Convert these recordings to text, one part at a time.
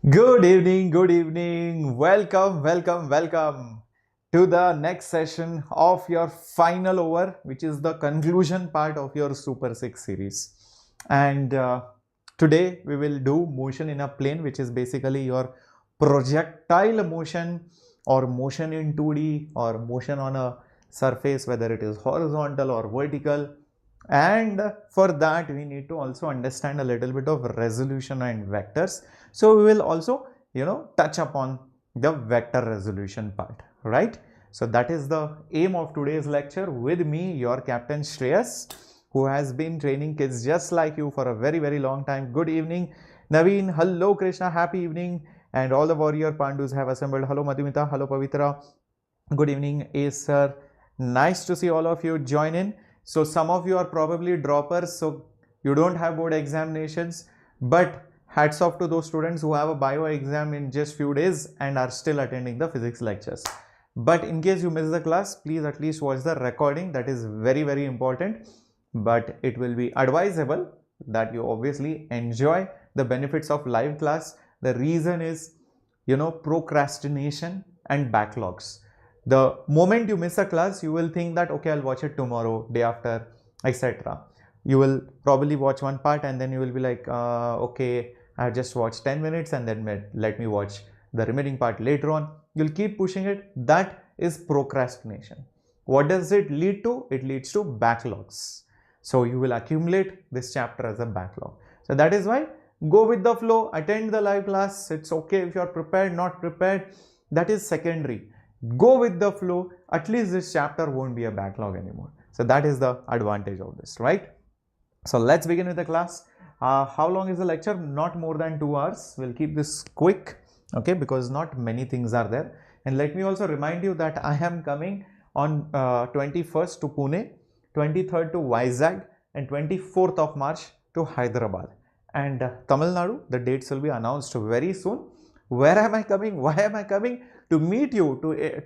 Good evening. Welcome to the next session of your final over, which is the conclusion part of your Super 6 series. And today we will do motion in a plane, which is basically your projectile motion or motion in 2D or motion on a surface, whether it is horizontal or vertical. And for that we need to also understand a little bit of resolution and vectors. So we will also touch upon the vector resolution part, right? So that is the aim of today's lecture. With me, your captain Shreyas, who has been training kids just like you for a very long time. Good evening Naveen. Hello Krishna, happy evening. And all the warrior pandus have assembled. Hello Madhumita, hello Pavitra, good evening Ace sir, nice to see all of you join in. So some of you are probably droppers, so you don't have board examinations, but hats off to those students who have a bio exam in just few days and are still attending the physics lectures. But in case you miss the class, please at least watch the recording. That is very important. But it will be advisable that you obviously enjoy the benefits of live class. The reason is, procrastination and backlogs. The moment you miss a class, you will think that, okay, I'll watch it tomorrow, day after, etc. You will probably watch one part and then you will be like, okay, I just watched 10 minutes and then let me watch the remaining part later on. You'll keep pushing it. That is procrastination. What does it lead to? It leads to backlogs. So you will accumulate this chapter as a backlog. So that is why go with the flow, attend the live class. It's okay if you're prepared, not prepared. That is secondary. Go with the flow. At least this chapter won't be a backlog anymore. So that is the advantage of this, right? So let's begin with the class. How long is the lecture? Not more than 2 hours. We'll keep this quick, okay, because not many things are there. And let me also remind you that I am coming on 21st to Pune, 23rd to Vizag, and 24th of March to Hyderabad. And Tamil Nadu, the dates will be announced very soon. Where am I coming? Why am I coming? To meet you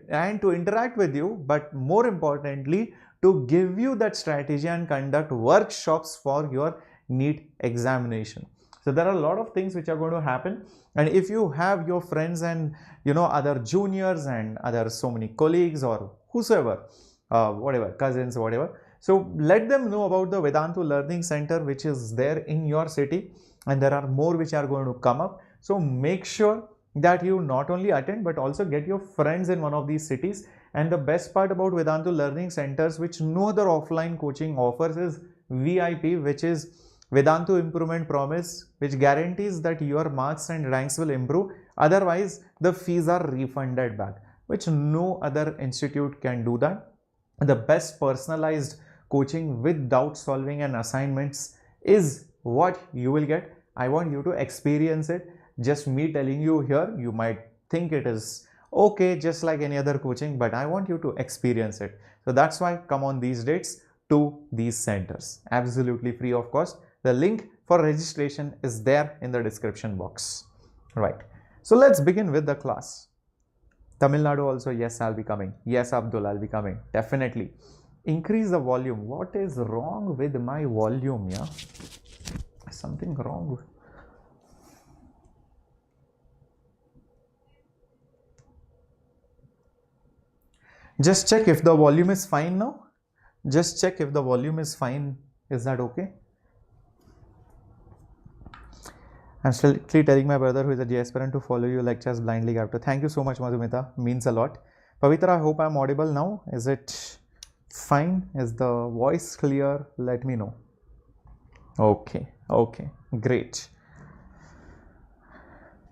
and to interact with you, but more importantly, to give you that strategy and conduct workshops for your NEET examination. So there are a lot of things which are going to happen, and if you have your friends and other juniors and other so many colleagues or whosoever, whatever, cousins, whatever, so let them know about the Vedantu Learning Center which is there in your city, and there are more which are going to come up. So make sure that you not only attend but also get your friends in one of these cities. And the best part about Vedantu Learning Centers, which no other offline coaching offers, is VIP, which is Vedantu Improvement Promise, which guarantees that your marks and ranks will improve. Otherwise, the fees are refunded back, which no other institute can do that. The best personalized coaching with doubt solving and assignments is what you will get. I want you to experience it. Just me telling you here, you might think it is okay, just like any other coaching, but I want you to experience it. So that's why come on these dates to these centers, absolutely free of cost. The link for registration is there in the description box, right? So let's begin with the class. Tamil Nadu also, yes, I'll be coming. Yes, Abdul, I'll be coming, definitely. Increase the volume. What is wrong with my volume? Yeah, something wrong. Just check if the volume is fine now. Just check if the volume is fine. Is that okay? I'm still telling my brother who is a J aspirant to follow your lectures blindly after. Thank you so much, Madhumita. Means a lot. Pavitra, I hope I'm audible now. Is it fine? Is the voice clear? Let me know. Okay. Great.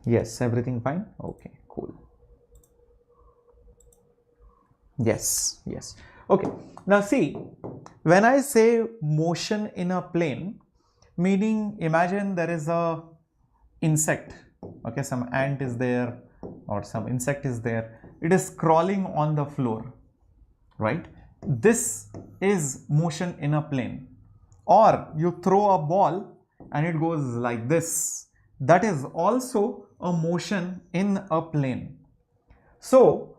Yes, everything fine? Okay, cool. Yes. Okay. Now see, when I say motion in a plane, meaning imagine there is a insect, okay, some ant is there or some insect is there. It is crawling on the floor, right? This is motion in a plane. Or you throw a ball and it goes like this. That is also a motion in a plane. So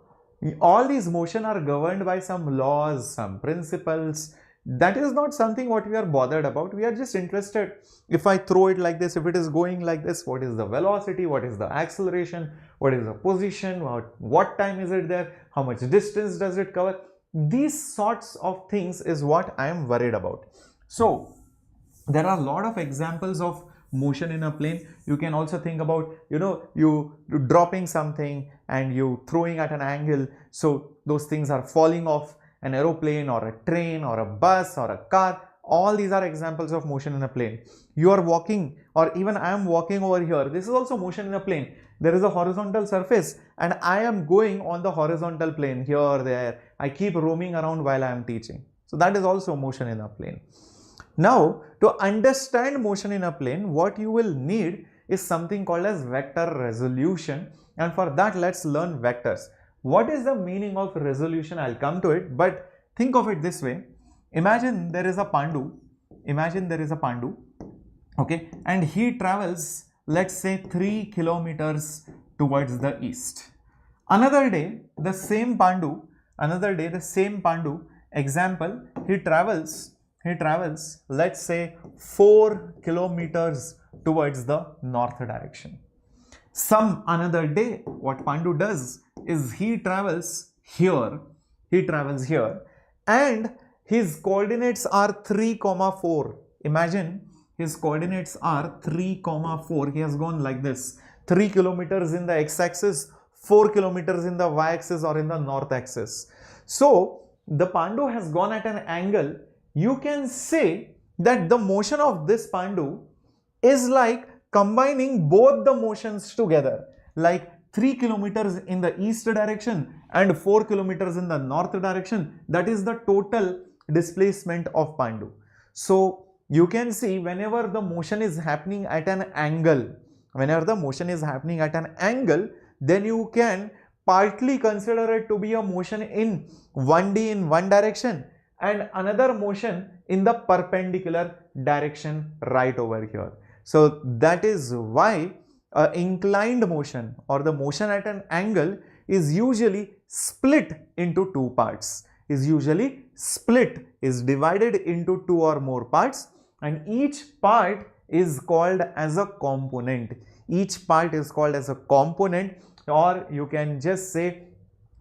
all these motion are governed by some laws, some principles. that is not something what we are bothered about. We are just interested, if I throw it like this, if it is going like this, what is the velocity, what is the acceleration, what is the position, what time is it there, how much distance does it cover. These sorts of things is what I am worried about. So there are a lot of examples of motion in a plane. You can also think about, you dropping something and you throwing at an angle, so those things are falling off an aeroplane or a train or a bus or a car. All these are examples of motion in a plane. You are walking, or even I am walking over here, this is also motion in a plane. There is a horizontal surface and I am going on the horizontal plane here, there. I keep roaming around while I am teaching. So that is also motion in a plane. Now, to understand motion in a plane, what you will need is something called as vector resolution, and for that let's learn vectors. What is the meaning of resolution? I'll come to it, but think of it this way. Imagine there is a Pandu, okay, and he travels, let's say 3 kilometers towards the east. Another day, the same Pandu, example, he travels, let's say 4 kilometers towards the north direction. Some another day, what Pandu does is he travels here, and his coordinates are 3, 4. Imagine his coordinates are 3, 4. He has gone like this, 3 kilometers in the x-axis, 4 kilometers in the y-axis or in the north axis. So the Pandu has gone at an angle. You can say that the motion of this Pandu is like combining both the motions together, like 3 kilometers in the east direction and 4 kilometers in the north direction. That is the total displacement of Pandu. So you can see, whenever the motion is happening at an angle, then you can partly consider it to be a motion in 1D in one direction and another motion in the perpendicular direction right over here. So that is why inclined motion or the motion at an angle is usually split into two parts, is divided into two or more parts, and each part is called as a component. Or you can just say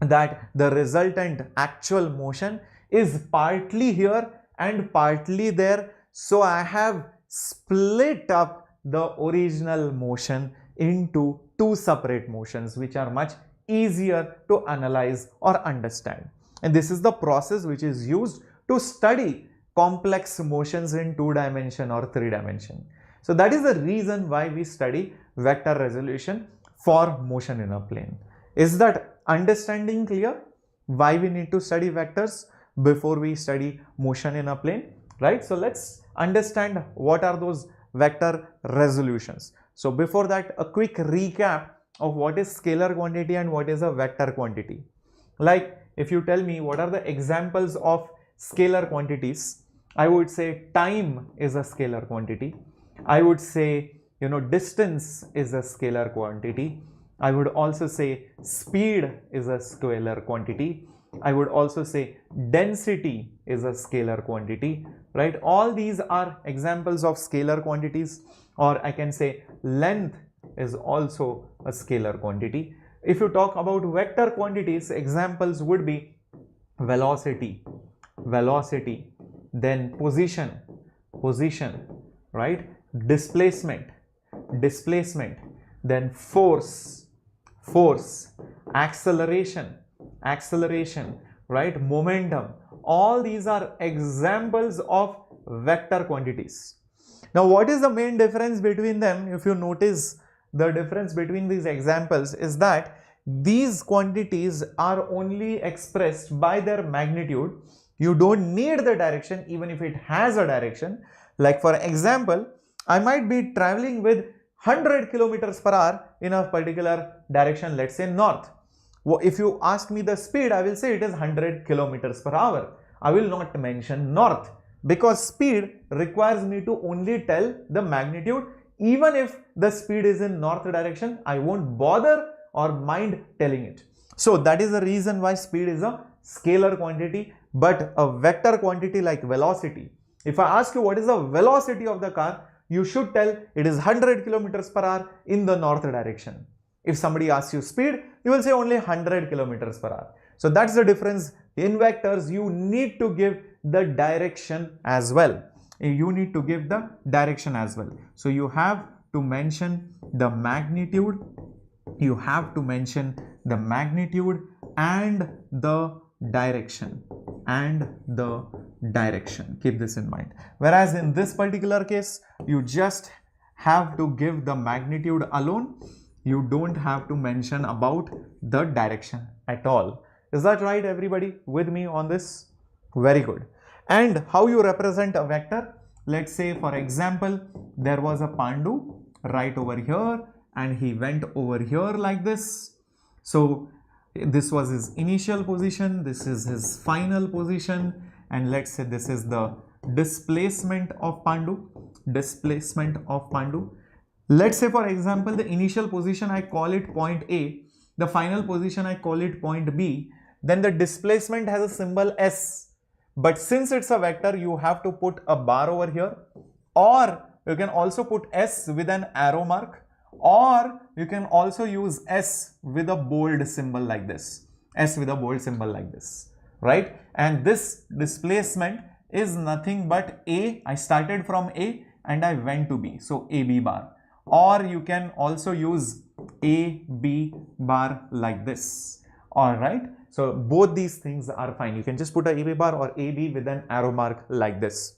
that the resultant actual motion is partly here and partly there. So I have split up the original motion into two separate motions, which are much easier to analyze or understand. And this is the process which is used to study complex motions in 2 dimension or 3 dimension. So that is the reason why we study vector resolution for motion in a plane. Is that understanding clear? Why we need to study vectors before we study motion in a plane, right? So let's understand what are those vector resolutions. So before that, a quick recap of what is scalar quantity and what is a vector quantity. Like if you tell me what are the examples of scalar quantities, I would say time is a scalar quantity. I would say, distance is a scalar quantity. I would also say speed is a scalar quantity. I would also say density is a scalar quantity, right? All these are examples of scalar quantities. Or I can say length is also a scalar quantity. If you talk about vector quantities, examples would be velocity, then position, right? Displacement, then force, acceleration, right? Momentum. All these are examples of vector quantities. Now, what is the main difference between them? If you notice, the difference between these examples is that these quantities are only expressed by their magnitude. You don't need the direction even if it has a direction. Like for example, I might be traveling with 100 kilometers per hour in a particular direction, let's say north. If you ask me the speed, I will say it is 100 kilometers per hour. I will not mention north because speed requires me to only tell the magnitude. Even if the speed is in north direction, I won't bother or mind telling it. So that is the reason why speed is a scalar quantity But a vector quantity like velocity, if I ask you what is the velocity of the car, you should tell it is 100 kilometers per hour in the north direction. If somebody asks you speed, you will say only 100 kilometers per hour. So that's the difference. In vectors, you need to give the direction as well. You need to give the direction as well. So you have to mention the magnitude. You have to mention the magnitude and the direction. Keep this in mind. Whereas in this particular case, you just have to give the magnitude alone. You don't have to mention about the direction at all. Is that right, everybody with me on this? Very good. And how you represent a vector? Let's say, for example, there was a Pandu right over here and he went over here like this. So this was his initial position, this is his final position, and let's say this is the displacement of Pandu. Let's say, for example, the initial position I call it point A, the final position I call it point B, then the displacement has a symbol S. But since it's a vector, you have to put a bar over here, or you can also put S with an arrow mark, or you can also use S with a bold symbol like this. Right? And this displacement is nothing but A. I started from A and I went to B. So AB bar. Or you can also use AB bar like this. Alright. So both these things are fine. You can just put a AB bar or AB with an arrow mark like this.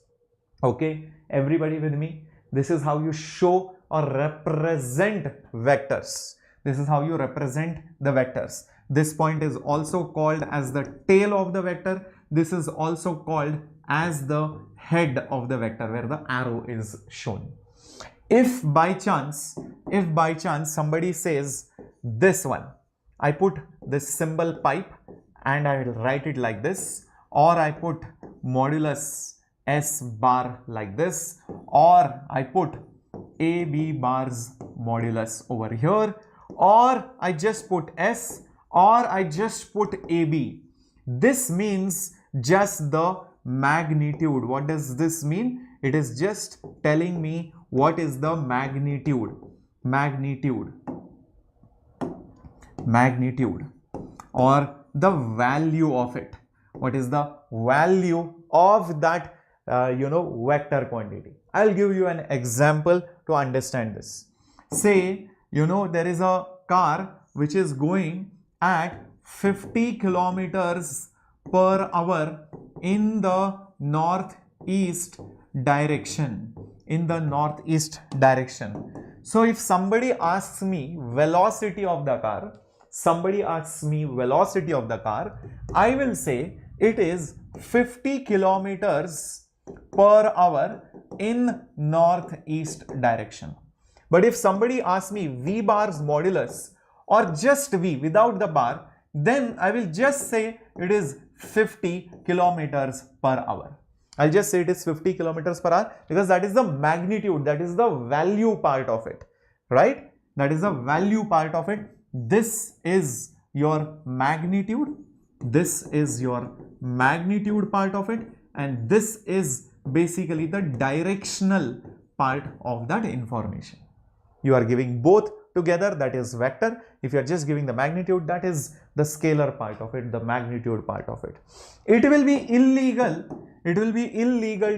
Okay. Everybody with me? This is how you show or represent vectors. This is how you represent the vectors. This point is also called as the tail of the vector. This is also called as the head of the vector where the arrow is shown. If by chance somebody says this one, I put this symbol pipe and I will write it like this, or I put modulus S bar like this, or I put AB bars modulus over here, or I just put S, or I just put AB. This means just the magnitude. What does this mean? It is just telling me what is the magnitude, or the value of it. What is the value of that vector quantity? I'll give you an example to understand this. Say, there is a car which is going at 50 kilometers per hour in the northeast direction. So if somebody asks me velocity of the car, I will say it is 50 kilometers per hour in northeast direction. But if somebody asks me V bars modulus or just V without the bar, then I will just say it is 50 kilometers per hour. I'll just say it is 50 kilometers per hour because that is the magnitude, that is the value part of it, right? That is the value part of it. This is your magnitude. This is your magnitude part of it, and this is basically the directional part of that information. You are giving both together, that is vector. If you are just giving the magnitude, that is the scalar part of it, the magnitude part of it. It will be illegal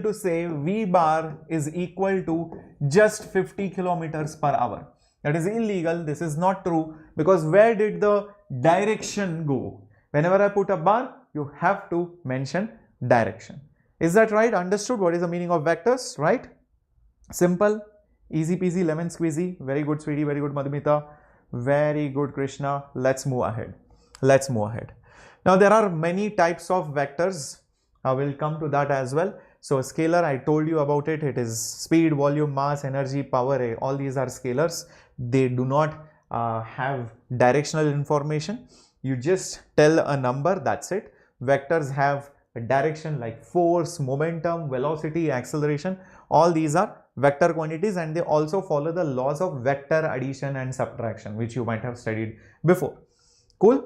to say V bar is equal to just 50 kilometers per hour. That is illegal. This is not true, because where did the direction go? Whenever I put a bar, you have to mention direction. Is that right? Understood what is the meaning of vectors, right? Simple, easy peasy, lemon squeezy. Very good, sweetie. Very good, Madhumita. Very good, Krishna. Let's move ahead. Now, there are many types of vectors. I will come to that as well. So, scalar, I told you about it. It is speed, volume, mass, energy, power. All these are scalars. They do not have directional information. You just tell a number, that's it. Vectors have a direction like force, momentum, velocity, acceleration. All these are vector quantities, and they also follow the laws of vector addition and subtraction, which you might have studied before. Cool.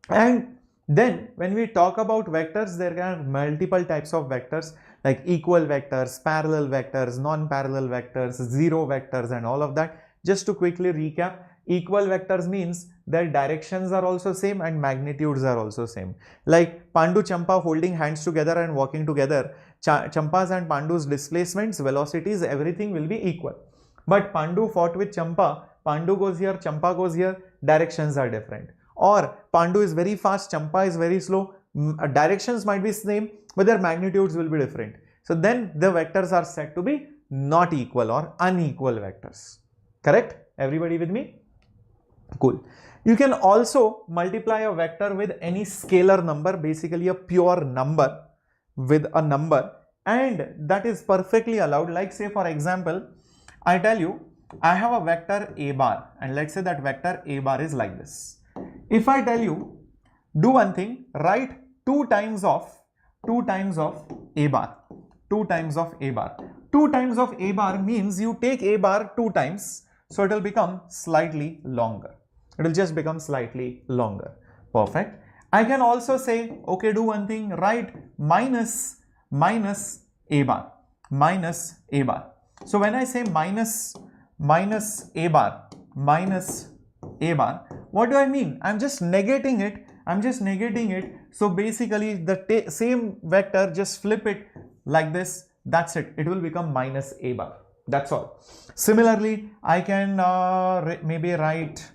And Then when we talk about vectors, there are multiple types of vectors like equal vectors, parallel vectors, non-parallel vectors, zero vectors and all of that. Just to quickly recap, equal vectors means their directions are also same and magnitudes are also same. Like Pandu Champa holding hands together and walking together, Champa's and Pandu's displacements, velocities, everything will be equal. But Pandu fought with Champa, Pandu goes here, Champa goes here, directions are different. Or Pandu is very fast, Champa is very slow, directions might be same, but their magnitudes will be different. So then the vectors are said to be not equal or unequal vectors. Correct? Everybody with me? Cool. You can also multiply a vector with any scalar number, basically a pure number with a number, and that is perfectly allowed. Like say for example, I tell you I have a vector a bar, and let's say that vector a bar is like this. If I tell you do one thing, write 2 times of a bar, 2 times of a bar. 2 times of a bar means you take a bar 2 times, so it will become slightly longer. It will just become slightly longer. Perfect. I can also say, okay, do one thing, write minus a bar, minus a bar. So when I say minus a bar, what do I mean? I'm just negating it. So basically the same vector, just flip it like this, that's it. It will become minus a bar. That's all. Similarly, I can maybe write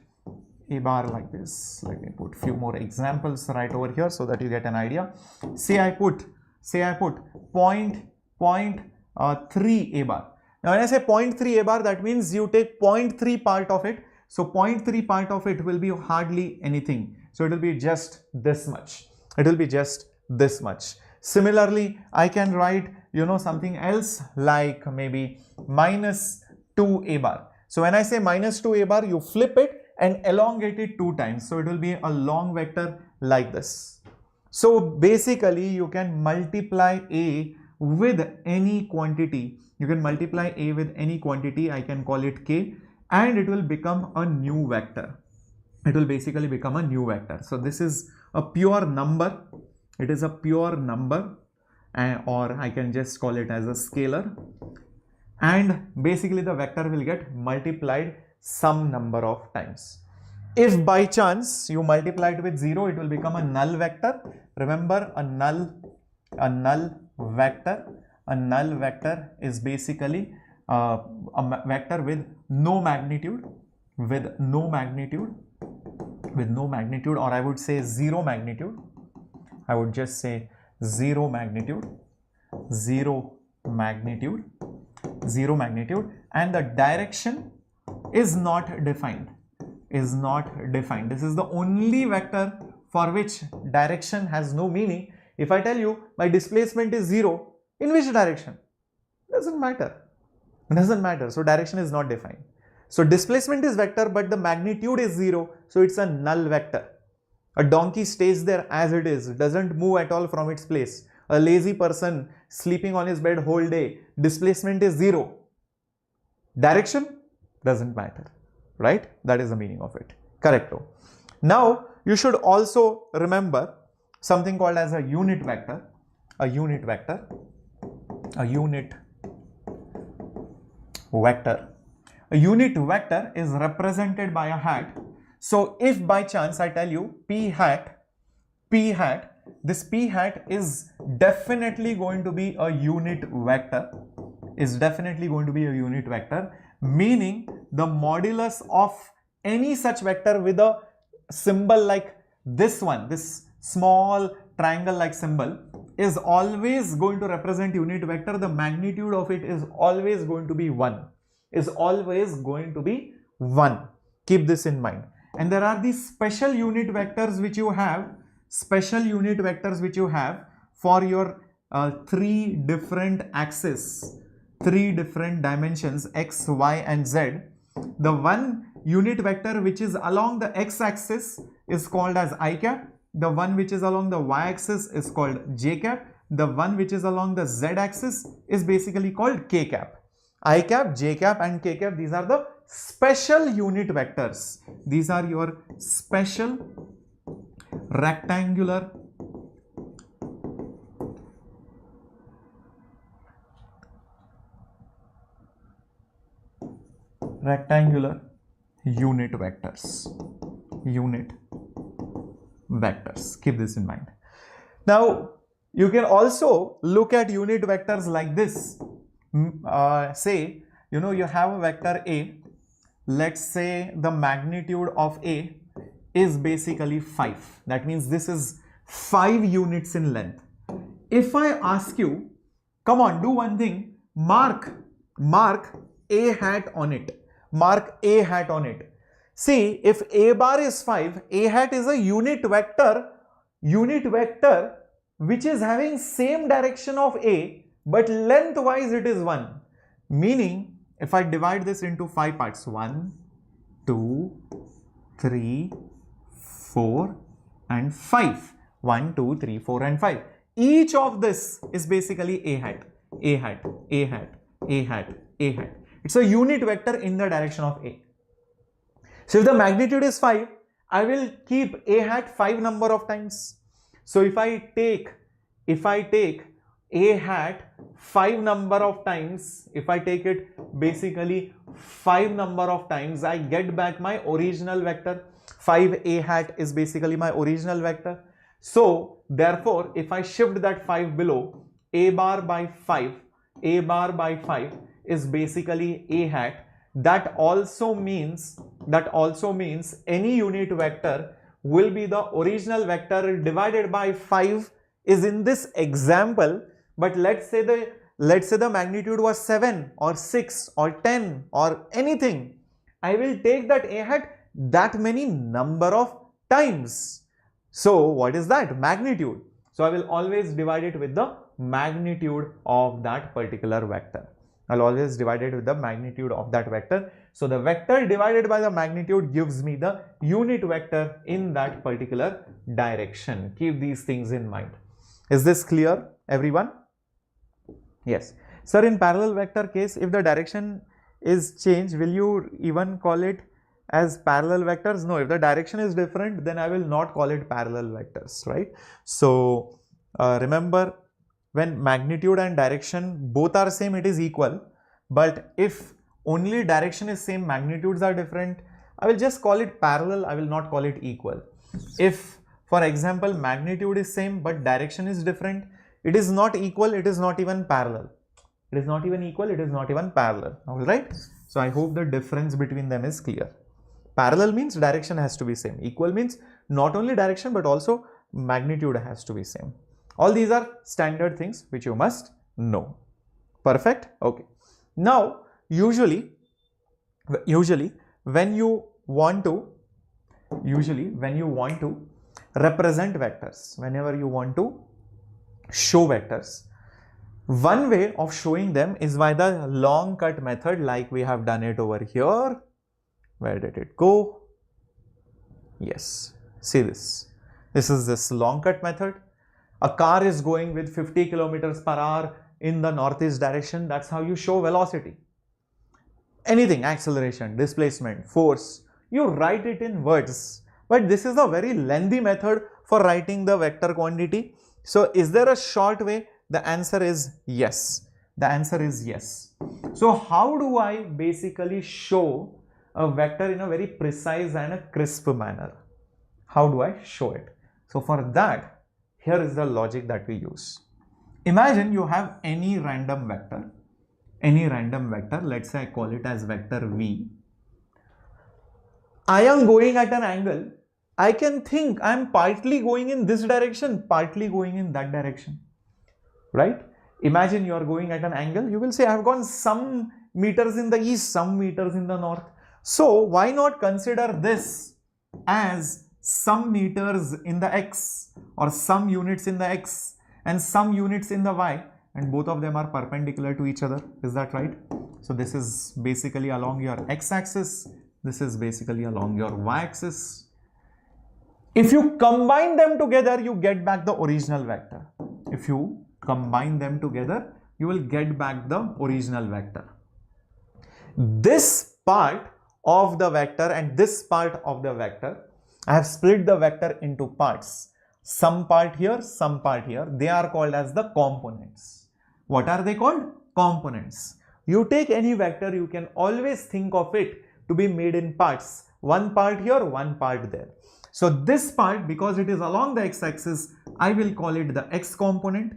a bar like this. Let me put few more examples right over here so that you get an idea. Say I put 0.3 a bar. Now when I say 0.3 a bar, that means you take 0.3 part of it. So 0.3 part of it will be hardly anything. So it will be just this much. It will be just this much. Similarly, I can write, something else like maybe minus 2 a bar. So when I say minus 2 a bar, you flip it and elongate it 2 times. So it will be a long vector like this. So basically you can multiply a with any quantity. You can multiply a with any quantity. I can call it k, and it will become a new vector. It will basically become a new vector. So this is a pure number. It is a pure number, or I can just call it as a scalar. And basically the vector will get multiplied some number of times. If by chance you multiply it with 0, it will become a null vector. Remember, a null vector is basically a vector with no magnitude, or I would say zero magnitude. I would just say zero magnitude, and the direction is not defined. This is the only vector for which direction has no meaning. If I tell you my displacement is 0, in which direction? Doesn't matter. So direction is not defined. So displacement is vector, but the magnitude is 0. So it's a null vector. A donkey stays there as it is, doesn't move at all from its place. A lazy person sleeping on his bed whole day, displacement is 0. Direction doesn't matter, right? That is the meaning of it. Correcto. Now you should also remember something called as a unit vector. A unit vector is represented by a hat. So if by chance I tell you p hat, this p hat is definitely going to be a unit vector, meaning the modulus of any such vector with a symbol like this one, this small triangle like symbol, is always going to represent unit vector. The magnitude of it is always going to be 1. Keep this in mind. And there are these special unit vectors which you have, for your 3 different axes, 3 different dimensions, x, y and z. The one unit vector which is along the x-axis is called as I cap. The one which is along the y-axis is called j cap. The one which is along the z-axis is basically called k cap. I cap, j cap and k cap, these are the special unit vectors. These are your special rectangular unit vectors. Keep this in mind. Now you can also look at unit vectors like this. Say you have a vector A. Let's say the magnitude of A is basically 5. That means this is 5 units in length. If I ask you, come on, do one thing, mark A hat on it. Mark A hat on it. See, if A bar is 5, A hat is a unit vector which is having same direction of A, but lengthwise it is 1. Meaning, if I divide this into 5 parts, 1, 2, 3, 4 and 5. 1, 2, 3, 4 and 5. Each of this is basically A hat, A hat, A hat, A hat, A hat. It's a unit vector in the direction of A. So if the magnitude is 5, I will keep A hat 5 number of times. So if I take A hat 5 number of times, if I take it basically 5 number of times, I get back my original vector. 5 A hat is basically my original vector. So therefore, if I shift that 5 below, A bar by 5 is basically A hat. That also means any unit vector will be the original vector divided by 5 is in this example. But let's say the magnitude was 7 or 6 or 10 or anything. I will take that A hat that many number of times. So what is that? Magnitude. So I will always divide it with the magnitude of that particular vector. I'll always divide it with the magnitude of that vector. So the vector divided by the magnitude gives me the unit vector in that particular direction. Keep these things in mind. Is this clear, everyone? Yes. Sir, in parallel vector case, if the direction is changed, will you even call it as parallel vectors? No, if the direction is different, then I will not call it parallel vectors, right? So remember, when magnitude and direction both are same, it is equal. But if only direction is same, magnitudes are different, I will just call it parallel, I will not call it equal. If, for example, magnitude is same but direction is different, it is not equal, it is not even parallel. It is not even equal, it is not even parallel. Alright? So I hope the difference between them is clear. Parallel means direction has to be same. Equal means not only direction but also magnitude has to be same. All these are standard things which you must know. Perfect? Okay. Now, usually when you want to represent vectors, whenever you want to show vectors, one way of showing them is by the long cut method, like we have done it over here. Where did it go? Yes, see this. This is this long cut method. A car is going with 50 kilometers per hour in the northeast direction. That's how you show velocity. Anything, acceleration, displacement, force, you write it in words. But this is a very lengthy method for writing the vector quantity. So is there a short way? The answer is yes. The answer is yes. So how do I basically show a vector in a very precise and a crisp manner? How do I show it? So for that, here is the logic that we use. Imagine you have any random vector, let's say I call it as vector v. I am going at an angle. I can think I am partly going in this direction, partly going in that direction, right? Imagine you are going at an angle. You will say I have gone some meters in the east, some meters in the north. So why not consider this as some meters in the x, or some units in the x and some units in the y, and both of them are perpendicular to each other. Is that right? So this is basically along your x-axis. This is basically along your y-axis. If you combine them together, you get back the original vector. If you combine them together, you will get back the original vector. This part of the vector and this part of the vector I have split the vector into parts. Some part here, some part here. They are called as the components. What are they called? Components. You take any vector, you can always think of it to be made in parts. One part here, one part there. So this part, because it is along the x-axis, I will call it the x component.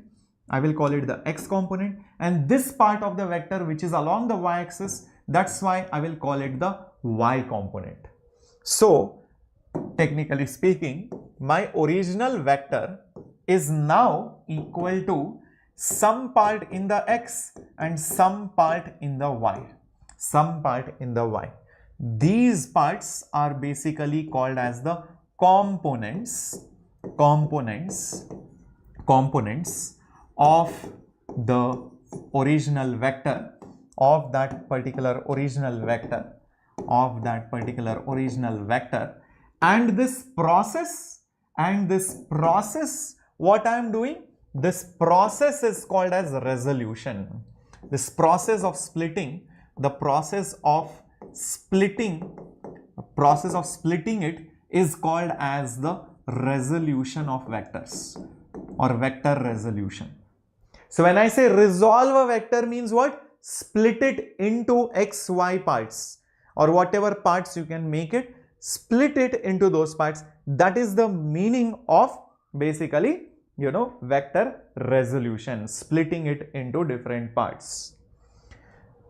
I will call it the x component. And this part of the vector which is along the y-axis, that's why I will call it the y component. So technically speaking, my original vector is now equal to some part in the x and some part in the y. Some part in the y. These parts are basically called as the components of the original vector of that particular original vector and this process what I am doing, this process is called as resolution. This process of splitting, the process of splitting it is called as the resolution of vectors or vector resolution. So when I say resolve a vector means what? Split it into x, y parts or whatever parts you can make it, split it into those parts. That is the meaning of basically, vector resolution, splitting it into different parts.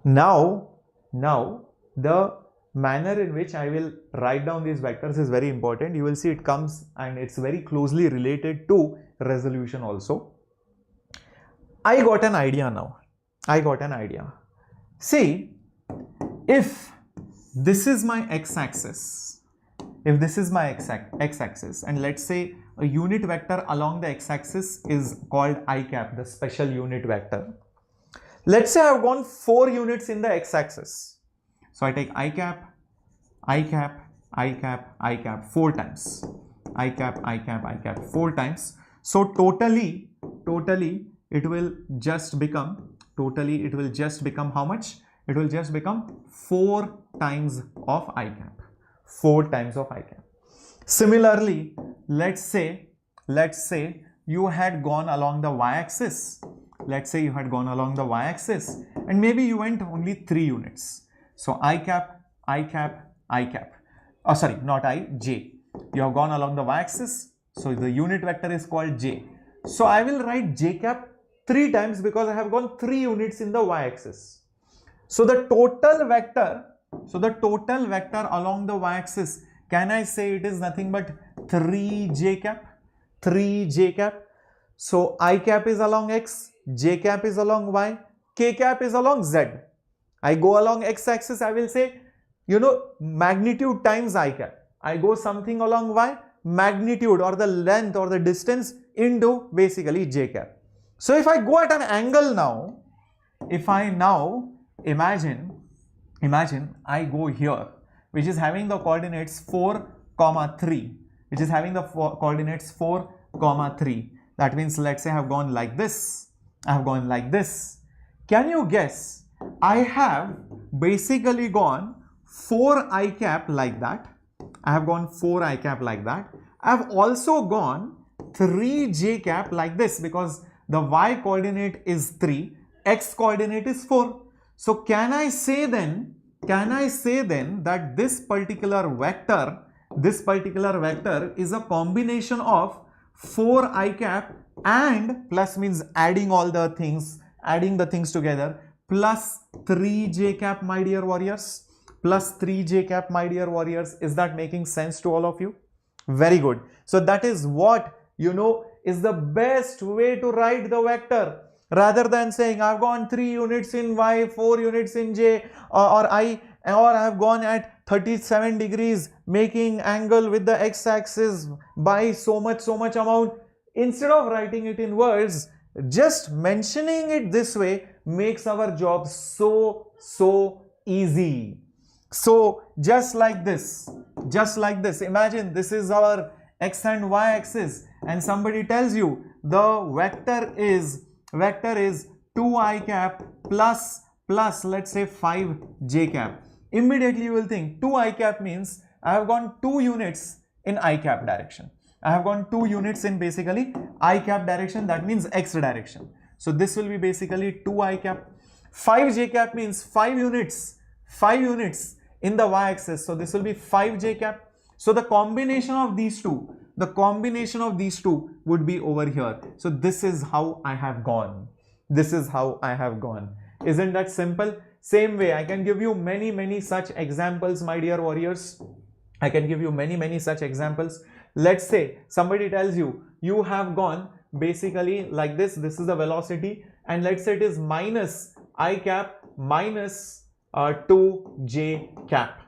Now the manner in which I will write down these vectors is very important. You will see it comes and it's very closely related to resolution also. I got an idea now. See, if this is my x-axis, and let's say a unit vector along the x-axis is called I cap, the special unit vector. Let's say I have gone 4 units in the x-axis. So I take I cap 4 times. I cap 4 times. So totally it will just become how much? It will just become 4 times of I cap. 4 times of I cap. Similarly, let's say you had gone along the y-axis. And maybe you went only 3 units. So I cap. Oh, sorry, not I, j. You have gone along the y-axis. So the unit vector is called j. So I will write j cap 3 times because I have gone 3 units in the y-axis. So the total vector along the y-axis, can I say it is nothing but 3j cap? 3j cap. So I cap is along x, j cap is along y, k cap is along z. I go along x-axis, I will say, magnitude times I cap. I go something along y, magnitude or the length or the distance into basically j cap. So if I go at an angle now, if I now imagine I go here, which is having the coordinates 4, 3, that means let's say I have gone like this, Can you guess? I have basically gone 4 I cap like that. I have also gone 3 j cap like this because the y coordinate is 3, x coordinate is 4. So can I say then that this particular vector is a combination of 4 I cap and plus means adding the things together plus 3 j cap, my dear warriors, plus 3 j cap, my dear warriors. Is that making sense to all of you? Very good. So that is what is the best way to write the vector, rather than saying I've gone 3 units in y, 4 units in j, or I have gone at 37 degrees making angle with the x-axis by so much amount. Instead of writing it in words, just mentioning it this way makes our job so easy. So just like this, imagine this is our x and y axis and somebody tells you the vector is 2 I cap plus let's say 5 j cap. Immediately you will think 2 I cap means I have gone 2 units in I cap direction. I have gone 2 units in basically I cap direction, that means x direction. So this will be basically 2 I cap. 5 j cap means 5 units in the y axis. So this will be 5 j cap. So the combination of these two would be over here. So this is how I have gone. Isn't that simple? Same way, I can give you many such examples, my dear warriors. I can give you many such examples. Let's say somebody tells you, you have gone basically like this. This is the velocity, and let's say it is minus I cap minus 2j cap.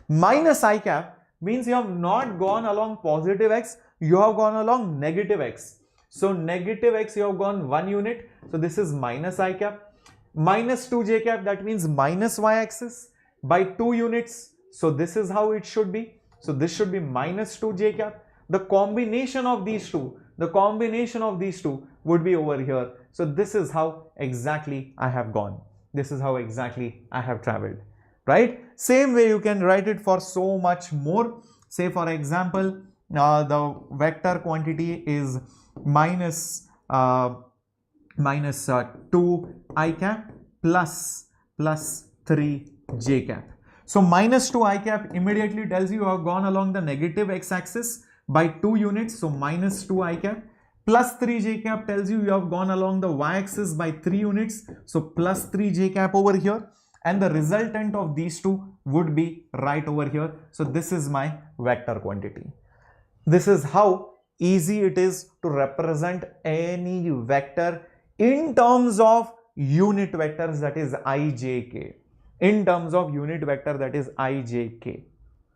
Minus I cap means you have not gone along positive x, you have gone along negative x. So negative x, you have gone 1 unit. So this is minus I cap. Minus 2j cap, that means minus y axis by 2 units. So this is how it should be. So this should be minus 2j cap. The combination of these two would be over here. So this is how exactly I have gone. This is how exactly I have traveled, right? Same way you can write it for so much more. Say for example, the vector quantity is minus 2 I cap plus 3 j cap. So minus 2 I cap immediately tells you have gone along the negative x axis by 2 units. So minus 2 I cap plus 3 j cap tells you have gone along the y axis by 3 units. So plus 3 j cap over here, and the resultant of these two would be right over here. So this is my vector quantity. This is how easy it is to represent any vector in terms of unit vectors, that is ijk. In terms of unit vector, that is ijk.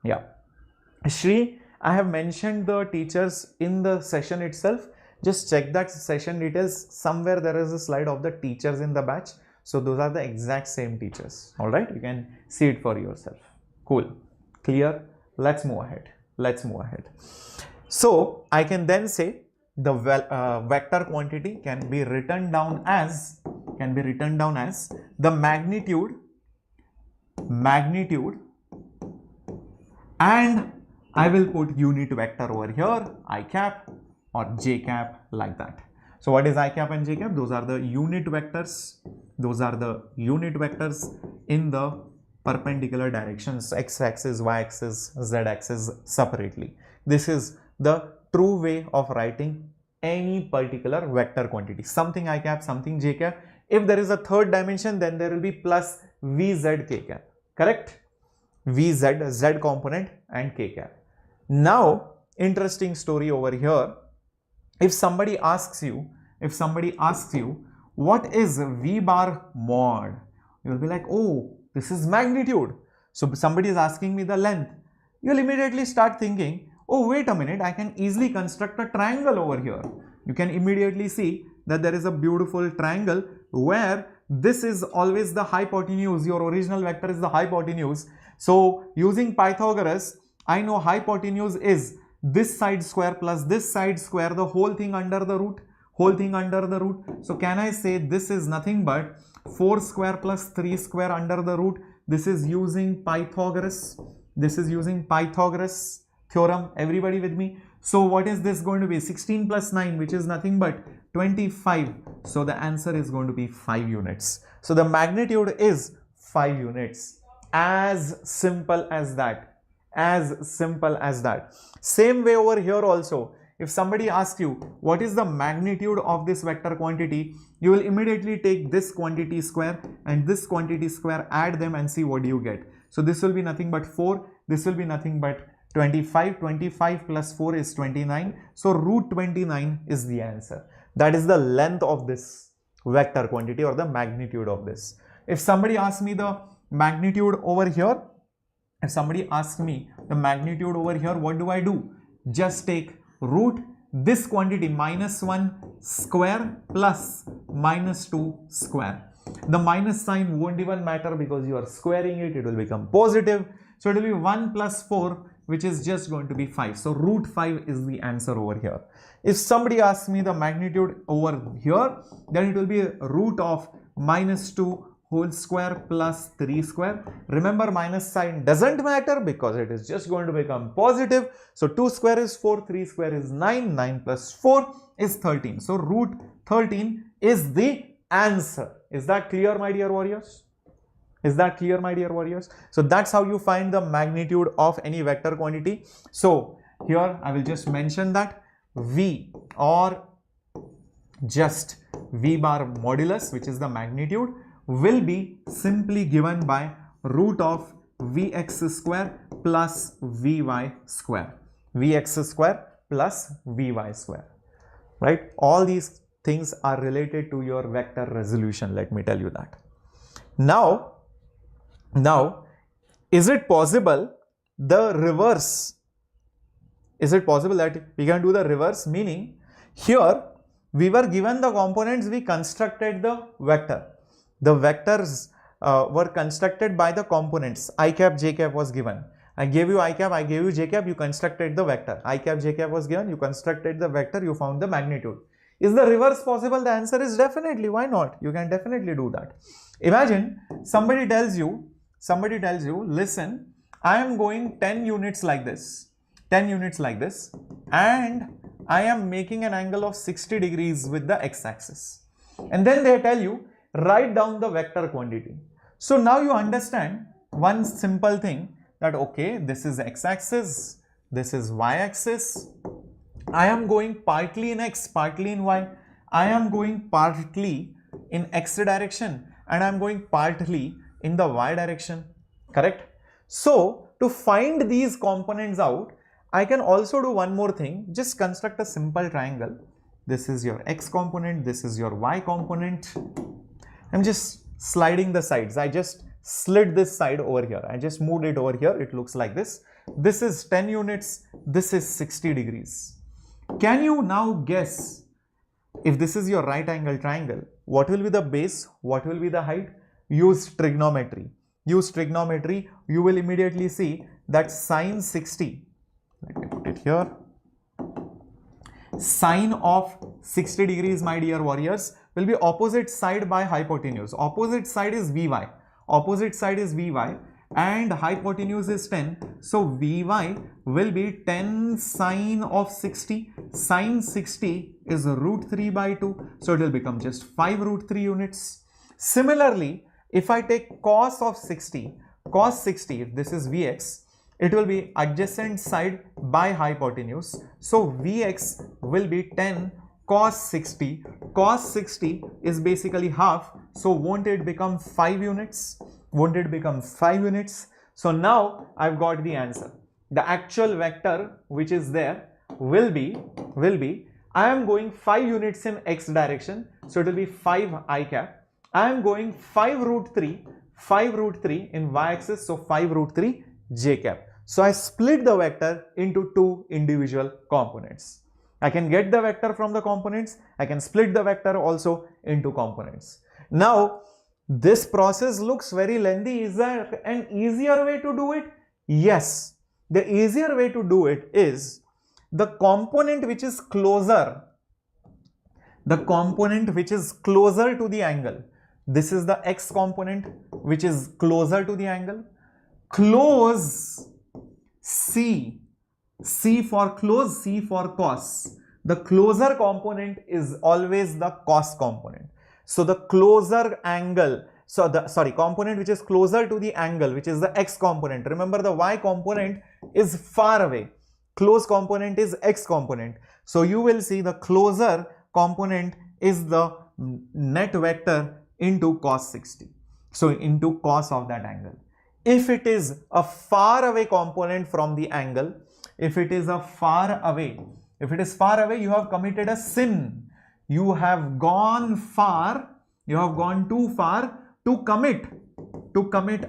Yeah. Shri, I have mentioned the teachers in the session itself. Just check that session details. Somewhere there is a slide of the teachers in the batch. So those are the exact same teachers. All right. You can see it for yourself. Cool. Clear? Let's move ahead. So I can then say the vector quantity can be written down as the magnitude, and I will put unit vector over here, I cap or j cap, like that. So what is I cap and j cap? Those are the unit vectors. In the perpendicular directions, x axis, y axis, z axis separately. This is the true way of writing any particular vector quantity. Something I cap, something j cap. If there is a third dimension, then there will be plus vz k cap. Correct? Vz, z component, and k cap. Now, interesting story over here. If somebody asks you, what is v bar mod? You will be like, oh, this is magnitude. So somebody is asking me the length. You will immediately start thinking, oh, wait a minute, I can easily construct a triangle over here. You can immediately see that there is a beautiful triangle where this is always the hypotenuse. Your original vector is the hypotenuse. So using Pythagoras, I know hypotenuse is this side square plus this side square, the whole thing under the root. So can I say this is nothing but 4 square plus 3 square under the root? This is using Pythagoras. Theorem. Everybody with me? So what is this going to be? 16 plus 9, which is nothing but 25. So the answer is going to be 5 units. So the magnitude is 5 units. As simple as that. Same way over here also. If somebody asks you, what is the magnitude of this vector quantity? You will immediately take this quantity square and this quantity square, add them and see what you get. So this will be nothing but 4. This will be nothing but 25. 25 plus 4 is 29. So root 29 is the answer. That is the length of this vector quantity or the magnitude of this. If somebody asks me the magnitude over here, what do I do? Just take root this quantity minus 1 square plus minus 2 square. The minus sign won't even matter because you are squaring it, it will become positive. So it will be 1 plus 4, which is just going to be 5. So root 5 is the answer over here. If somebody asks me the magnitude over here, then it will be root of minus 2 whole square plus 3 square. Remember, minus sign doesn't matter because it is just going to become positive. So 2 square is 4, 3 square is 9, 9 plus 4 is 13. So root 13 is the answer. Is that clear, my dear warriors? Is that clear, my dear warriors? So that's how you find the magnitude of any vector quantity. So here I will just mention that V, or just V bar modulus, which is the magnitude, will be simply given by root of Vx square plus Vy square. Vx square plus Vy square. Right? All these things are related to your vector resolution. Let me tell you that. Now, is it possible the reverse? Is it possible that we can do the reverse? Meaning, here we were given the components, we constructed the vector. The vectors were constructed by the components. I cap, j cap was given. I gave you I cap, I gave you j cap, you constructed the vector. I cap, j cap was given, you constructed the vector, you found the magnitude. Is the reverse possible? The answer is definitely. Why not? You can definitely do that. Imagine somebody tells you, listen, I am going 10 units like this, and I am making an angle of 60 degrees with the x-axis. And then they tell you, write down the vector quantity. So now you understand one simple thing, that okay, this is x-axis, this is y-axis. I am going partly in x, partly in y. I am going partly in x direction and I am going partly in the y direction. Correct? So to find these components out, I can also do one more thing. Just construct a simple triangle. This is your x component, this is your y component. I'm just sliding the sides. I just slid this side over here. I just moved it over here. It looks like this. This is 10 units. This is 60 degrees. Can you now guess, if this is your right angle triangle, what will be the base? What will be the height? Use trigonometry. Use trigonometry. You will immediately see that sine 60. Let me put it here. Sine of 60 degrees, my dear warriors, will be opposite side by hypotenuse. Opposite side is Vy. Opposite side is Vy and hypotenuse is 10. So Vy will be 10 sine of 60. Sine 60 is root 3 by 2. So it will become just 5 root 3 units. Similarly, if I take cos of 60, if this is Vx, it will be adjacent side by hypotenuse. So Vx will be 10 cos 60. Cos 60 is basically half. So won't it become 5 units? Won't it become 5 units? So now I've got the answer. The actual vector which is there will be I am going 5 units in x direction. So it will be 5 I cap. I am going 5 root 3 in y axis. So 5 root 3 j cap. So I split the vector into 2 individual components. I can get the vector from the components. I can split the vector also into components. Now, this process looks very lengthy. Is there an easier way to do it? Yes. The easier way to do it is the component which is closer. The component which is closer to the angle. This is the x component which is closer to the angle. Close C. C for close, C for cos. The closer component is always the cos component. So the closer angle, component which is closer to the angle, which is the x component. Remember, the y component is far away. Close component is x component. So you will see the closer component is the net vector into cos 60. So into cos of that angle. If it is a far away component from the angle, if it is far away, you have committed a sin. You have gone far, you have gone too far to commit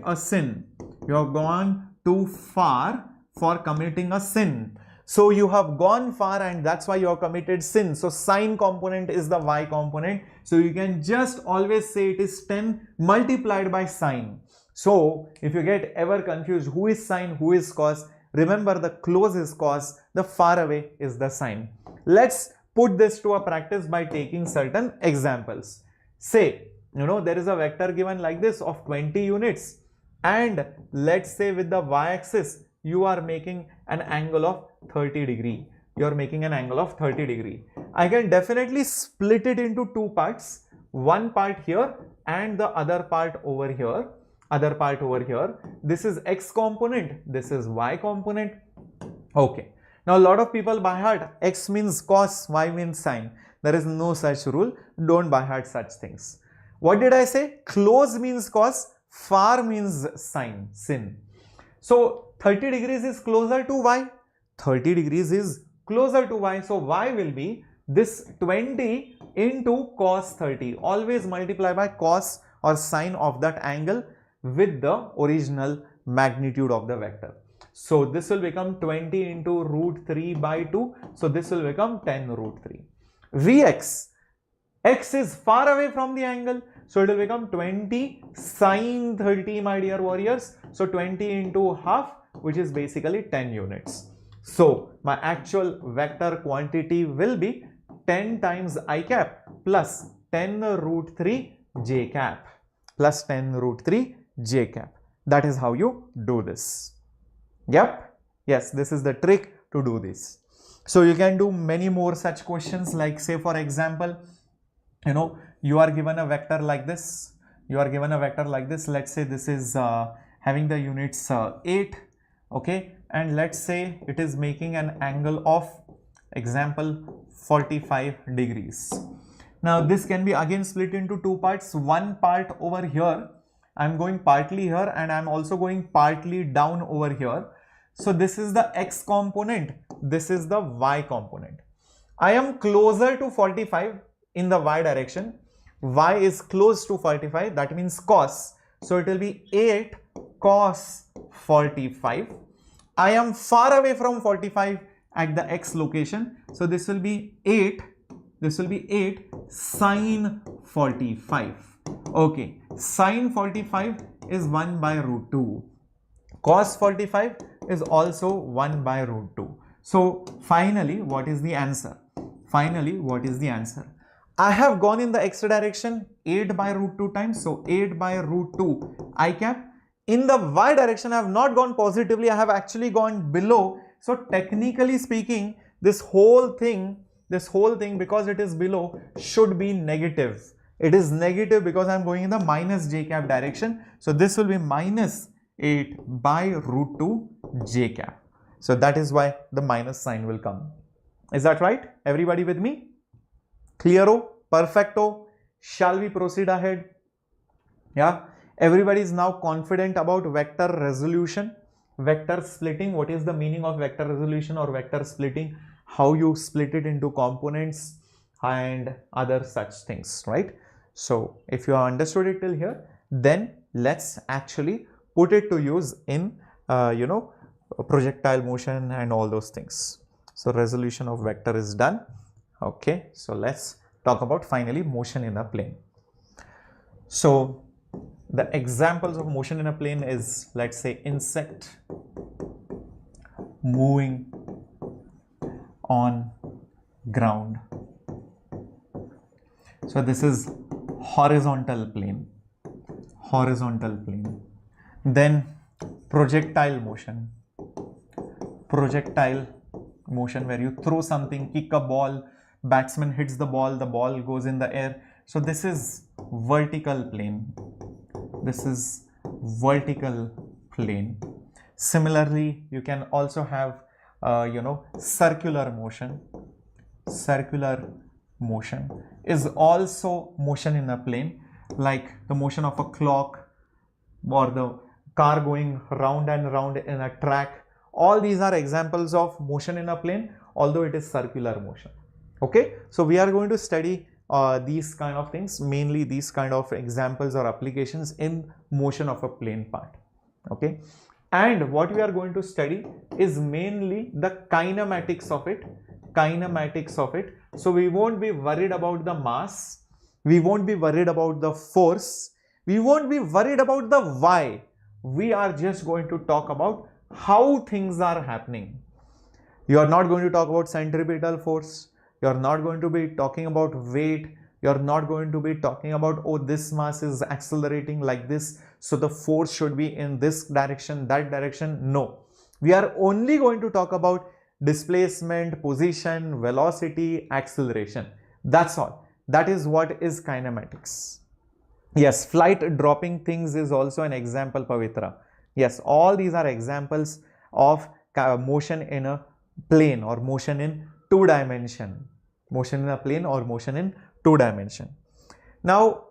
a sin. You have gone too far for committing a sin. So you have gone far and that's why you have committed sin. So sine component is the y component. So you can just always say it is 10 multiplied by sine. So if you get ever confused who is sine, who is cos, remember the close is cos, the far away is the sine. Let's put this to a practice by taking certain examples. Say there is a vector given like this of 20 units, and let's say with the y-axis you are making an angle of 30 degree. You are making an angle of 30 degree. I can definitely split it into two parts, one part here and the other part over here. This is x component, this is y component. Okay. Now a lot of people by heart x means cos, y means sin. There is no such rule. Don't by heart such things. What did I say? Close means cos, far means sin. So 30 degrees is closer to y. 30 degrees is closer to y. So y will be this 20 into cos 30. Always multiply by cos or sine of that angle with the original magnitude of the vector. So this will become 20 into root 3 by 2. So this will become 10 root 3. Vx, x is far away from the angle. So it will become 20 sine 30, my dear warriors. So 20 into half, which is basically 10 units. So my actual vector quantity will be 10 times I cap plus 10 root 3 j cap plus 10 root 3 j cap. That is how you do this. Yep. Yes, this is the trick to do this. So you can do many more such questions, like say for example, you are given a vector like this. Let's say this is having the units 8. Okay. And let's say it is making an angle of example 45 degrees. Now this can be again split into two parts. One part over here, I'm going partly here and I'm also going partly down over here. So this is the x component, this is the y component. I am closer to 45 in the y direction. Y is close to 45, that means cos. So it will be 8 cos 45. I am far away from 45 at the x location. So this will be 8 sine 45. Okay, sine 45 is 1 by root 2. Cos 45 is also 1 by root 2. So finally, what is the answer? I have gone in the x direction 8 by root 2 times. So 8 by root 2 I cap. In the y direction, I have not gone positively. I have actually gone below. So technically speaking, this whole thing, because it is below, should be negative. It is negative because I am going in the minus j cap direction. So this will be minus 8 by root 2 j cap. So that is why the minus sign will come. Is that right? Everybody with me? Clearo? Perfecto? Shall we proceed ahead? Yeah. Everybody is now confident about vector resolution, vector splitting. What is the meaning of vector resolution or vector splitting? How you split it into components and other such things, right? So if you have understood it till here, then let's actually put it to use in, projectile motion and all those things. So resolution of vector is done. Okay, so let's talk about finally motion in a plane. So the examples of motion in a plane is, let's say, insect moving on ground. So this is horizontal plane. Then projectile motion where you throw something, kick a ball, batsman hits the ball goes in the air. So this is vertical plane. Similarly, you can also have circular motion. Circular motion is also motion in a plane, like the motion of a clock or the car going round and round in a track. All these are examples of motion in a plane, although it is circular motion. Okay, so we are going to study these kind of things, mainly these kind of examples or applications in motion of a plane part. Okay, and what we are going to study is mainly the kinematics of it. So we won't be worried about the mass, we won't be worried about the force, we won't be worried about the why. We are just going to talk about how things are happening. You are not going to talk about centripetal force, you are not going to be talking about weight, You're not going to be talking about, oh, this mass is accelerating like this, so the force should be in this direction, that direction. No. We are only going to talk about displacement, position, velocity, acceleration. That's all. That is what is kinematics. Yes, flight dropping things is also an example, Pavitra. Yes, all these are examples of motion in a plane or motion in two dimension. Motion in a plane or motion in two dimension. Now,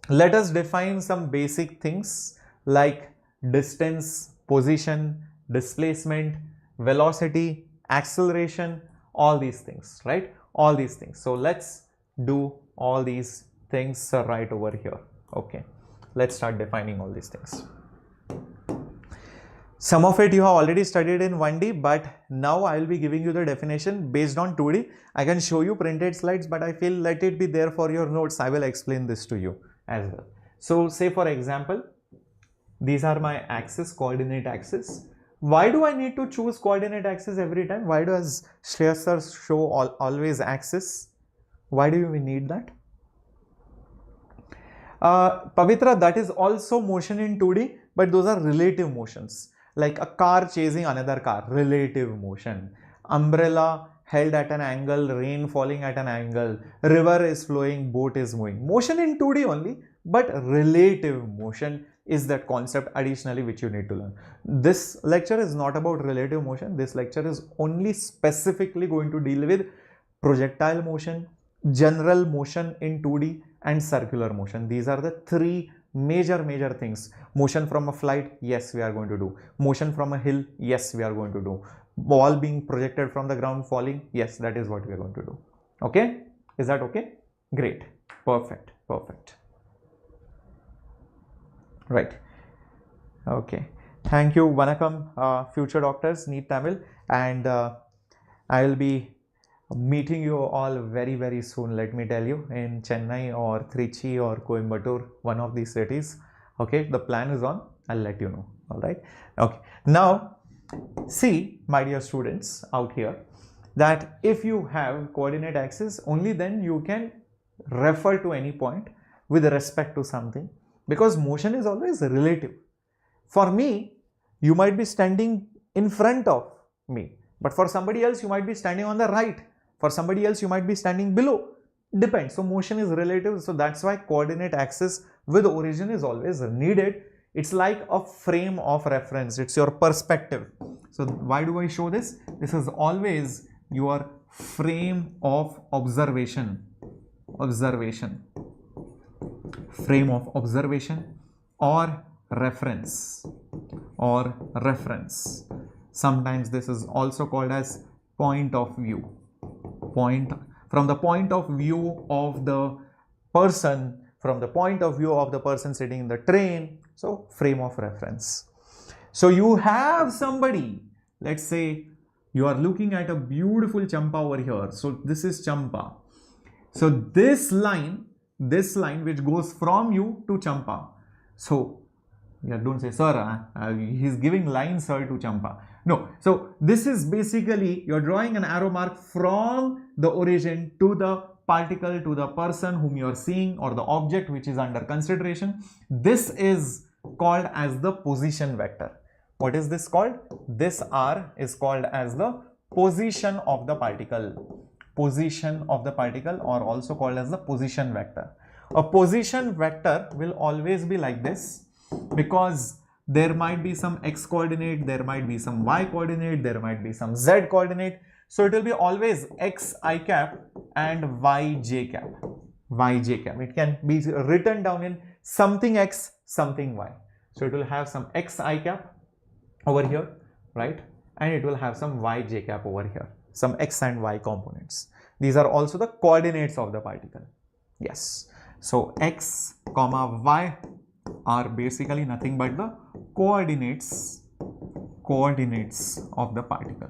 let us define some basic things like distance, position, displacement, velocity, acceleration, all these things, right? All these things. So let's do all these things right over here. Okay, let's start defining all these things. Some of it you have already studied in 1D, but now I will be giving you the definition based on 2D. I can show you printed slides, but I feel let it be there for your notes. I will explain this to you as well. So say for example, these are my axis, coordinate axis. Why do I need to choose coordinate axis every time? Why does Shreyas sir show always axis? Why do we need that? Pavitra, that is also motion in 2D, but those are relative motions. Like a car chasing another car, relative motion. Umbrella held at an angle, rain falling at an angle, river is flowing, boat is moving. Motion in 2D only, but relative motion is that concept additionally which you need to learn. This lecture is not about relative motion. This lecture is only specifically going to deal with projectile motion, general motion in 2D and circular motion. These are the three major things. Motion from a flight, yes, we are going to do. Motion from a hill, yes, we are going to do. Ball being projected from the ground falling, yes, that is what we are going to do. Okay, is that okay? Great, perfect. Right, okay, thank you. Vanakkam, future doctors, Neet Tamil, and I will be meeting you all very soon, let me tell you, in Chennai or Trichy or Coimbatore, one of these cities. Okay, the plan is on, I'll let you know. All right, okay. Now see, my dear students out here, that if you have coordinate axis, only then you can refer to any point with respect to something, because motion is always relative. For me, you might be standing in front of me, but for somebody else you might be standing on the right. For somebody else, you might be standing below. Depends. So motion is relative. So that's why coordinate axis with origin is always needed. It's like a frame of reference. It's your perspective. So why do I show this? This is always your frame of observation. Frame of observation or reference. Sometimes this is also called as point of view. From the point of view of the person, sitting in the train. So frame of reference. So you have somebody, let's say you are looking at a beautiful champa over here. So this is champa. So this line which goes from you to champa. So yeah, don't say sir, he's giving lines sir to champa. No, so this is basically you're drawing an arrow mark from the origin to the particle, to the person whom you're seeing or the object which is under consideration. This is called as the position vector. What is this called? This R is called as the position of the particle. Position of the particle, or also called as the position vector. A position vector will always be like this, because there might be some x coordinate, there might be some y coordinate, there might be some z coordinate. So it will be always x I cap and y j cap. It can be written down in something x, something y. So it will have some x I cap over here, right? And it will have some y j cap over here, some x and y components. These are also the coordinates of the particle. Yes. So x comma y are basically nothing but the coordinates of the particle.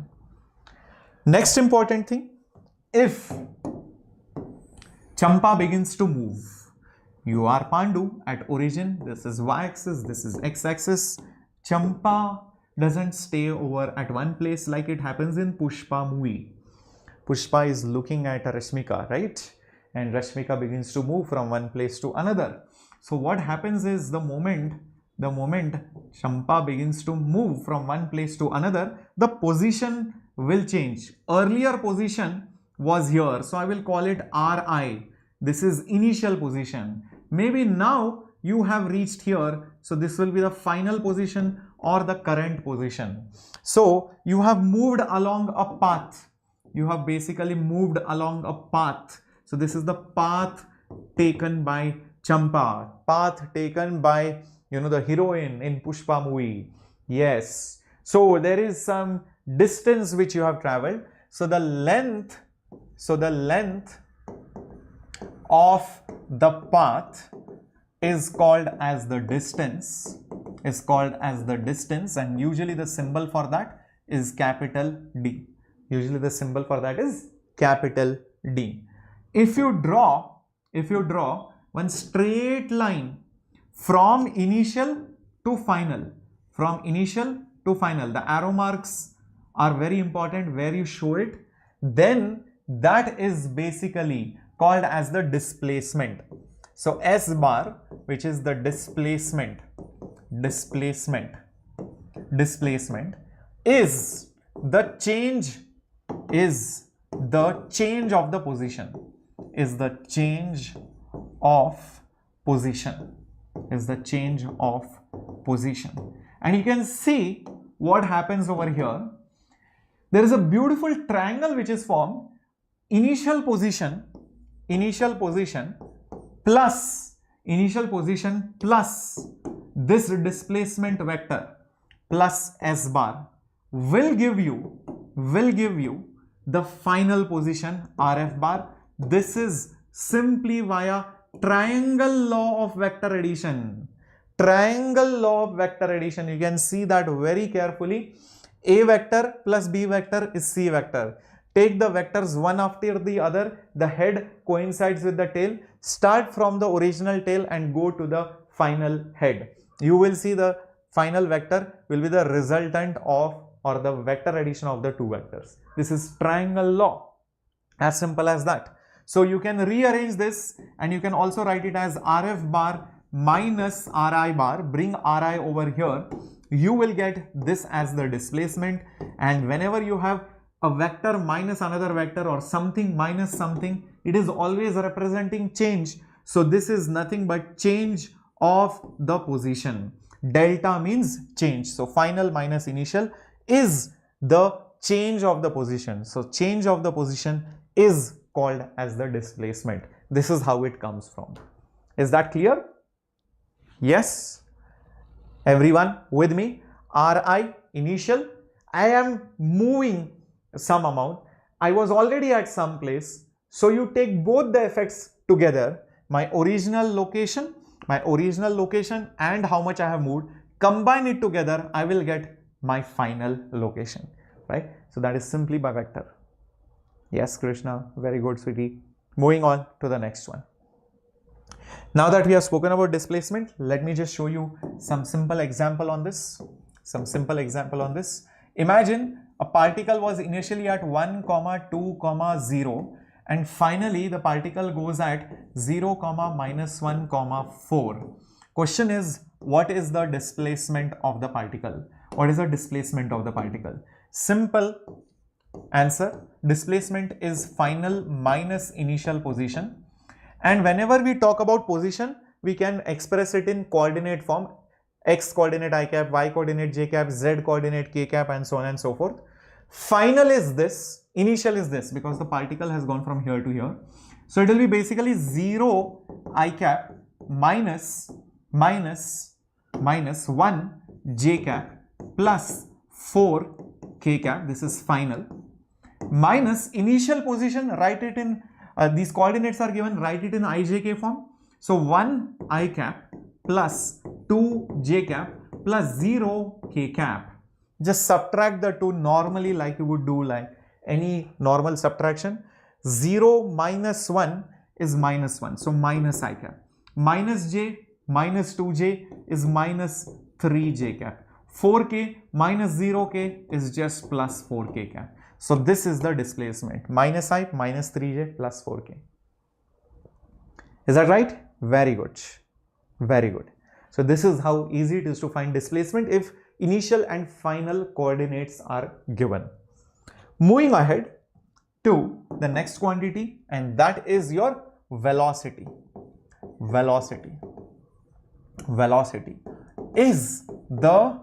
Next important thing, if champa begins to move, you are Pandu at origin, this is y-axis, this is x-axis. Champa doesn't stay over at one place like it happens in Pushpa movie. Pushpa is looking at Rashmika, right? and Rashmika begins to move from one place to another. So what happens is the moment Champa begins to move from one place to another, the position will change. Earlier position was here, so I will call it Ri. This is initial position. Maybe now you have reached here, so this will be the final position or the current position. So you have moved along a path. You have basically moved along a path. So this is the path taken by Champa, path taken by, the heroine in Pushpa movie. Yes. So there is some distance which you have traveled. So the length of the path is called as the distance, and usually the symbol for that is capital D. Usually the symbol for that is capital D. If you draw one straight line from initial to final, the arrow marks are very important where you show it, then that is basically called as the displacement. So S bar, which is the displacement is the change of the position, and you can see what happens over here. There is a beautiful triangle which is formed. Initial position plus this displacement vector plus S bar will give you the final position RF bar. This is simply via triangle law of vector addition. You can see that very carefully. A vector plus B vector is C vector. Take the vectors one after the other. The head coincides with the tail. Start from the original tail and go to the final head. You will see the final vector will be the resultant of, or the vector addition of, the two vectors. This is triangle law. As simple as that. So you can rearrange this, and you can also write it as RF bar minus Ri bar. Bring Ri over here. You will get this as the displacement, and whenever you have a vector minus another vector or something minus something, it is always representing change. So this is nothing but change of the position. Delta means change. So final minus initial is the change of the position. So change of the position is called as the displacement. This is how it comes from. Is that clear? Yes? Everyone with me? Ri, initial. I am moving some amount. I was already at some place. So you take both the effects together. My original location and how much I have moved. Combine it together. I will get my final location. Right? So that is simply by vector. Yes, Krishna. Very good, sweetie. Moving on to the next one. Now that we have spoken about displacement, let me just show you some simple example on this. Imagine a particle was initially at 1, 2, 0, and finally the particle goes at 0, -1, 4. Question is, what is the displacement of the particle? Simple answer. Displacement is final minus initial position. And whenever we talk about position, we can express it in coordinate form. X coordinate I cap, Y coordinate J cap, Z coordinate K cap, and so on and so forth. Final is this, initial is this, because the particle has gone from here to here. So it will be basically 0 I cap minus 1 J cap plus 4 K cap. This is final. Minus initial position, write it in, these coordinates are given, write it in IJK form. So 1 I cap plus 2 J cap plus 0 K cap. Just subtract the two normally like you would do like any normal subtraction. 0 minus 1 is -1. So minus I cap. Minus J minus 2J is minus 3J cap. 4K minus 0K is just plus 4K cap. So this is the displacement. Minus I minus 3J plus 4K. Is that right? Very good. Very good. So this is how easy it is to find displacement if initial and final coordinates are given. Moving ahead to the next quantity, and that is your velocity. Velocity. Velocity is the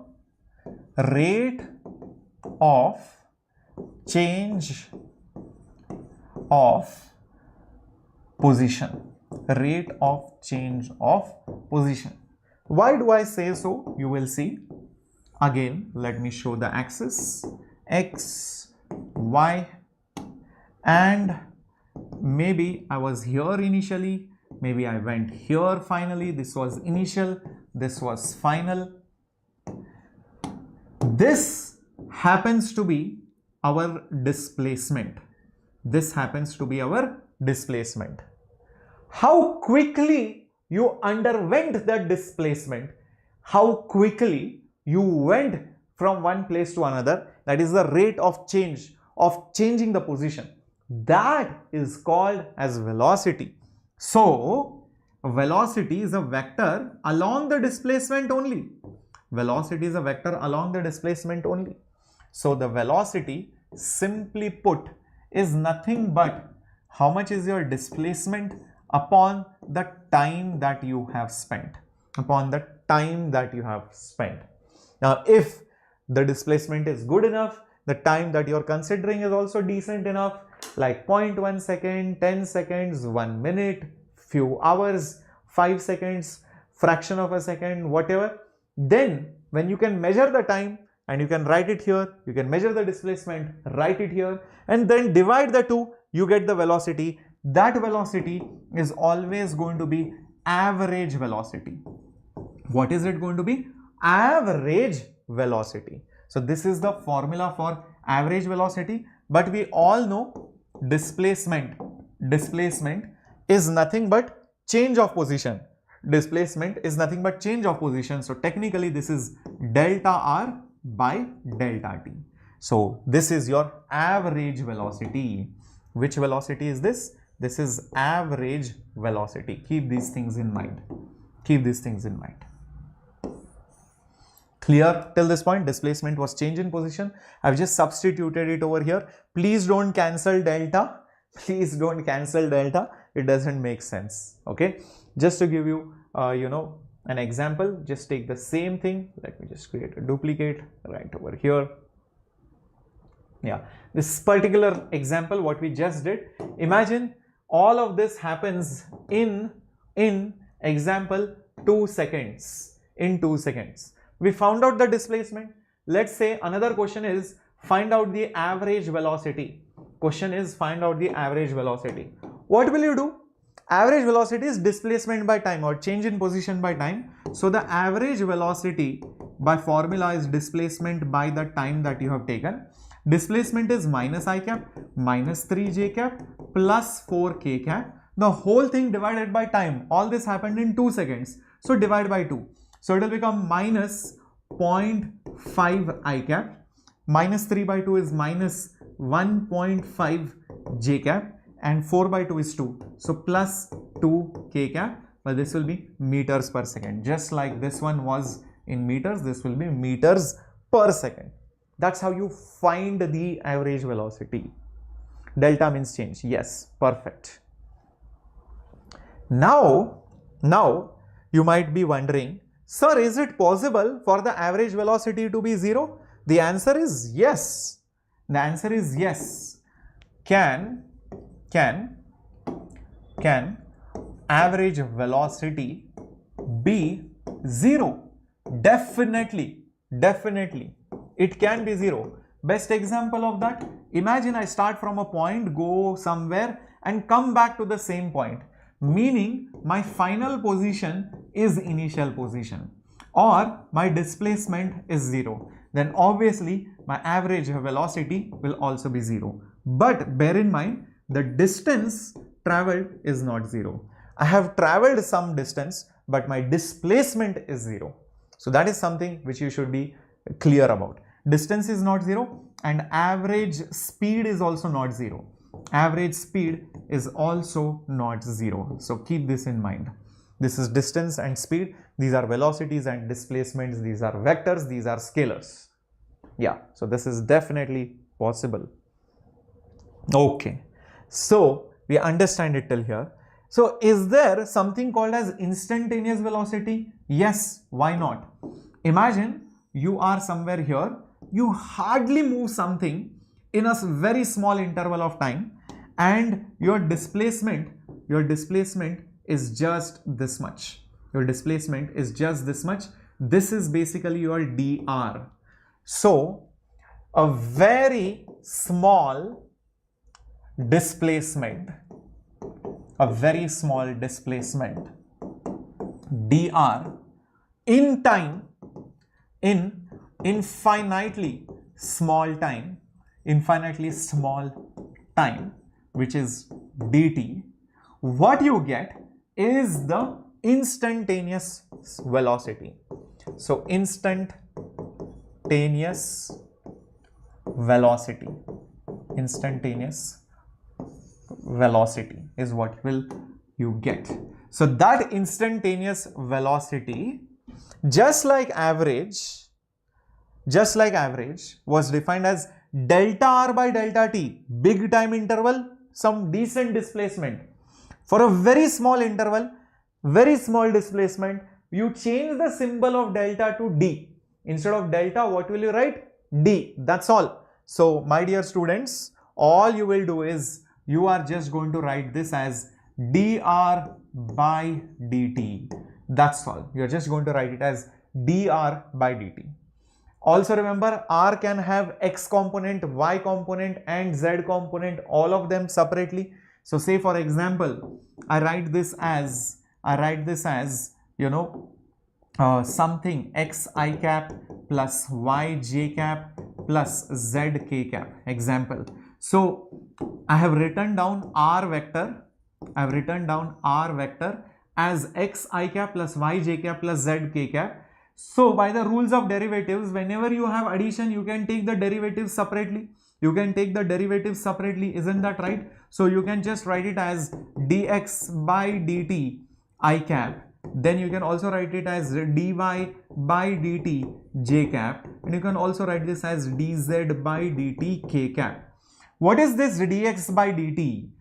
rate of change of position. Rate of change of position. Why do I say so? You will see. Again, let me show the axis x, y, and maybe I was here initially, maybe I went here finally. This was initial, this was final. This happens to be our displacement. This happens to be our displacement. How quickly you underwent that displacement, how quickly you went from one place to another, that is the rate of change, of changing the position. That is called as velocity. So, velocity is a vector along the displacement only. Velocity is a vector along the displacement only. So, the velocity, simply put, is nothing but how much is your displacement upon the time that you have spent. Upon the time that you have spent. Now, if the displacement is good enough, the time that you are considering is also decent enough, like 0.1 second, 10 seconds, 1 minute, few hours, 5 seconds, fraction of a second, whatever, then when you can measure the time and you can write it here, you can measure the displacement, write it here, and then divide the two, you get the velocity. That velocity is always going to be average velocity. What is it going to be? Average velocity. So this is the formula for average velocity, but we all know displacement is nothing but change of position. Displacement is nothing but change of position. So technically this is delta r by delta t. So this is your average velocity. Which velocity is this? This is average velocity. Keep these things in mind. Keep these things in mind. Clear till this point? Displacement was change in position. I've just substituted it over here. Please don't cancel delta. Please don't cancel delta. It doesn't make sense. Okay. Just to give you, an example, just take the same thing. Let me just create a duplicate right over here. Yeah. This particular example, what we just did, imagine all of this happens in example 2 seconds. In 2 seconds. We found out the displacement. Let's say another question is find out the average velocity. Question is find out the average velocity. What will you do? Average velocity is displacement by time or change in position by time. So the average velocity by formula is displacement by the time that you have taken. Displacement is minus I cap minus 3j cap plus 4k cap. The whole thing divided by time. All this happened in 2 seconds. So divide by 2. So it will become minus 0.5 I cap. Minus 3 by 2 is minus 1.5 j cap. And 4 by 2 is 2. So plus 2 k cap. But this will be meters per second. Just like this one was in meters, this will be meters per second. That's how you find the average velocity. Delta means change. Yes, perfect. Now you might be wondering, sir, is it possible for the average velocity to be 0? The answer is yes. The answer is yes. Can average velocity be 0? Definitely. It can be 0. Best example of that, imagine I start from a point, go somewhere and come back to the same point. Meaning my final position is initial position or my displacement is 0. Then obviously my average velocity will also be 0. But bear in mind, the distance traveled is not 0. I have traveled some distance, but my displacement is 0. So that is something which you should be clear about. Distance is not 0 and average speed is also not 0. Average speed is also not 0. So keep this in mind. This is distance and speed. These are velocities and displacements. These are vectors. These are scalars. Yeah, so this is definitely possible. Okay, so we understand it till here. So is there something called as instantaneous velocity? Yes, why not? Imagine you are somewhere here, you hardly move something in a very small interval of time, and your displacement is just this much. Your displacement is just this much. This is basically your dr. So a very small displacement, dr in time, in infinitely small time, which is dt, what you get is the instantaneous velocity. So instantaneous velocity is what will you get. So that instantaneous velocity, just like average was defined as delta r by delta t, big time interval, some decent displacement. For a very small interval, very small displacement, you change the symbol of delta to d. Instead of delta, what will you write? D. That's all. So my dear students, all you will do is you are just going to write this as dr by dt. That's all. You are just going to write it as dr by dt. Also remember, r can have x component, y component and z component, all of them separately. So say for example, I write this as something xi cap plus yj cap plus zk cap. Example. So I have written down r vector. As xi cap plus yj cap plus zk cap. So by the rules of derivatives, whenever you have addition, you can take the derivatives separately. Isn't that right? So you can just write it as dx by dt I cap. Then you can also write it as dy by dt j cap. And you can also write this as dz by dt k cap. What is this dx by dt?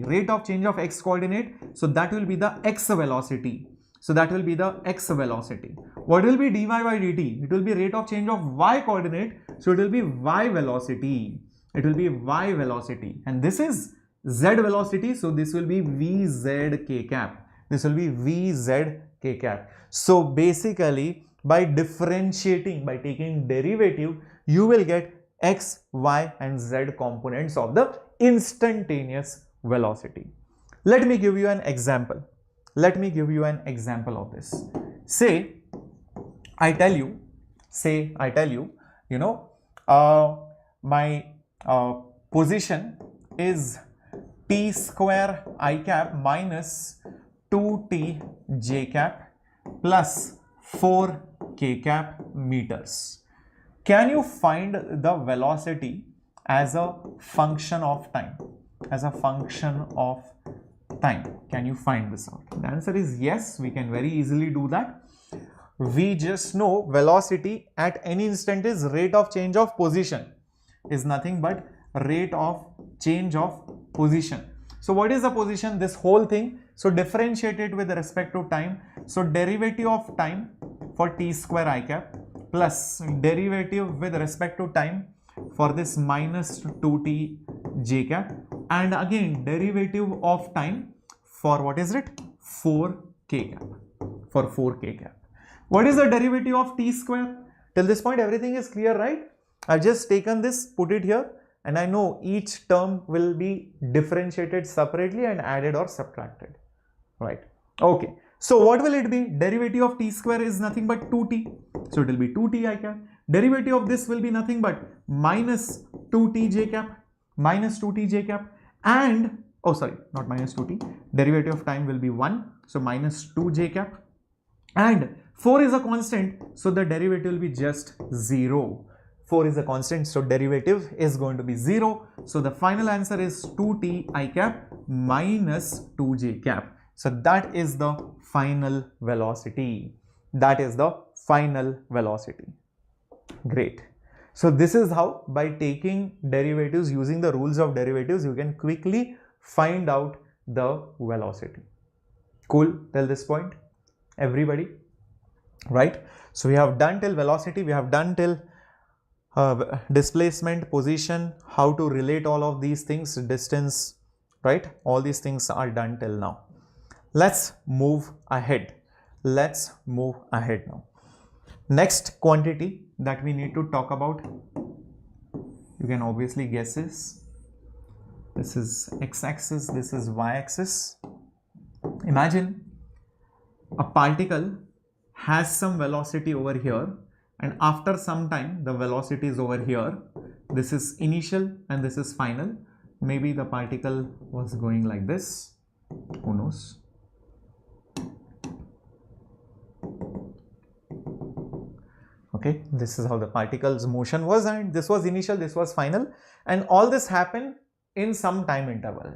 Rate of change of x coordinate. So that will be the x velocity. What will be dy by dt? It will be rate of change of y coordinate. So it will be y velocity. And this is z velocity. So this will be vz k cap. So basically, by differentiating, by taking derivative, you will get x, y and z components of the instantaneous velocity. Let me give you an example. Of this. Say I tell you, my position is t square I cap minus 2t j cap plus 4 k cap meters. Can you find the velocity as a function of time? Can you find this out? The answer is yes, we can very easily do that. We just know velocity at any instant is rate of change of position, is nothing but rate of change of position. So what is the position? This whole thing. So differentiate it with respect to time. So derivative of time for t square I cap plus derivative with respect to time for this minus 2t j cap, and again derivative of time for what is it? 4k cap. What is the derivative of t square? Till this point everything is clear, right? I've just taken this, put it here, and I know each term will be differentiated separately and added or subtracted, right? Okay, so what will it be? Derivative of t square is nothing but 2t, so it will be 2t I cap. Derivative of this will be nothing but minus 2t j cap, and oh sorry, not minus 2t, derivative of time will be 1, so minus 2 j cap, and 4 is a constant, so the derivative will be just 0. 4 is a constant, so derivative is going to be 0. So the final answer is 2t I cap minus 2j cap. So that is the final velocity. That is the final velocity. Great. So this is how, by taking derivatives, using the rules of derivatives, you can quickly find out the velocity. Cool till this point, everybody? Right? So we have done till velocity, we have done till displacement, position, how to relate all of these things, distance, right? All these things are done till now. Let's move ahead. Let's move ahead now. Next quantity that we need to talk about, you can obviously guess this. This is x-axis, this is y-axis. Imagine a particle has some velocity over here, and after some time the velocity is over here. This is initial and this is final. Maybe the particle was going like this, who knows. Okay, this is how the particle's motion was, and this was initial, this was final, and all this happened in some time interval.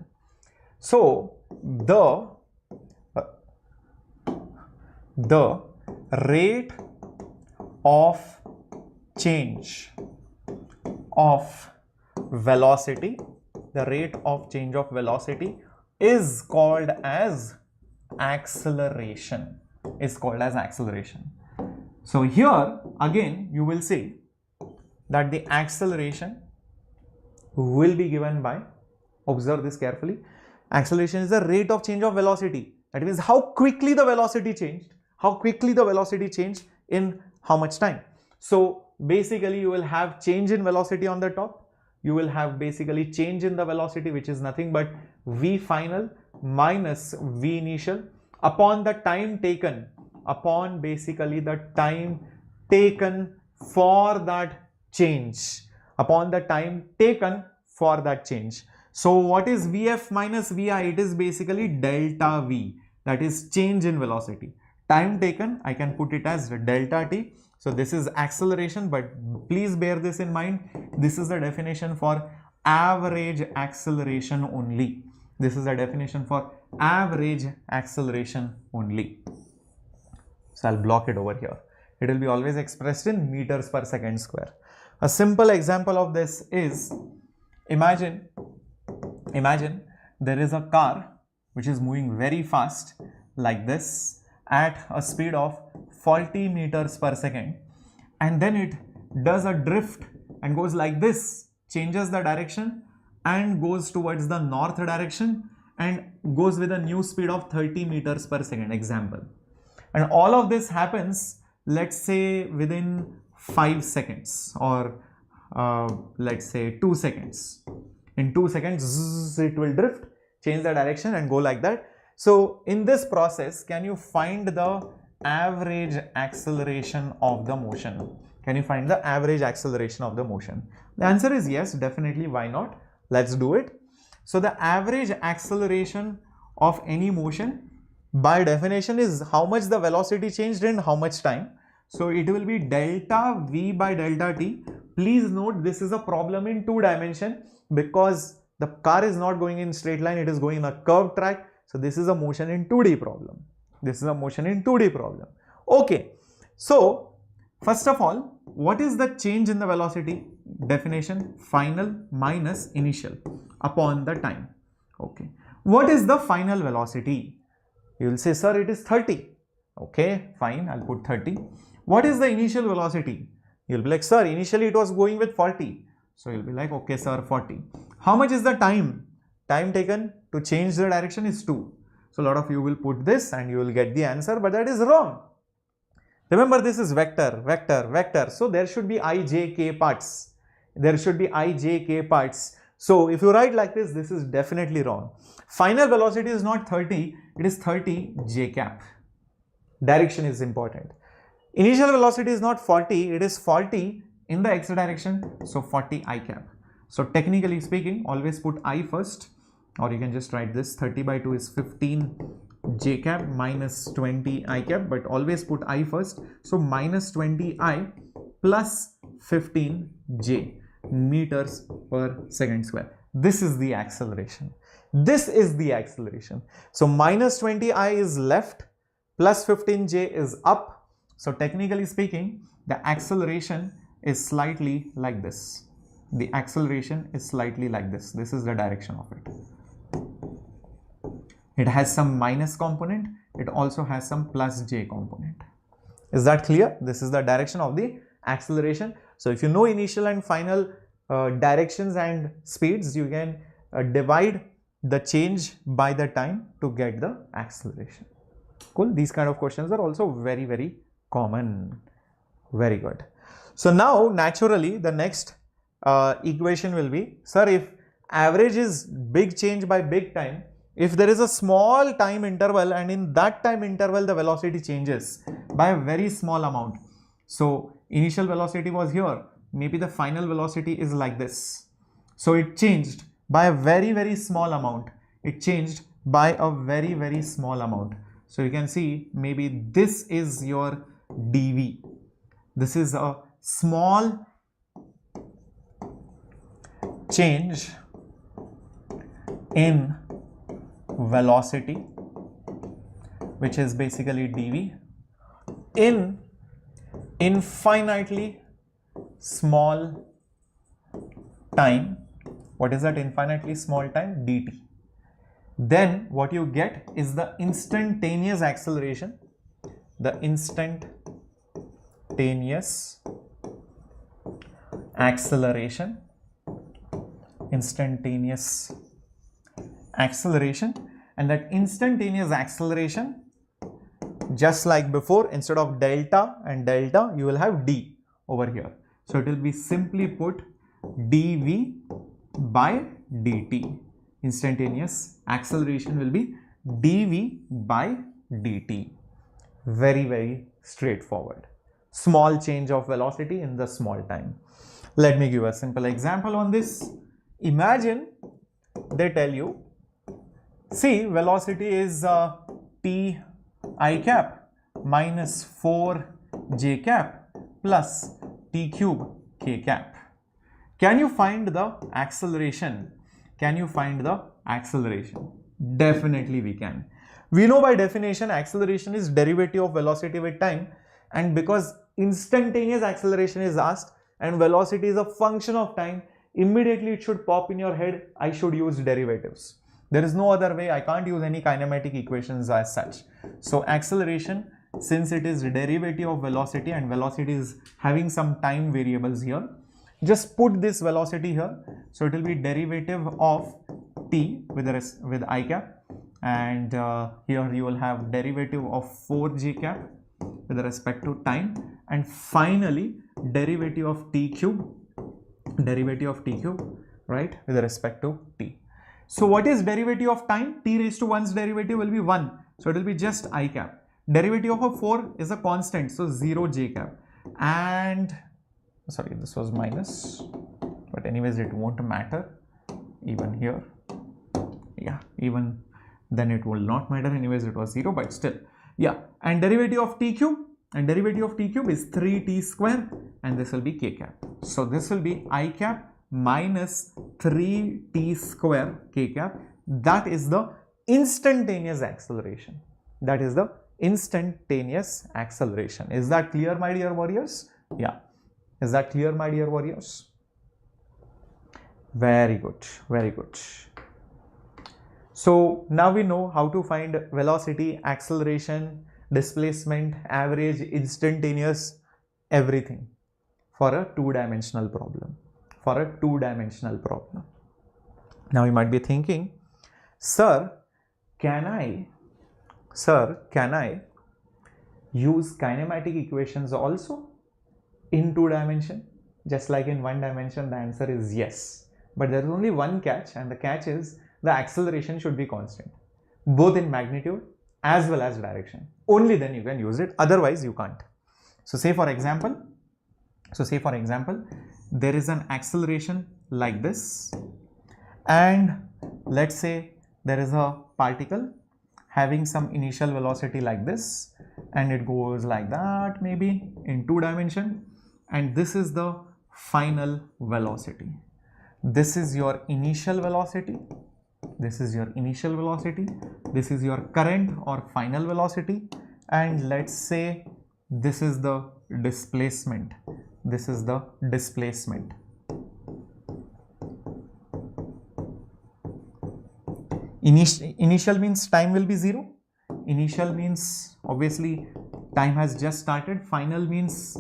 So the rate of change of velocity, the rate of change of velocity is called as acceleration, So here again you will see that the acceleration will be given by, observe this carefully, acceleration is the rate of change of velocity. That means how quickly the velocity changed, in how much time. So basically you will have change in velocity on the top, you will have basically change in the velocity, which is nothing but v final minus v initial upon the time taken, upon basically the time taken for that change, upon the time taken for that change. So what is Vf minus Vi? It is basically delta V, that is change in velocity. Time taken, I can put it as delta T. So this is acceleration, but please bear this in mind. This is the definition for average acceleration only. This is the definition for average acceleration only. So I'll block it over here. It will be always expressed in meters per second square. A simple example of this is, imagine there is a car which is moving very fast like this at a speed of 40 meters per second, and then it does a drift and goes like this, changes the direction and goes towards the north direction and goes with a new speed of 30 meters per second, example. And all of this happens, let's say within 5 seconds or let's say 2 seconds. In 2 seconds it will drift, change the direction and go like that. So in this process, can you find the average acceleration of the motion? Can you find the average acceleration of the motion? The answer is yes, definitely. Why not? Let's do it. So the average acceleration of any motion by definition is how much the velocity changed in how much time. So it will be delta V by delta T. Please note this is a problem in 2 dimensions because the car is not going in straight line, it is going in a curved track. So this is a motion in 2D problem. Okay. So first of all, what is the change in the velocity? Definition: final minus initial upon the time. Okay. What is the final velocity? You will say, sir, it is 30. Okay, fine, I'll put 30. What is the initial velocity? You'll be like, sir, initially it was going with 40. So you'll be like, okay, sir, 40. How much is the time? Time taken to change the direction is 2. So a lot of you will put this and you will get the answer, but that is wrong. Remember, this is vector, vector, vector. So there should be I, J, K parts. So if you write like this, this is definitely wrong. Final velocity is not 30, it is 30 J cap. Direction is important. Initial velocity is not 40, it is 40 in the x direction, so 40 I cap. So technically speaking, always put I first, or you can just write this: 30 by 2 is 15 J cap minus 20 I cap, but always put I first. So minus 20 I plus 15 j meters per second square. This is the acceleration. This is the acceleration. So minus 20I is left, plus 15j is up. So technically speaking, the acceleration is slightly like this. The acceleration is slightly like this. This is the direction of it. It has some minus component. It also has some plus j component. Is that clear? This is the direction of the acceleration. So if you know initial and final directions and speeds, you can divide the change by the time to get the acceleration. Cool. These kind of questions are also very, very common. Very good. So now naturally the next equation will be, sir, if average is big change by big time, if there is a small time interval and in that time interval the velocity changes by a very small amount. So initial velocity was here, maybe the final velocity is like this. So it changed by a very, very small amount. It changed by a very, very small amount. So you can see maybe this is your dv. This is a small change in velocity, which is basically dv, in infinitely small time. What is that infinitely small time? dt. Then what you get is the instantaneous acceleration. The instantaneous acceleration. Instantaneous acceleration. And that instantaneous acceleration, just like before, instead of delta and delta, you will have d over here. So it will be simply put dv by dt. Instantaneous acceleration will be dv by dt. Very, very straightforward. Small change of velocity in the small time. Let me give a simple example on this. Imagine they tell you, see, velocity is t I cap minus 4 j cap plus t cube k cap. Can you find the acceleration? Can you find the acceleration? Definitely we can. We know by definition acceleration is derivative of velocity with time, and because instantaneous acceleration is asked and velocity is a function of time, immediately it should pop in your head, I should use derivatives. There is no other way. I can't use any kinematic equations as such. So acceleration, since it is derivative of velocity and velocity is having some time variables here, just put this velocity here. So it will be derivative of t with I cap, and here you will have derivative of 4j cap with respect to time, and finally derivative of t cube, right, with respect to t. So what is derivative of time? T raised to 1's derivative will be 1. So it will be just I cap. Derivative of a 4 is a constant, so 0 j cap. And sorry, this was minus, but anyways it won't matter. Even here, yeah, even then it will not matter. Anyways it was 0, but still, yeah. And derivative of t cube, and derivative of t cube is 3t square, and this will be k cap. So this will be I cap minus 3t square k cap. That is the instantaneous acceleration. That is the instantaneous acceleration. Is that clear, my dear warriors? Yeah. Is that clear, my dear warriors? Very good, very good. So now we know how to find velocity, acceleration, displacement, average, instantaneous, everything for a two-dimensional problem. Now you might be thinking, sir, can I use kinematic equations also in 2 dimension? Just like in 1 dimension, the answer is yes. But there is only one catch, and the catch is the acceleration should be constant, both in magnitude as well as direction. Only then you can use it, otherwise you can't. So say for example, there is an acceleration like this, and let's say there is a particle having some initial velocity like this, and it goes like that maybe in 2 dimension, and this is the final velocity. This is your initial velocity. This is your initial velocity. This is your current or final velocity. And let's say this is the displacement. This is the displacement. Initial means time will be 0. Initial means obviously time has just started. Final means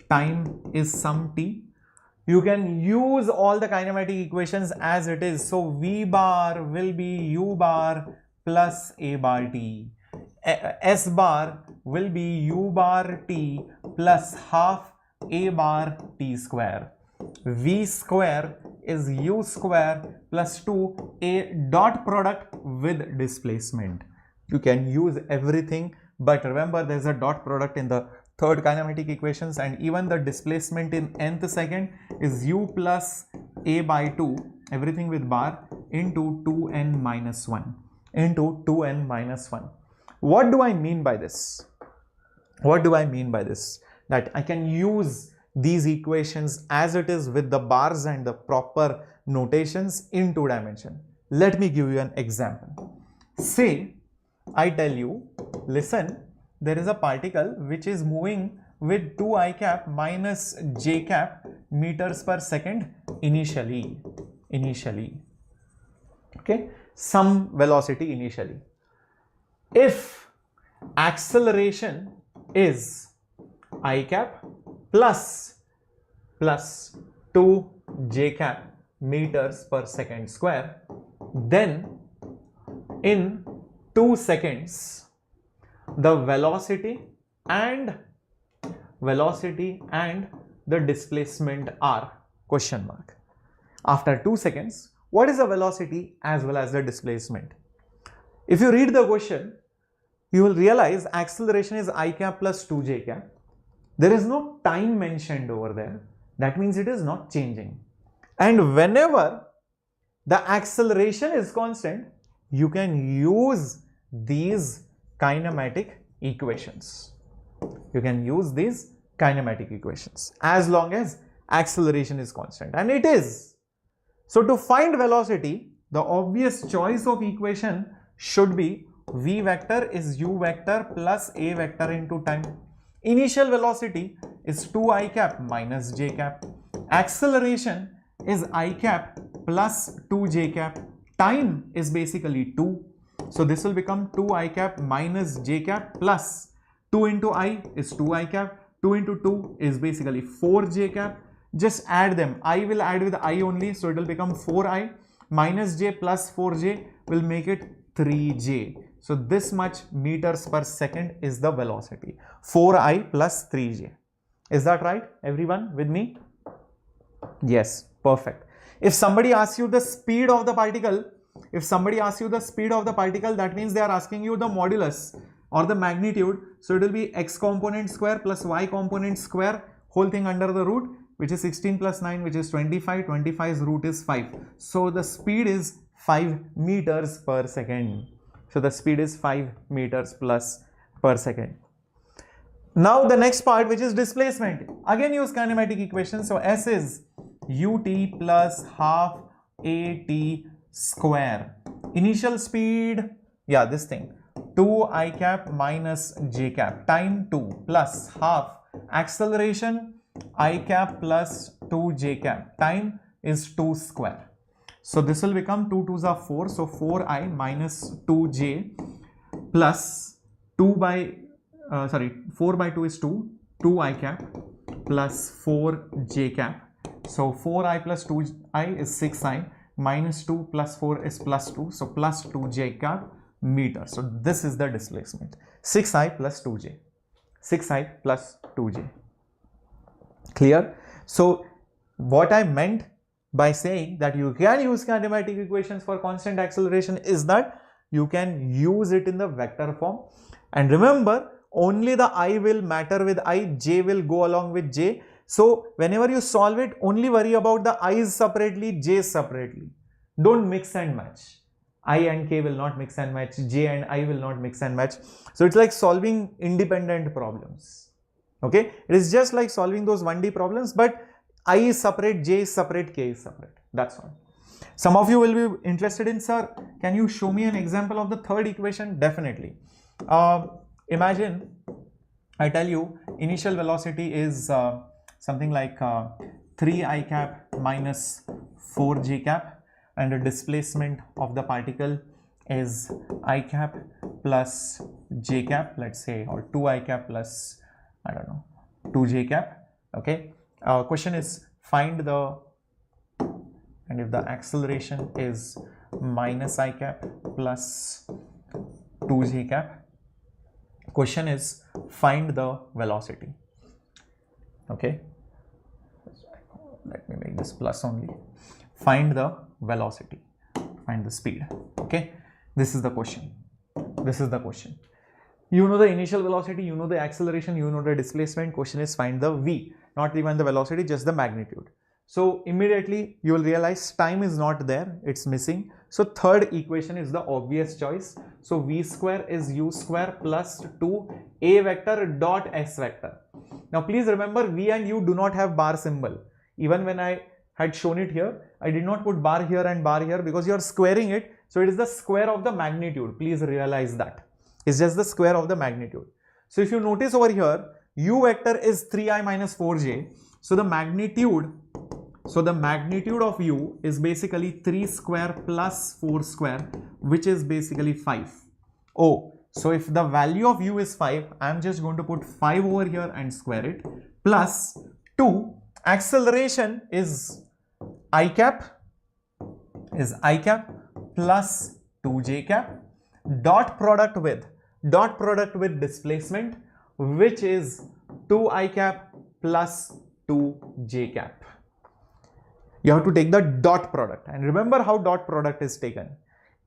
time is some t. You can use all the kinematic equations as it is. So V bar will be U bar plus A bar t. S bar will be U bar t plus half A bar t square. V square is U square plus 2A dot product with displacement. You can use everything, but remember there's a dot product in the third kinematic equations, and even the displacement in nth second is U plus A by 2, everything with bar, into 2n minus 1, into 2n minus 1. What do I mean by this? What do I mean by this? That I can use these equations as it is with the bars and the proper notations in 2 dimension. Let me give you an example. Say I tell you, listen, there is a particle which is moving with 2I cap minus j cap meters per second initially, okay, some velocity initially. If acceleration is I cap plus 2 j cap meters per second square, then in 2 seconds the velocity and the displacement are question mark. After 2 seconds, what is the velocity as well as the displacement? If you read the question, you will realize acceleration is I cap plus 2j cap. There is no time mentioned over there. That means it is not changing. And whenever the acceleration is constant, you can use these kinematic equations. You can use these kinematic equations as long as acceleration is constant, and it is. So to find velocity, the obvious choice of equation should be v vector is u vector plus a vector into time. Initial velocity is 2I cap minus j cap. Acceleration is I cap plus 2j cap. Time is basically 2. So this will become 2I cap minus j cap plus 2 into I is 2I cap. 2 into 2 is basically 4j cap. Just add them. I will add with I only, so it will become 4I minus j plus 4j will make it 3j. So this much meters per second is the velocity. 4I plus 3j. Is that right? Everyone with me? Yes, perfect. If somebody asks you the speed of the particle, that means they are asking you the modulus or the magnitude. So it will be x component square plus y component square, whole thing under the root, which is 16 plus 9, which is 25. 25's root is 5. So the speed is 5 meters per second. So the speed is 5 meters plus per second. Now the next part, which is displacement. Again use kinematic equation. So S is ut plus half at square. Initial speed, yeah, this thing, 2I cap minus j cap. Time 2 plus half. Acceleration I cap plus 2j cap. Time is 2 square. So this will become 2 2s are 4. So 4I minus 2j plus 4 by 2 is 2. 2I cap plus 4j cap. So 4I plus 2I is 6I minus 2 plus 4 is plus 2. So plus 2j cap meter. So this is the displacement. 6I plus 2j. 6I plus 2j. Clear? So what I meant by saying that you can use kinematic equations for constant acceleration is that you can use it in the vector form. And remember, only the I will matter with I, j will go along with j. So whenever you solve it, only worry about the i's separately, j's separately. Don't mix and match. I and k will not mix and match, j and I will not mix and match. So it's like solving independent problems. Okay, it is just like solving those 1D problems, but I is separate, j is separate, k is separate. That's all. Some of you will be interested in, sir, can you show me an example of the third equation? Definitely. Imagine I tell you initial velocity is something like 3 I cap minus 4 j cap, and the displacement of the particle is I cap plus j cap, let's say, or 2 I cap plus, I don't know, 2 j cap. Okay. Question is find the, and if the acceleration is minus I cap plus 2 j cap, question is find the velocity. Okay, let me make this plus only. Find the velocity, find the speed. Okay, this is the question. This is the question. You know the initial velocity, you know the acceleration, you know the displacement. Question is find the v, not even the velocity, just the magnitude. So immediately you will realize time is not there, it's missing. So third equation is the obvious choice. So v square is u square plus 2a vector dot s vector. Now please remember, v and u do not have bar symbol. Even when I had shown it here, I did not put bar here and bar here because you are squaring it. So it is the square of the magnitude. Please realize that. It's just the square of the magnitude. So if you notice over here, u vector is 3i minus 4j. So the magnitude of u is basically 3 square plus 4 square, which is basically 5. Oh, so if the value of u is 5, I am just going to put 5 over here and square it, plus 2. Acceleration is I cap plus 2j cap, dot product with displacement, which is 2I cap plus 2j cap. You have to take the dot product, and remember how dot product is taken.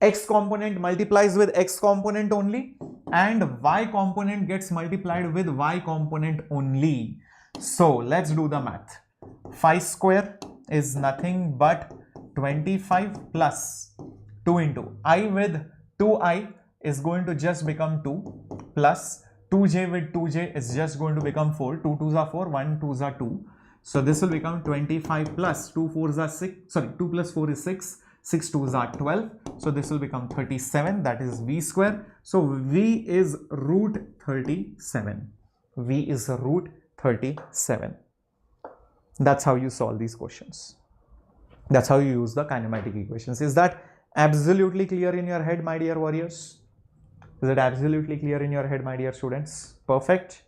X component multiplies with x component only, and y component gets multiplied with y component only. So let's do the math. 5 square is nothing but 25 plus 2 into I with 2i is going to just become 2, plus 2j with 2j is just going to become 4. 2 2s are 4, 1 2s are 2. So this will become 25 plus 2 4s are 6, sorry, 2 plus 4 is 6, 6 2s are 12. So this will become 37, that is v square. So v is root 37. V is root 37. That's how you solve these questions. That's how you use the kinematic equations. Is that absolutely clear in your head, my dear warriors? Is it absolutely clear in your head, my dear students? Perfect.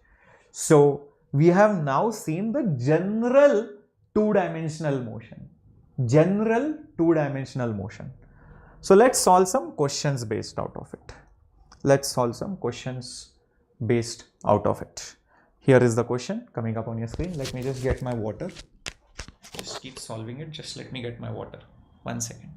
So we have now seen the general two-dimensional motion. General two-dimensional motion. So let's solve some questions based out of it. Let's solve some questions based out of it. Here is the question coming up on your screen. Let me just get my water. Just keep solving it. Just let me get my water. 1 second.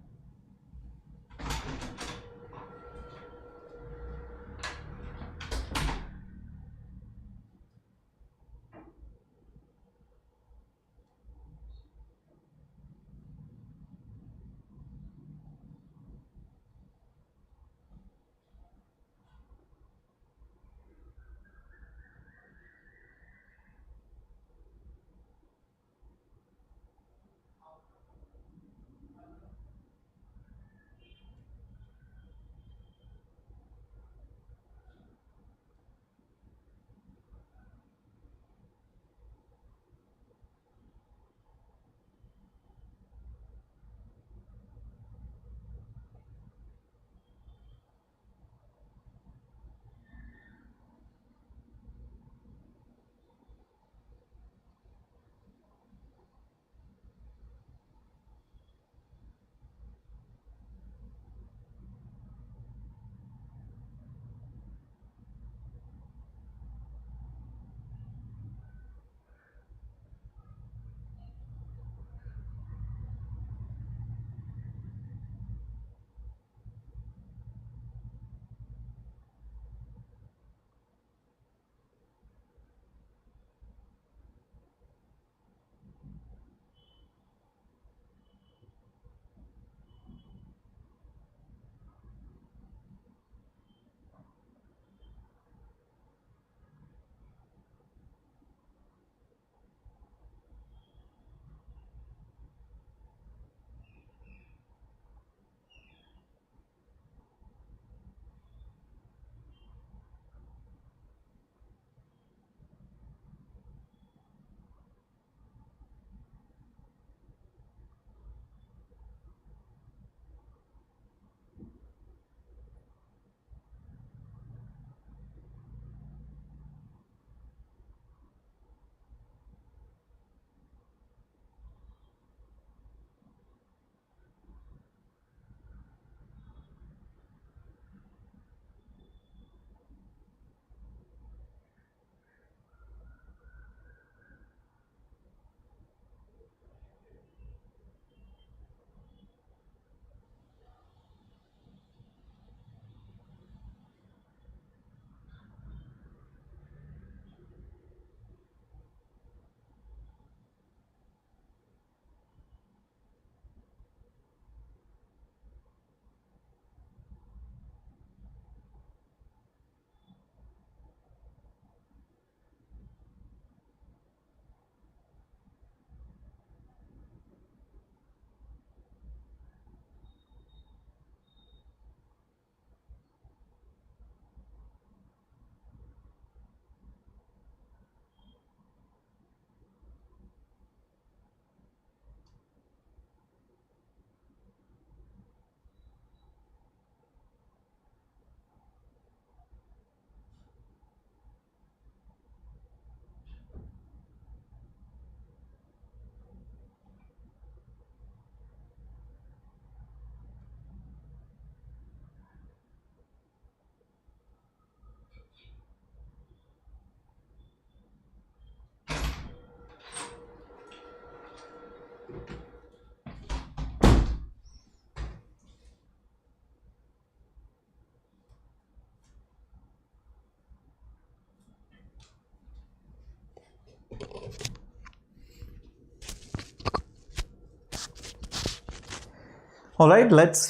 All right, let's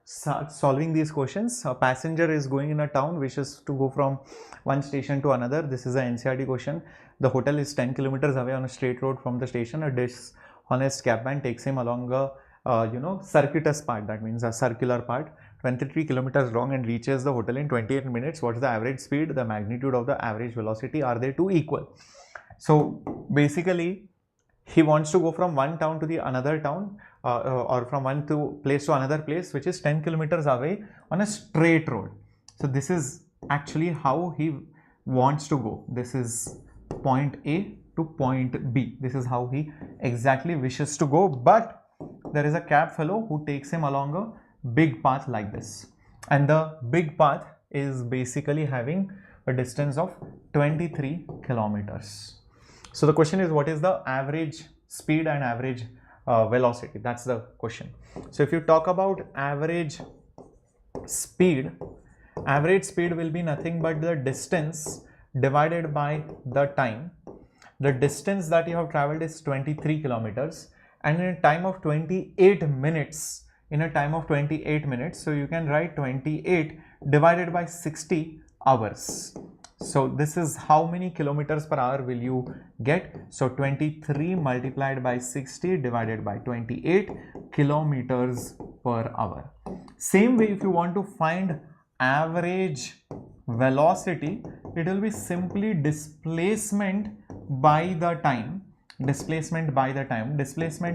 start solving these questions. A passenger is going in a town, wishes to go from one station to another. This is an NCERT question. The hotel is 10 kilometers away on a straight road from the station. A dishonest cabman takes him along a circuitous path. That means a circular path, 23 kilometers long, and reaches the hotel in 28 minutes. What is the average speed? The magnitude of the average velocity? Are they two equal? So basically, he wants to go from one town to the another town, or from one place to another place, which is 10 kilometers away on a straight road. So this is actually how he wants to go. This is point A to point B. This is how he exactly wishes to go, but there is a cab fellow who takes him along a big path like this, and the big path is basically having a distance of 23 kilometers. So the question is, what is the average speed and average velocity? That's the question. So if you talk about average speed will be nothing but the distance divided by the time. The distance that you have traveled is 23 kilometers, and in a time of 28 minutes, so you can write 28 divided by 60 hours. So this is how many kilometers per hour will you get. So 23 multiplied by 60 divided by 28 kilometers per hour. Same way, if you want to find average velocity, it will be simply displacement by the time. Displacement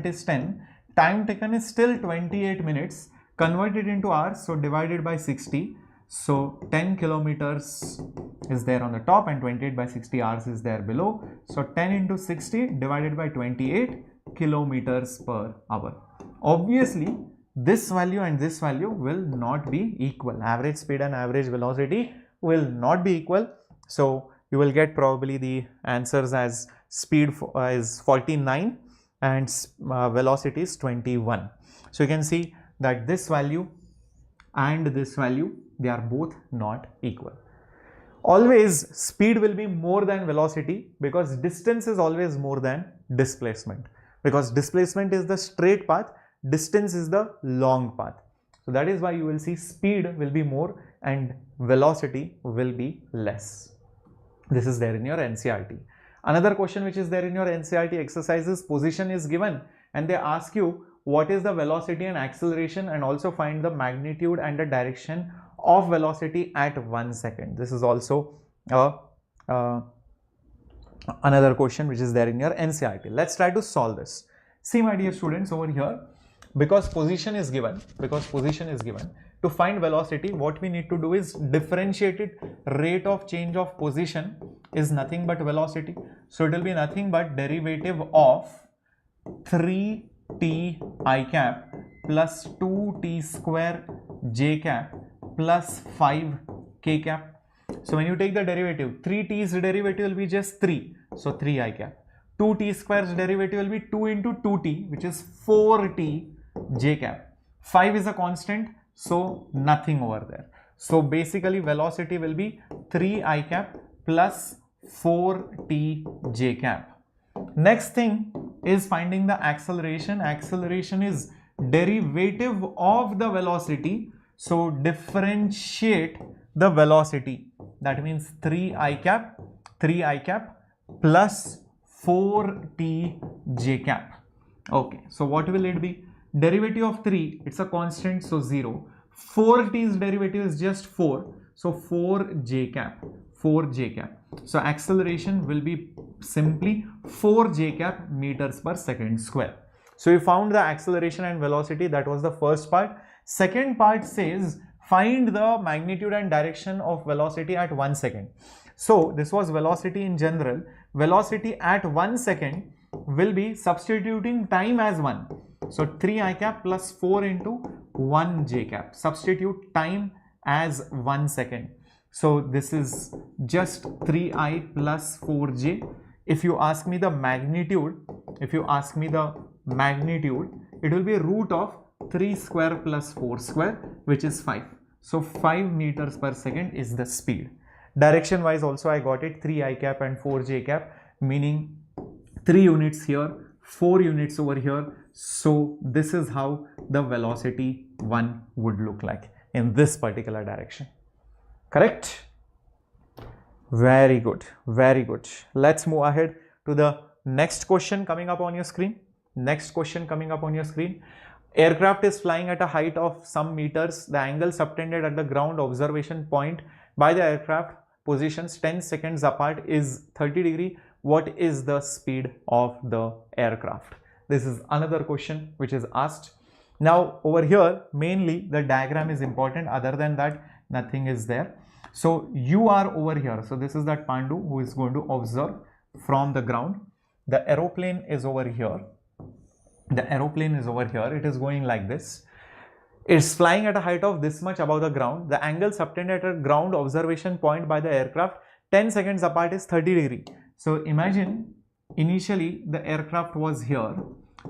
is 10. Time taken is still 28 minutes. Converted into hours, so divided by 60. So 10 kilometers is there on the top and 28 by 60 hours is there below. So 10 into 60 divided by 28 kilometers per hour. Obviously, this value and this value will not be equal. Average speed and average velocity will not be equal. So you will get probably the answers as speed is 49 and velocity is 21. So you can see that this value and this value, they are both not equal. Always speed will be more than velocity, because distance is always more than displacement, because displacement is the straight path, distance is the long path. So that is why you will see speed will be more and velocity will be less. This is there in your NCERT. Another question which is there in your NCERT exercise is, position is given and they ask you what is the velocity and acceleration, and also find the magnitude and the direction of velocity at 1 second. This is also another question which is there in your NCERT. Let's try to solve this. See, my dear students, over here, because position is given, to find velocity, what we need to do is differentiate it. Rate of change of position is nothing but velocity. So it will be nothing but derivative of 3t I cap plus 2t square j cap plus 5 k cap. So when you take the derivative, 3t's derivative will be just 3, so 3 I cap. 2t square's derivative will be 2 into 2t, which is 4t j cap. 5 is a constant, so nothing over there. So basically velocity will be 3 I cap plus 4t j cap. Next thing is finding the acceleration. Acceleration is derivative of the velocity, so differentiate the velocity. That means 3 I cap plus 4t j cap. Okay, so what will it be? Derivative of 3, it's a constant, so 0. 4t's derivative is just 4, so 4 j cap. So acceleration will be simply 4 j cap meters per second square. So we found the acceleration and velocity. That was the first part. Second part says find the magnitude and direction of velocity at 1 second. So this was velocity in general. Velocity at 1 second will be substituting time as 1. So 3 I cap plus 4 into 1 j cap. Substitute time as 1 second. So this is just 3i plus 4j. If you ask me the magnitude, magnitude, it will be root of 3 square plus 4 square, which is 5. So 5 meters per second is the speed. Direction wise also I got it, 3 I cap and 4 j cap, meaning 3 units here, 4 units over here. So this is how the velocity 1 would look like in this particular direction. Correct? Very good, very good. Let's move ahead to the next question coming up on your screen. Next question coming up on your screen. Aircraft is flying at a height of some meters. The angle subtended at the ground observation point by the aircraft positions 10 seconds apart is 30 degree. What is the speed of the aircraft? This is another question which is asked. Now over here mainly the diagram is important, other than that nothing is there. So you are over here, so this is that Pandu who is going to observe from the ground. The aeroplane is over here. The aeroplane is over here. It is going like this. It's flying at a height of this much above the ground. The angle subtended at a ground observation point by the aircraft 10 seconds apart is 30 degree. So imagine initially the aircraft was here.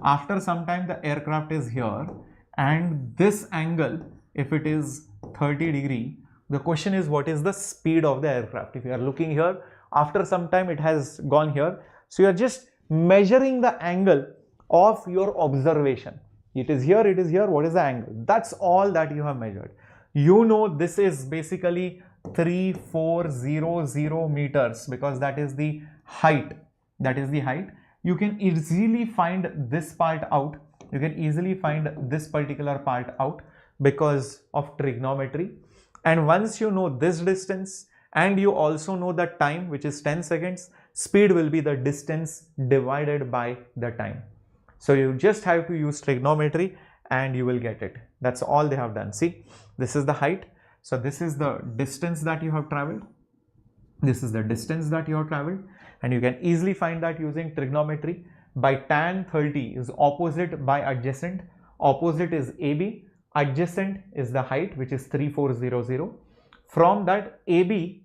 After some time the aircraft is here, and this angle, if it is 30 degree, the question is what is the speed of the aircraft? If you are looking here, after some time it has gone here. So you are just measuring the angle of your observation. It is here, it is here. What is the angle? That's all that you have measured. You know this is basically 3400 meters because that is the height. That is the height. You can easily find this part out. You can easily find this particular part out because of trigonometry. And once you know this distance and you also know the time, which is 10 seconds, speed will be the distance divided by the time. So you just have to use trigonometry and you will get it. That's all they have done. See, this is the height. So this is the distance that you have traveled. This is the distance that you have traveled, and you can easily find that using trigonometry. By tan 30 is opposite by adjacent. Opposite is AB. Adjacent is the height, which is 3400. From that AB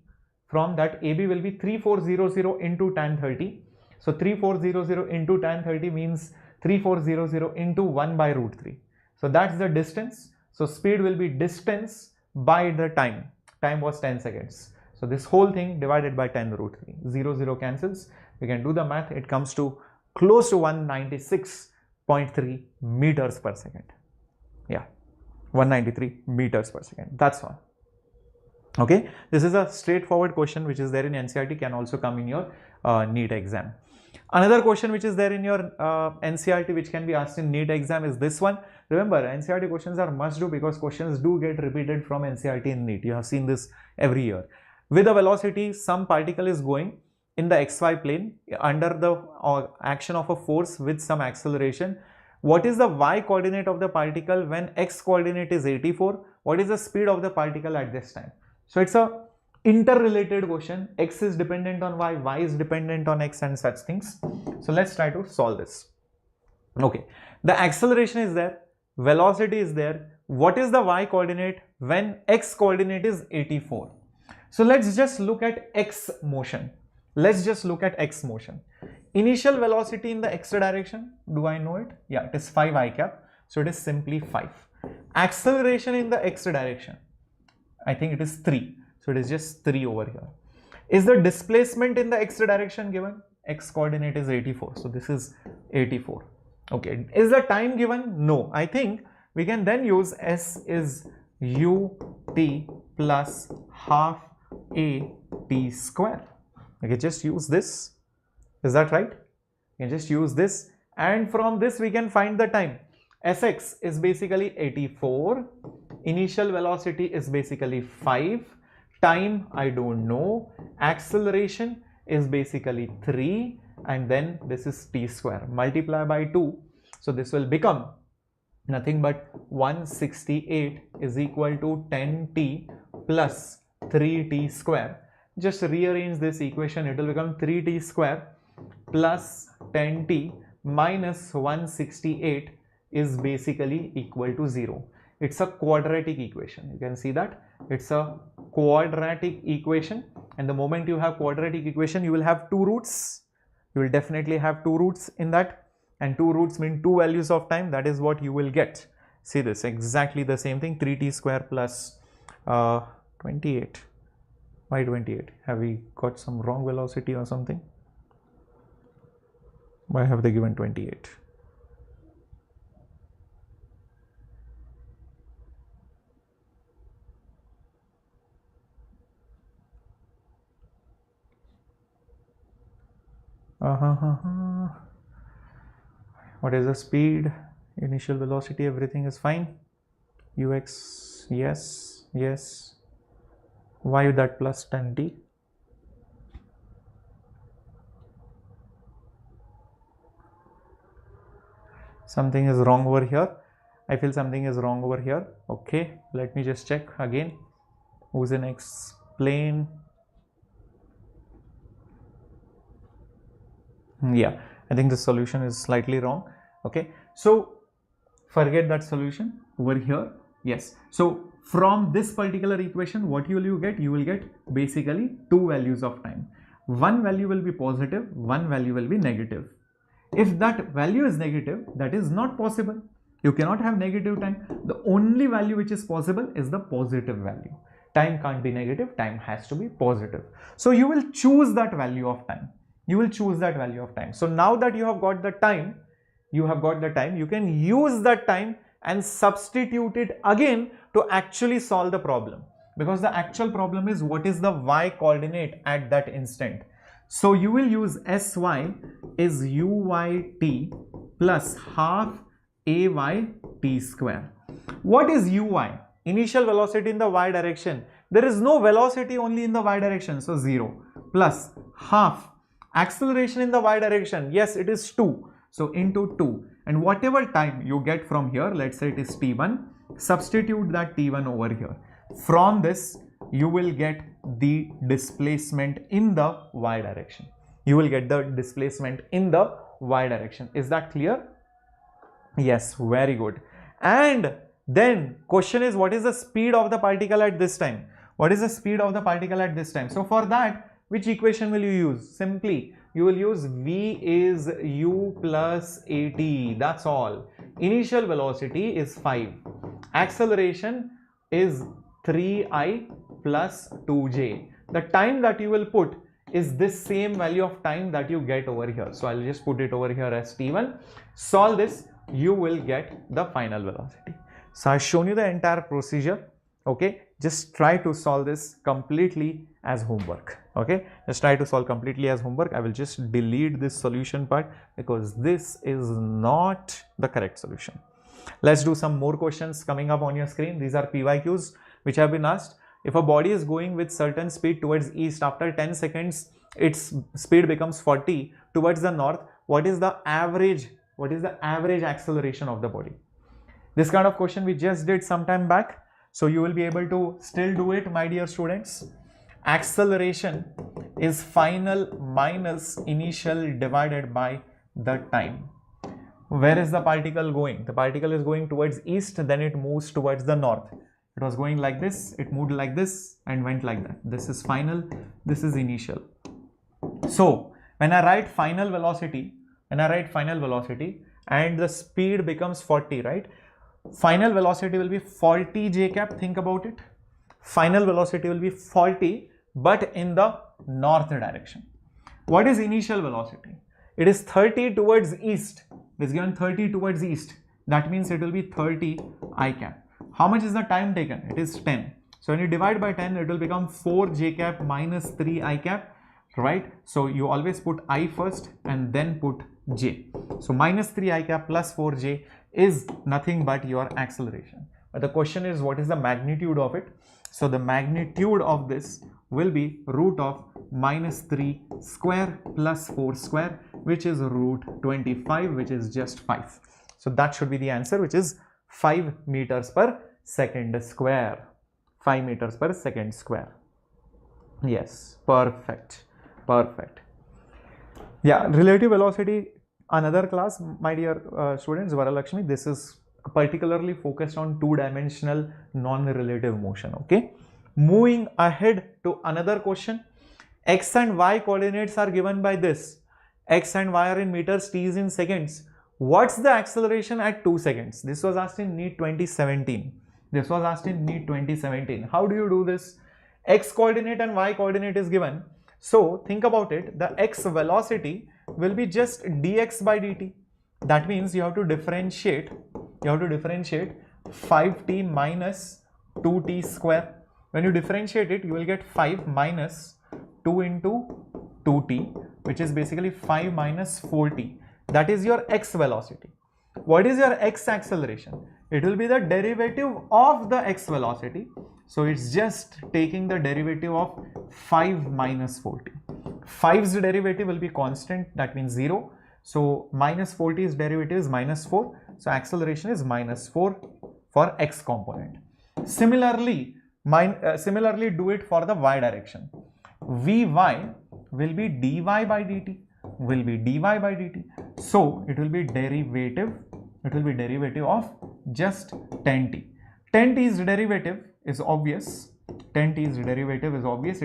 will be 3400 into tan 30. So 3400 into tan 30 means 3400 into 1 by root 3. So that's the distance. So speed will be distance by the time. Time was 10 seconds. So this whole thing divided by 10 root 3. 0 cancels. We can do the math. It comes to close to 196.3 meters per second. Yeah, 193 meters per second. That's all. Okay, this is a straightforward question which is there in NCERT, can also come in your NEET exam. Another question which is there in your NCERT which can be asked in NEET exam is this one. Remember, NCERT questions are must do because questions do get repeated from NCERT in NEET. You have seen this every year. With a velocity, some particle is going in the xy plane under the action of a force with some acceleration. What is the y coordinate of the particle when x coordinate is 84? What is the speed of the particle at this time? So it's a interrelated question. X is dependent on y, y is dependent on x, and such things. So let's try to solve this. Okay, the acceleration is there, velocity is there. What is the y coordinate when x coordinate is 84? So let's just look at x motion. Let's just look at x motion. Initial velocity in the x direction, do I know it? Yeah, it is 5 I cap. So it is simply 5. Acceleration in the x direction, I think it is 3. So it is just 3 over here. Is the displacement in the x direction given? X coordinate is 84. So this is 84. Okay. Is the time given? No. I think we can then use S is ut plus half a t square. Okay, just use this. Is that right? You can just use this, and from this we can find the time. Sx is basically 84. Initial velocity is basically 5. Time I don't know. Acceleration is basically 3, and then this is t square. Multiply by 2. So this will become nothing but 168 is equal to 10t plus 3t square. Just rearrange this equation. It will become 3t square plus 10t minus 168 is basically equal to 0. It's a quadratic equation. You can see that it's a quadratic equation, and the moment you have quadratic equation, you will have two roots. You will definitely have two roots in that. and 2 roots mean 2 values of time. That is what you will get. See this, exactly the same thing, 3t square plus 28. Why 28? Have we got some wrong velocity or something? Why have they given 28? What is the speed? Initial velocity, everything is fine. Ux, yes, yes. Why that plus 10t? Something is wrong over here. I feel something is wrong over here. Okay, let me just check again. Who's in explain? Yeah, I think the solution is slightly wrong. Okay, so forget that solution over here. Yes, so from this particular equation, what will you get? You will get basically 2 values of time. One value will be positive, one value will be negative. If that value is negative, that is not possible. You cannot have negative time. The only value which is possible is the positive value. Time can't be negative, time has to be positive. So you will choose that value of time. You will choose that value of time. So now that you have got the time, you can use that time and substitute it again to actually solve the problem. Because the actual problem is what is the y coordinate at that instant. So you will use Sy is uyt plus half ayt square. What is uy? Initial velocity in the y direction. There is no velocity only in the y direction, so 0 plus half acceleration in the y direction. Yes, it is 2. So into 2, and whatever time you get from here, let's say it is t1, substitute that t1 over here. From this, you will get the displacement in the y direction. You will get the displacement in the y direction. Is that clear? Yes, very good. And then question is, what is the speed of the particle at this time? What is the speed of the particle at this time? So for that, which equation will you use? Simply, you will use v is u plus at. That's all. Initial velocity is 5. Acceleration is 3I plus 2j. The time that you will put is this same value of time that you get over here. So I'll just put it over here as t1. Solve this, you will get the final velocity. So I've shown you the entire procedure. Okay, just try to solve this completely as homework. Okay, just try to solve completely as homework. I will just delete this solution part because this is not the correct solution. Let's do some more questions coming up on your screen. These are PYQs which have been asked. If a body is going with certain speed towards east, after 10 seconds its speed becomes 40 towards the north, what is the average acceleration of the body? This kind of question we just did some time back. So you will be able to still do it, my dear students. Acceleration is final minus initial divided by the time. Where is the particle going? The particle is going towards east, then it moves towards the north. It was going like this, it moved like this and went like that. This is final, this is initial. So when I write final velocity and the speed becomes 40, right? Final velocity will be 40 j cap. Think about it. Final velocity will be 40, but in the north direction. What is initial velocity? It is 30 towards east. It is given 30 towards east. That means it will be 30 I cap. How much is the time taken? It is 10. So when you divide by 10, it will become 4 j cap minus 3 I cap, right? So you always put I first and then put j. So minus 3 I cap plus 4j is nothing but your acceleration. But the question is, what is the magnitude of it? So the magnitude of this will be root of minus 3 square plus 4 square, which is root 25, which is just 5. So that should be the answer, which is 5 meters per second square. 5 meters per second square. Yes, perfect. Perfect. Yeah, relative velocity, another class, my dear students, Varalakshmi. This is particularly focused on two-dimensional non-relative motion. Okay. Moving ahead to another question. X and Y coordinates are given by this. X and Y are in meters, T is in seconds. What's the acceleration at 2 seconds? This was asked in NEET 2017. This was asked in NEET 2017. How do you do this? X coordinate and Y coordinate is given. So think about it. The X velocity will be just dx by dt. That means you have to differentiate 5t minus 2t square. When you differentiate it, you will get 5 minus 2 into 2t, which is basically 5 minus 4t. That is your x velocity. What is your x acceleration? It will be the derivative of the x velocity. So it's just taking the derivative of 5 minus 4t. 5's derivative will be constant, that means 0. So minus 4t's derivative is minus 4. So acceleration is minus 4 for x component. Similarly do it for the y direction. Vy will be dy by dt. So it will be derivative of just 10t. 10t's derivative is obvious. It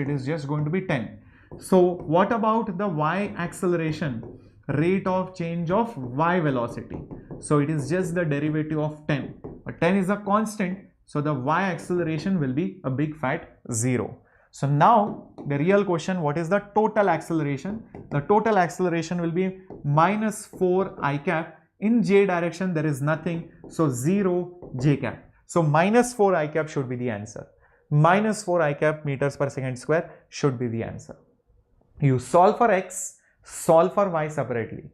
is just going to be 10. So what about the y acceleration? Rate of change of y velocity. So it is just the derivative of 10. But 10 is a constant. So the y acceleration will be a big fat 0. So now the real question, what is the total acceleration? The total acceleration will be minus 4 I cap. In j direction there is nothing, so 0 j cap. So minus 4 I cap should be the answer. Minus 4 I cap meters per second square should be the answer. You solve for x, solve for y separately.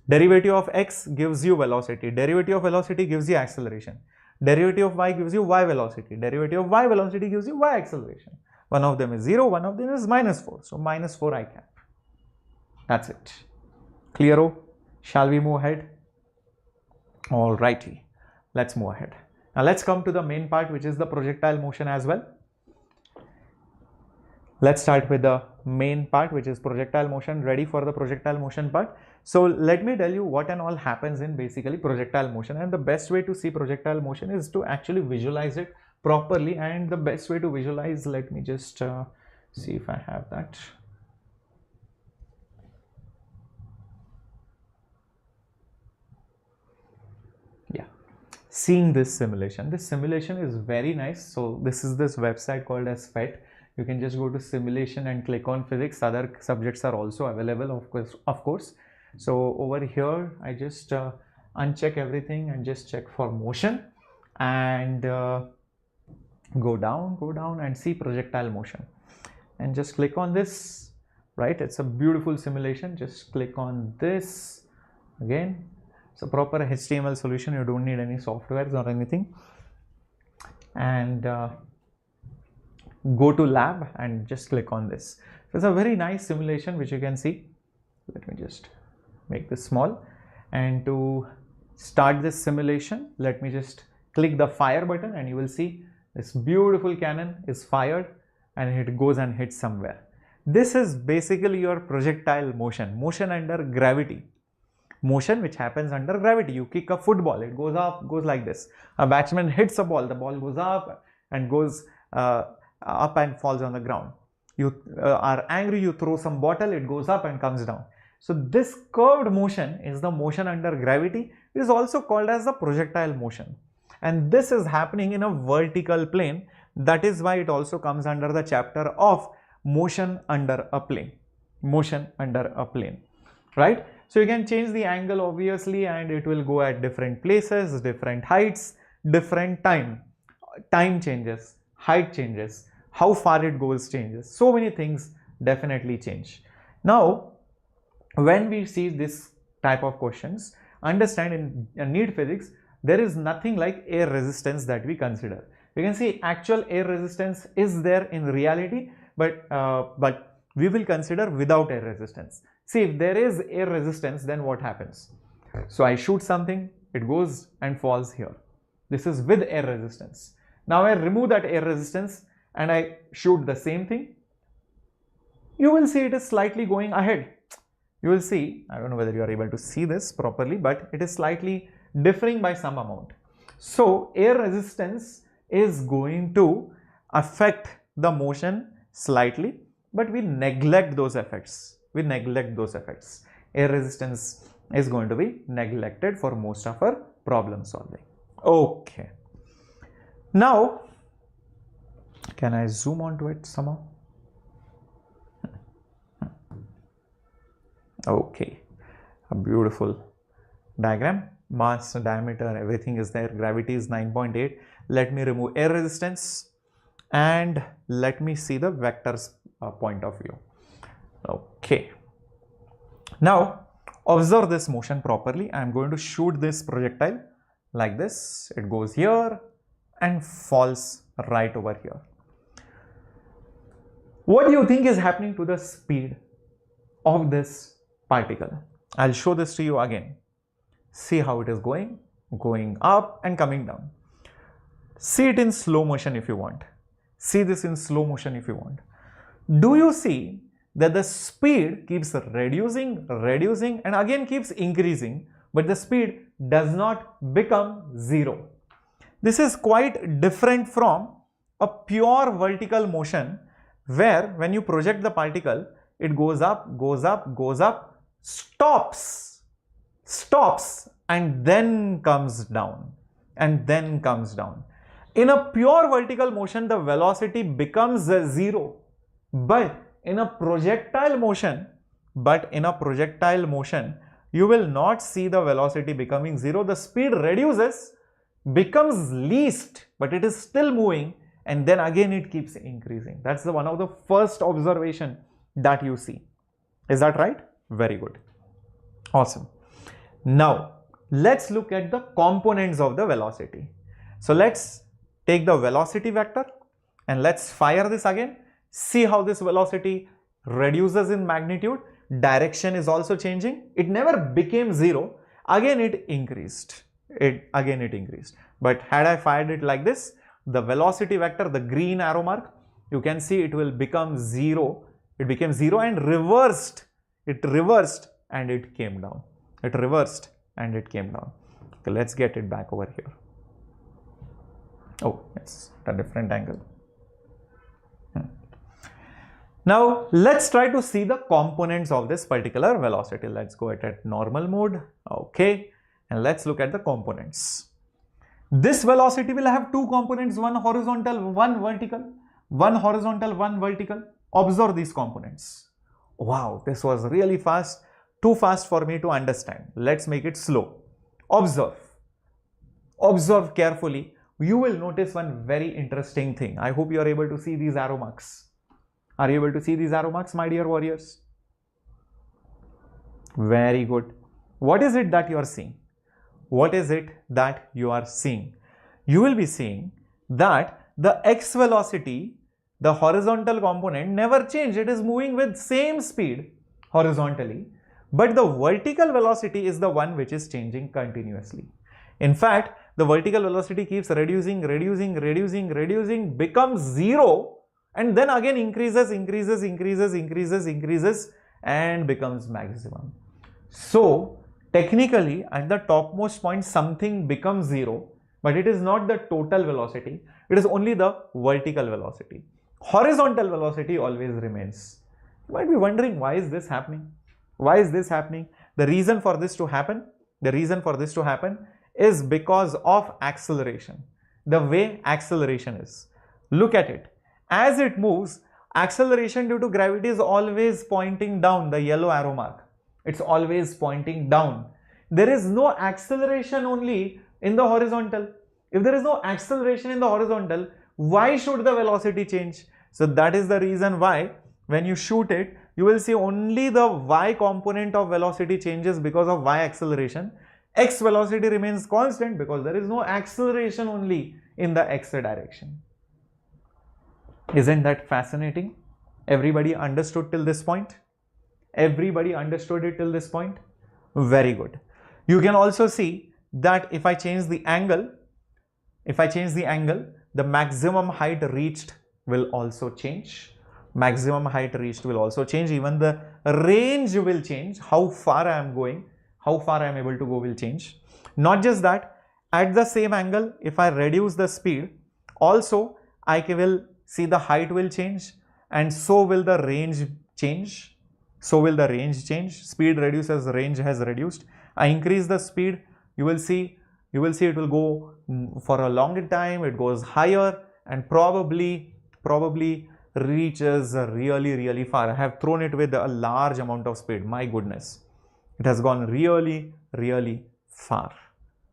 Derivative of x gives you velocity. Derivative of velocity gives you acceleration. Derivative of y gives you y velocity. Derivative of y velocity gives you y acceleration. One of them is 0, one of them is minus 4. So minus 4 I cap. That's it. Clearo? Shall we move ahead? Alrighty. Let's move ahead. Now let's come to the main part, which is the projectile motion as well. Let's start with the main part, which is projectile motion. Ready for the projectile motion part? So let me tell you what and all happens in basically projectile motion, and the best way to see projectile motion is to actually visualize it properly. And the best way to visualize, let me just see if I have that. Yeah, seeing this simulation. This simulation is very nice. So this is this website called as PhET. You can just go to simulation and click on physics. Other subjects are also available, of course. So over here, I just uncheck everything and just check for motion, and go down and see projectile motion, and just click on this. Right, it's a beautiful simulation. Just click on this again. It's a proper HTML solution. You don't need any softwares or anything. And go to lab and just click on this. So it's a very nice simulation which you can see. Let me just make this small. And to start this simulation, let me just click the fire button, and you will see this beautiful cannon is fired and it goes and hits somewhere. This is basically your projectile motion, motion under gravity. Motion which happens under gravity. You kick a football, it goes up, goes like this. A batsman hits a ball, the ball goes up and goes up and falls on the ground. You are angry, you throw some bottle, it goes up and comes down. So this curved motion is the motion under gravity. It is also called as the projectile motion. And this is happening in a vertical plane. That is why it also comes under the chapter of motion under a plane. Motion under a plane, right? So you can change the angle obviously, and it will go at different places, different heights, different time. Time changes, height changes, how far it goes changes. So many things definitely change. Now, when we see this type of questions, understand in NEET physics, there is nothing like air resistance that we consider. You can see actual air resistance is there in reality, but we will consider without air resistance. See, if there is air resistance, then what happens? So I shoot something, it goes and falls here. This is with air resistance. Now I remove that air resistance and I shoot the same thing. You will see it is slightly going ahead. You will see, I don't know whether you are able to see this properly, but it is slightly differing by some amount. So air resistance is going to affect the motion slightly, but we neglect those effects. Air resistance is going to be neglected for most of our problem solving. Okay. Now, can I zoom onto it somehow? Okay, a beautiful diagram. Mass, diameter, everything is there. Gravity is 9.8. Let me remove air resistance and let me see the vectors point of view. Okay. Now, observe this motion properly. I am going to shoot this projectile like this. It goes here and falls right over here. What do you think is happening to the speed of this particle? I'll show this to you again. See how it is going up and coming down. See it in slow motion if you want. See this in slow motion if you want. Do you see that the speed keeps reducing and again keeps increasing, but the speed does not become zero? This is quite different from a pure vertical motion where when you project the particle, it goes up, stops, and then comes down, In a pure vertical motion, the velocity becomes zero, but in a projectile motion, you will not see the velocity becoming zero. The speed reduces, becomes least, but it is still moving, and then again it keeps increasing. That's one of the first observation that you see. Is that right? Very good. Awesome. Now, let's look at the components of the velocity. So let's take the velocity vector and let's fire this again. See how this velocity reduces in magnitude. Direction is also changing. It never became zero. Again it increased. But had I fired it like this, the velocity vector, the green arrow mark, you can see it will become zero. It became zero and reversed. It reversed and it came down. Okay, let's get it back over here. Oh, it's a different angle. Now, let's try to see the components of this particular velocity. Let's go at normal mode. Okay, and let's look at the components. This velocity will have two components, one horizontal, one vertical. Observe these components. Wow, this was really fast, too fast for me to understand. Let's make it slow. Observe carefully. You will notice one very interesting thing. I hope you are able to see these arrow marks. Are you able to see these arrow marks, my dear warriors? Very good. What is it that you are seeing? You will be seeing that the x velocity, the horizontal component, never changed. It is moving with same speed horizontally, but the vertical velocity is the one which is changing continuously. In fact, the vertical velocity keeps reducing, becomes zero, and then again increases and becomes maximum. So technically at the topmost point something becomes zero, but it is not the total velocity, it is only the vertical velocity. Horizontal velocity always remains. You might be wondering, why is this happening? The reason for this to happen is because of acceleration. The way acceleration is. Look at it. As it moves, acceleration due to gravity is always pointing down, the yellow arrow mark. It's always pointing down. There is no acceleration only in the horizontal. If there is no acceleration in the horizontal, why should the velocity change? So that is the reason why when you shoot it, you will see only the y component of velocity changes because of y acceleration. X velocity remains constant because there is no acceleration only in the x direction. Isn't that fascinating? Everybody understood till this point? Everybody understood it till this point? Very good. You can also see that if I change the angle, the maximum height reached will also change. Even the range will change. How far I am going, how far I am able to go will change. Not just that, at the same angle, if I reduce the speed, also I will see the height will change, and so will the range change. so will the range change. Speed reduces, range has reduced. I increase the speed, you will see it will go for a longer time, it goes higher and probably reaches really far. I have thrown it with a large amount of speed. My goodness, it has gone really far.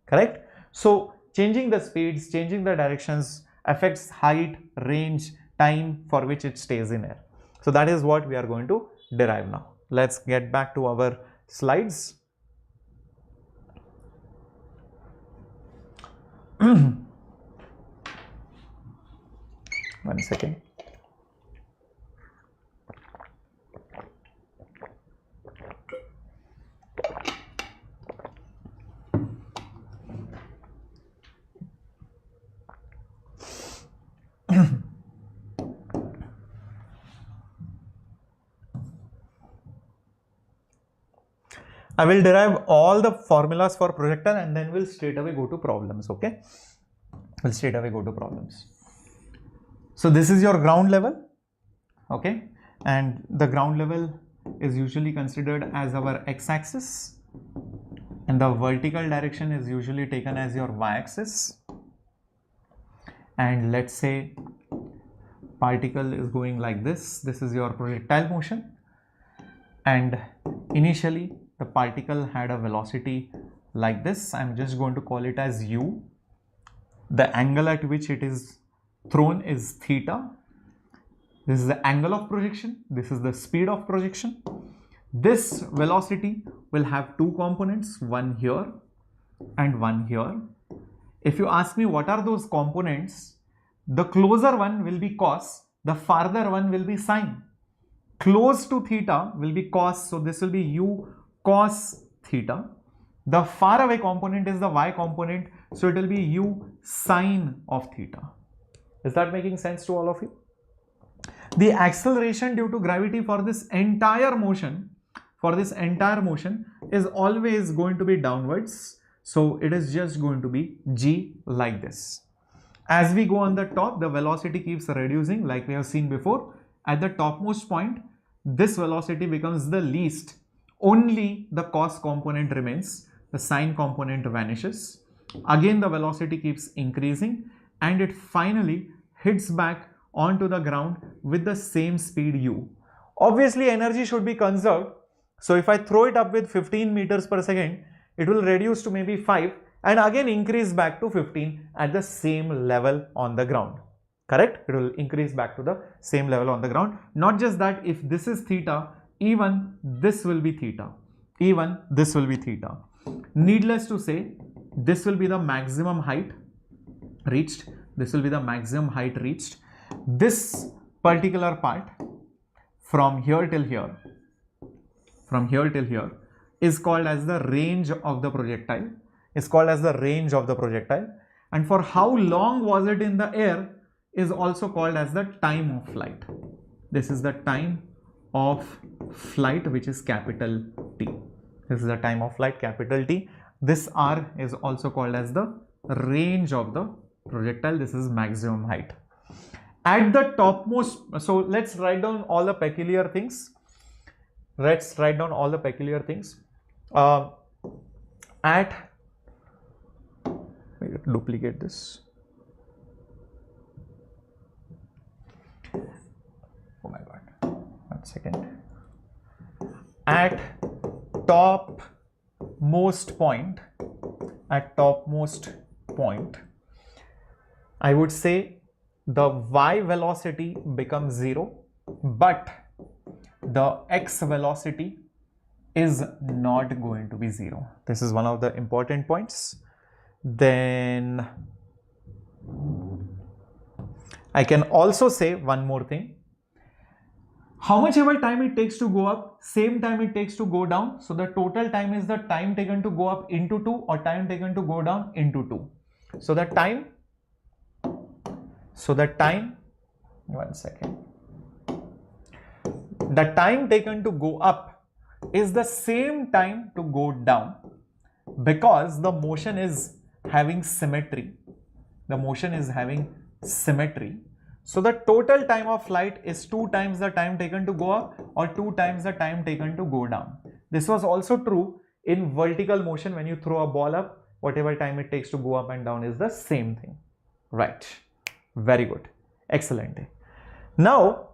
Correct? So changing the speeds, changing the directions affects height, range, time for which it stays in air. So that is what we are going to derive now. Let's get back to our slides. One second. I will derive all the formulas for projectile and then we'll straight away go to problems. Okay, we'll straight away go to problems. So this is your ground level, okay, and the ground level is usually considered as our x-axis and the vertical direction is usually taken as your y-axis. And let's say particle is going like this. This is your projectile motion, and initially the particle had a velocity like this. I'm just going to call it as u. The angle at which it is thrown is theta. This is the angle of projection. This is the speed of projection. This velocity will have two components, one here and one here. If you ask me what are those components, the closer one will be cos, the farther one will be sine. Close to theta will be cos, so this will be u cos theta. The far away component is the y component, so it will be u sine of theta. Is that making sense to all of you? The acceleration due to gravity for this entire motion is always going to be downwards. So it is just going to be g like this. As we go on the top, the velocity keeps reducing like we have seen before. At the topmost point, this velocity becomes the least. Only the cos component remains. The sine component vanishes. Again, the velocity keeps increasing and it finally hits back onto the ground with the same speed u. Obviously, energy should be conserved. So if I throw it up with 15 meters per second, it will reduce to maybe 5 and again increase back to 15 at the same level on the ground. Correct? It will increase back to the same level on the ground. Not just that, if this is theta, even this will be theta. Even this will be theta. Needless to say, this will be the maximum height reached. This will be the maximum height reached. This particular part from here till here, is called as the range of the projectile. Is called as the range of the projectile. And for how long was it in the air is also called as the time of flight. This is the time of flight, which is capital T. This is the time of flight, capital T. This R is also called as the range of the projectile. This is maximum height. At the topmost, so let's write down all the peculiar things. Let's write down all the peculiar things. Duplicate this. Oh my god. 1 second. At topmost point, I would say the y velocity becomes 0, but the x velocity is not going to be 0. This is one of the important points. Then I can also say one more thing. How much ever time it takes to go up, same time it takes to go down. So the total time is the time taken to go up into 2 or time taken to go down into 2. So the time, 1 second. The time taken to go up is the same time to go down because the motion is having symmetry. The motion is having symmetry. So the total time of flight is 2 times the time taken to go up or 2 times the time taken to go down. This was also true in vertical motion. When you throw a ball up, whatever time it takes to go up and down is the same thing. Right. Very good. Excellent. Now,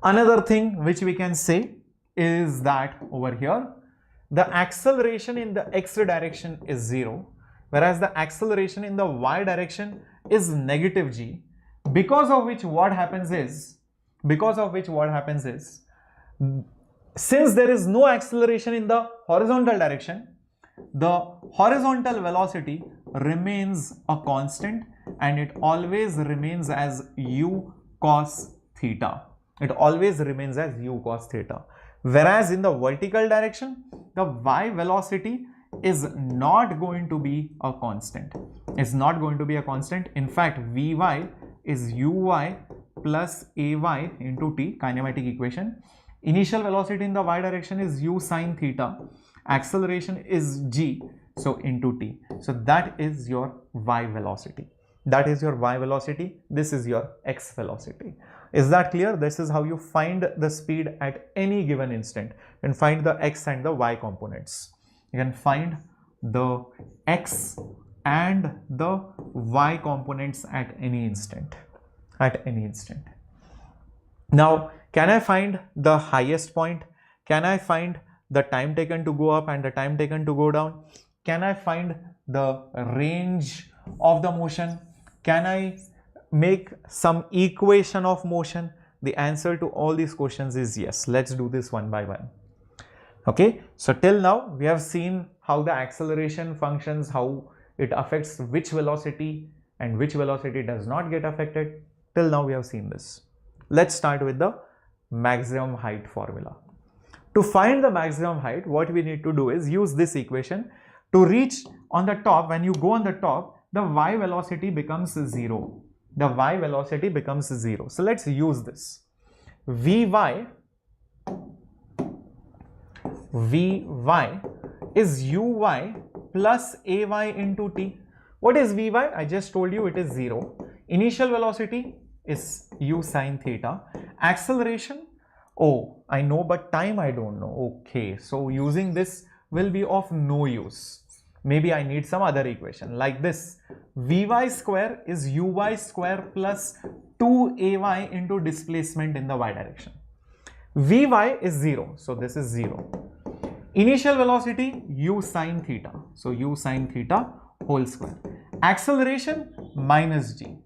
another thing which we can say is that over here, the acceleration in the x direction is 0, whereas the acceleration in the y direction is negative g, because of which what happens is, since there is no acceleration in the horizontal direction, the horizontal velocity remains a constant and it always remains as u cos theta. It always remains as u cos theta. Whereas in the vertical direction, the y velocity is not going to be a constant. It's not going to be a constant. In fact, Vy is uy plus ay into t, kinematic equation. Initial velocity in the y direction is u sine theta. Acceleration is g, so into t. So that is your y velocity. That is your y velocity. This is your x velocity. Is that clear? This is how you find the speed at any given instant. You can find the x and the y components. You can find the x and the y components at any instant. Now, can I find the highest point? Can I find the time taken to go up and the time taken to go down? Can I find the range of the motion? Can I make some equation of motion? The answer to all these questions is yes. Let's do this one by one. Okay, so till now we have seen how the acceleration functions, how it affects which velocity and which velocity does not get affected. Till now we have seen this. Let's start with the maximum height formula. To find the maximum height, what we need to do is use this equation. To reach on the top, when you go on the top, the y velocity becomes 0. The y velocity becomes 0. So let's use this. Vy is uy plus ay into t. What is Vy? I just told you it is 0. Initial velocity is u sine theta. Acceleration, oh, I know, but time I don't know. Okay, so using this will be of no use. Maybe I need some other equation like this. Vy square is uy square plus 2ay into displacement in the y direction. Vy is 0, so this is 0. Initial velocity u sine theta, so u sine theta whole square. Acceleration minus g,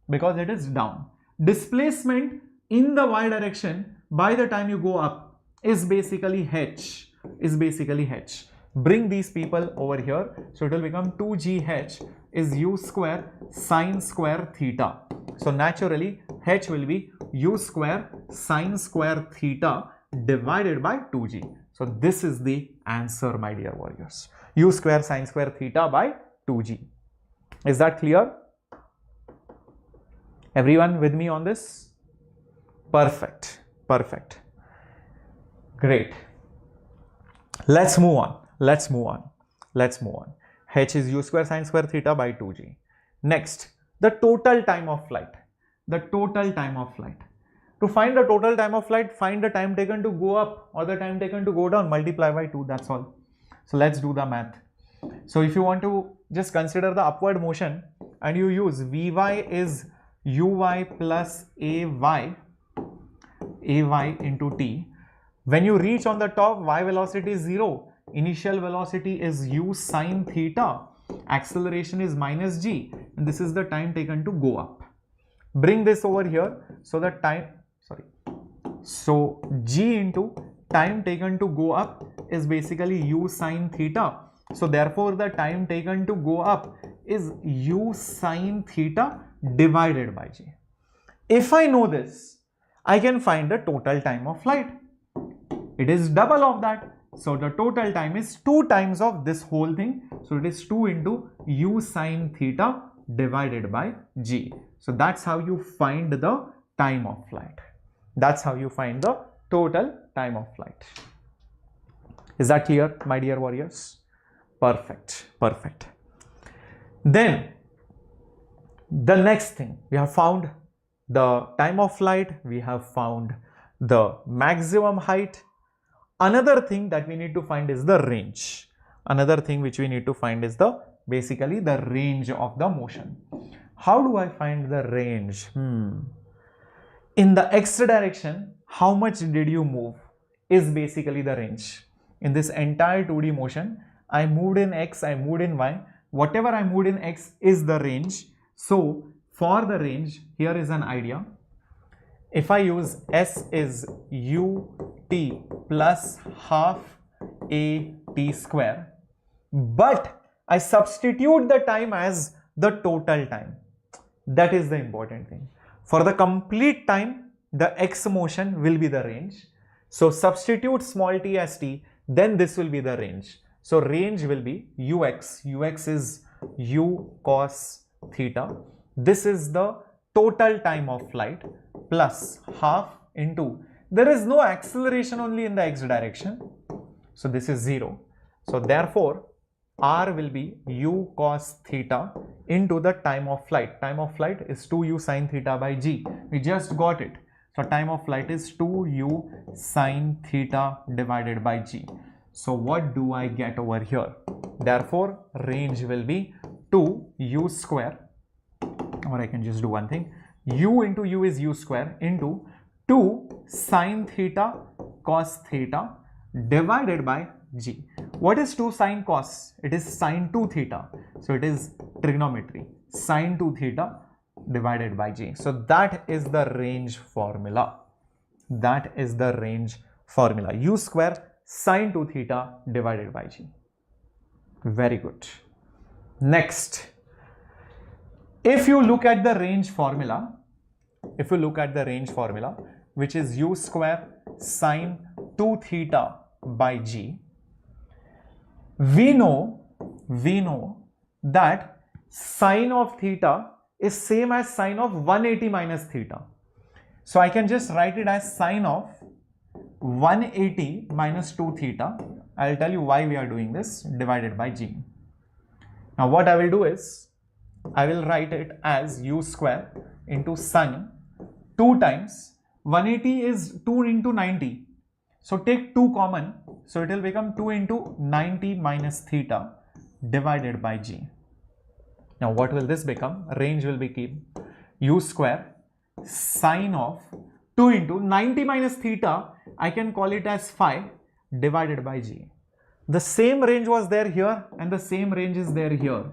because it is down. Displacement in the y direction by the time you go up is basically h, Bring these people over here, so it will become 2gh is u square sine square theta. So naturally h will be u square sine square theta divided by 2g. So this is the answer, my dear warriors. U square sine square theta by 2g. Is that clear? Everyone with me on this? Perfect. Great. Let's move on. H is u square sine square theta by 2g. Next, the total time of flight. To find the total time of flight, find the time taken to go up or the time taken to go down, multiply by 2, that's all. So let's do the math. So if you want to just consider the upward motion and you use Vy is uy plus ay into t. When you reach on the top, y velocity is 0. Initial velocity is u sine theta. Acceleration is minus g. And this is the time taken to go up. Bring this over here. So g into time taken to go up is basically u sine theta. So therefore the time taken to go up is u sine theta divided by g. If I know this, I can find the total time of flight. It is double of that. So the total time is 2 times of this whole thing. So it is 2 into u sine theta divided by g. So that's how you find the time of flight. That's how you find the total time of flight. Is that clear, my dear warriors? Perfect. Then the next thing, we have found the time of flight, we have found the maximum height. Another thing that we need to find is the range. Another thing which we need to find is the basically the range of the motion. How do I find the range? In the x direction, how much did you move is basically the range. In this entire 2D motion, I moved in x, I moved in y. Whatever I moved in x is the range. So for the range, here is an idea. If I use s is ut plus half at square, but I substitute the time as the total time. That is the important thing. For the complete time, the x motion will be the range. So substitute small t as t, then this will be the range. So range will be ux. Ux is u cos theta. This is the total time of flight plus half into, there is no acceleration only in the x direction. So this is 0. So therefore, r will be u cos theta into the time of flight. Time of flight is 2u sin theta by g. We just got it. So time of flight is 2u sin theta divided by g. So what do I get over here? Therefore, range will be 2u square, or I can just do one thing. U into u is u square into 2 sin theta cos theta divided by g. What is 2 sin cos? It is sin 2 theta. So it is trigonometry. Sin 2 theta divided by g. So that is the range formula. That is the range formula. U square sin 2 theta divided by g. Very good. Next, if you look at the range formula, which is u square sin 2 theta by g, we know that sine of theta is same as sine of 180 minus theta. So I can just write it as sine of 180 minus 2 theta. I'll tell you why we are doing this, divided by g. Now what I will do is, I will write it as u square into sine 2 times 180 is 2 into 90. So take 2 common. So it will become 2 into 90 minus theta divided by g. Now what will this become? Range will be u square sine of 2 into 90 minus theta. I can call it as phi divided by g. The same range was there here and the same range is there here.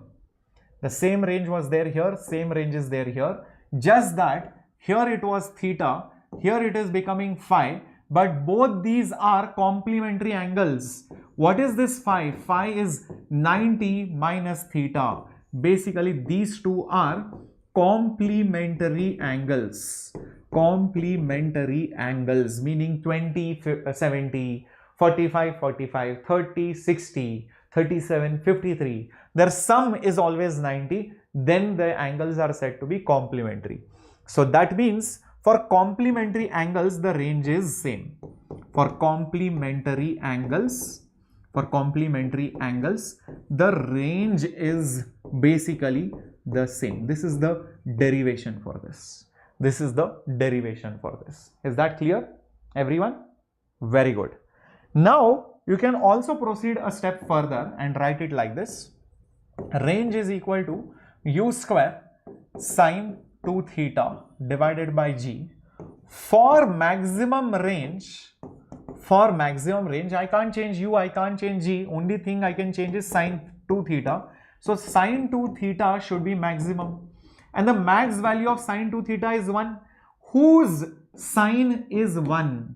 The same range was there here, same range is there here. Just that here it was theta, here it is becoming phi, but both these are complementary angles. What is this phi? Phi is 90 minus theta. Basically these two are complementary angles. Complementary angles meaning 20, 70, 45, 45, 30, 60, 37, 53. Their sum is always 90. Then the angles are said to be complementary. So that means for complementary angles, the range is same. For complementary angles, the range is basically the same. This is the derivation for this. This is the derivation for this. Is that clear, everyone? Very good. Now, you can also proceed a step further and write it like this. Range is equal to u square sine 2 theta divided by g. For maximum range, I can't change u, I can't change g. Only thing I can change is sine 2 theta. So sine 2 theta should be maximum. And the max value of sine 2 theta is 1. Whose sine is 1?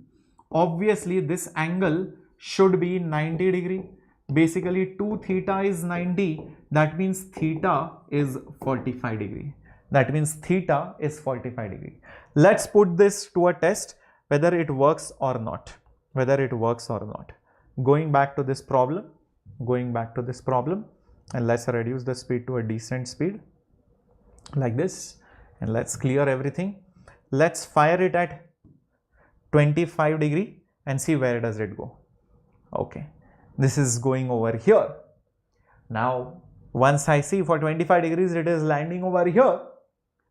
Obviously, this angle should be 90 degree. Basically, 2 theta is 90. That means theta is 45 degree. That means theta is 45 degree. Let's put this to a test whether it works or not. Going back to this problem, and let's reduce the speed to a decent speed like this, and let's clear everything. Let's fire it at 25 degree and see where does it go. Okay, this is going over here. Now once I see for 25 degrees it is landing over here,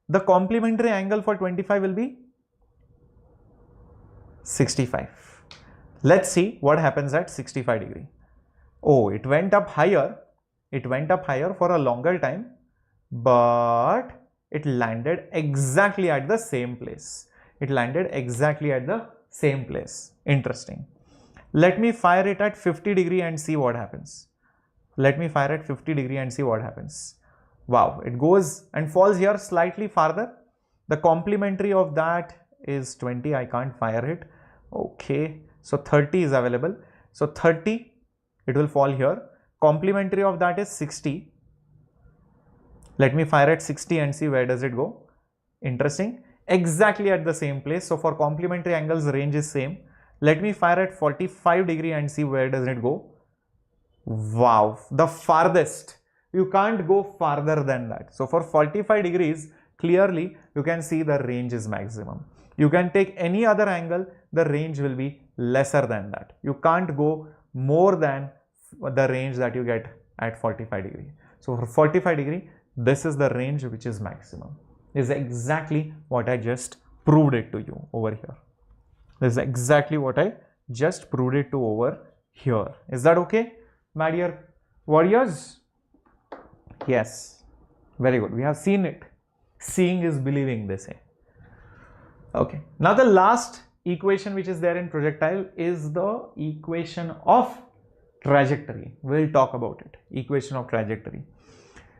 the complementary angle for 25 will be 65. Let's see what happens at 65 degree. Oh, it went up higher. It went up higher for a longer time, but it landed exactly at the same place. It landed exactly at the same place. Interesting. Let me fire it at 50 degree and see what happens. Let me fire at 50 degree and see what happens. Wow, it goes and falls here slightly farther. The complementary of that is 20. I can't fire it. Okay, so 30 is available. So 30, it will fall here. Complementary of that is 60. Let me fire at 60 and see where does it go. Interesting. Exactly at the same place. So for complementary angles, range is same. Let me fire at 45 degree and see where does it go. Wow, the farthest. You can't go farther than that. So for 45 degrees, clearly you can see the range is maximum. You can take any other angle, the range will be lesser than that. You can't go more than the range that you get at 45 degree. So for 45 degree, this is the range which is maximum. This is exactly what I just proved it to you over here. This is exactly what I just proved it to over here. Is that okay, my dear warriors? Yes, very good. We have seen it. Seeing is believing, they say. Okay. Now the last equation which is there in projectile is the equation of trajectory. We'll talk about it. Equation of trajectory.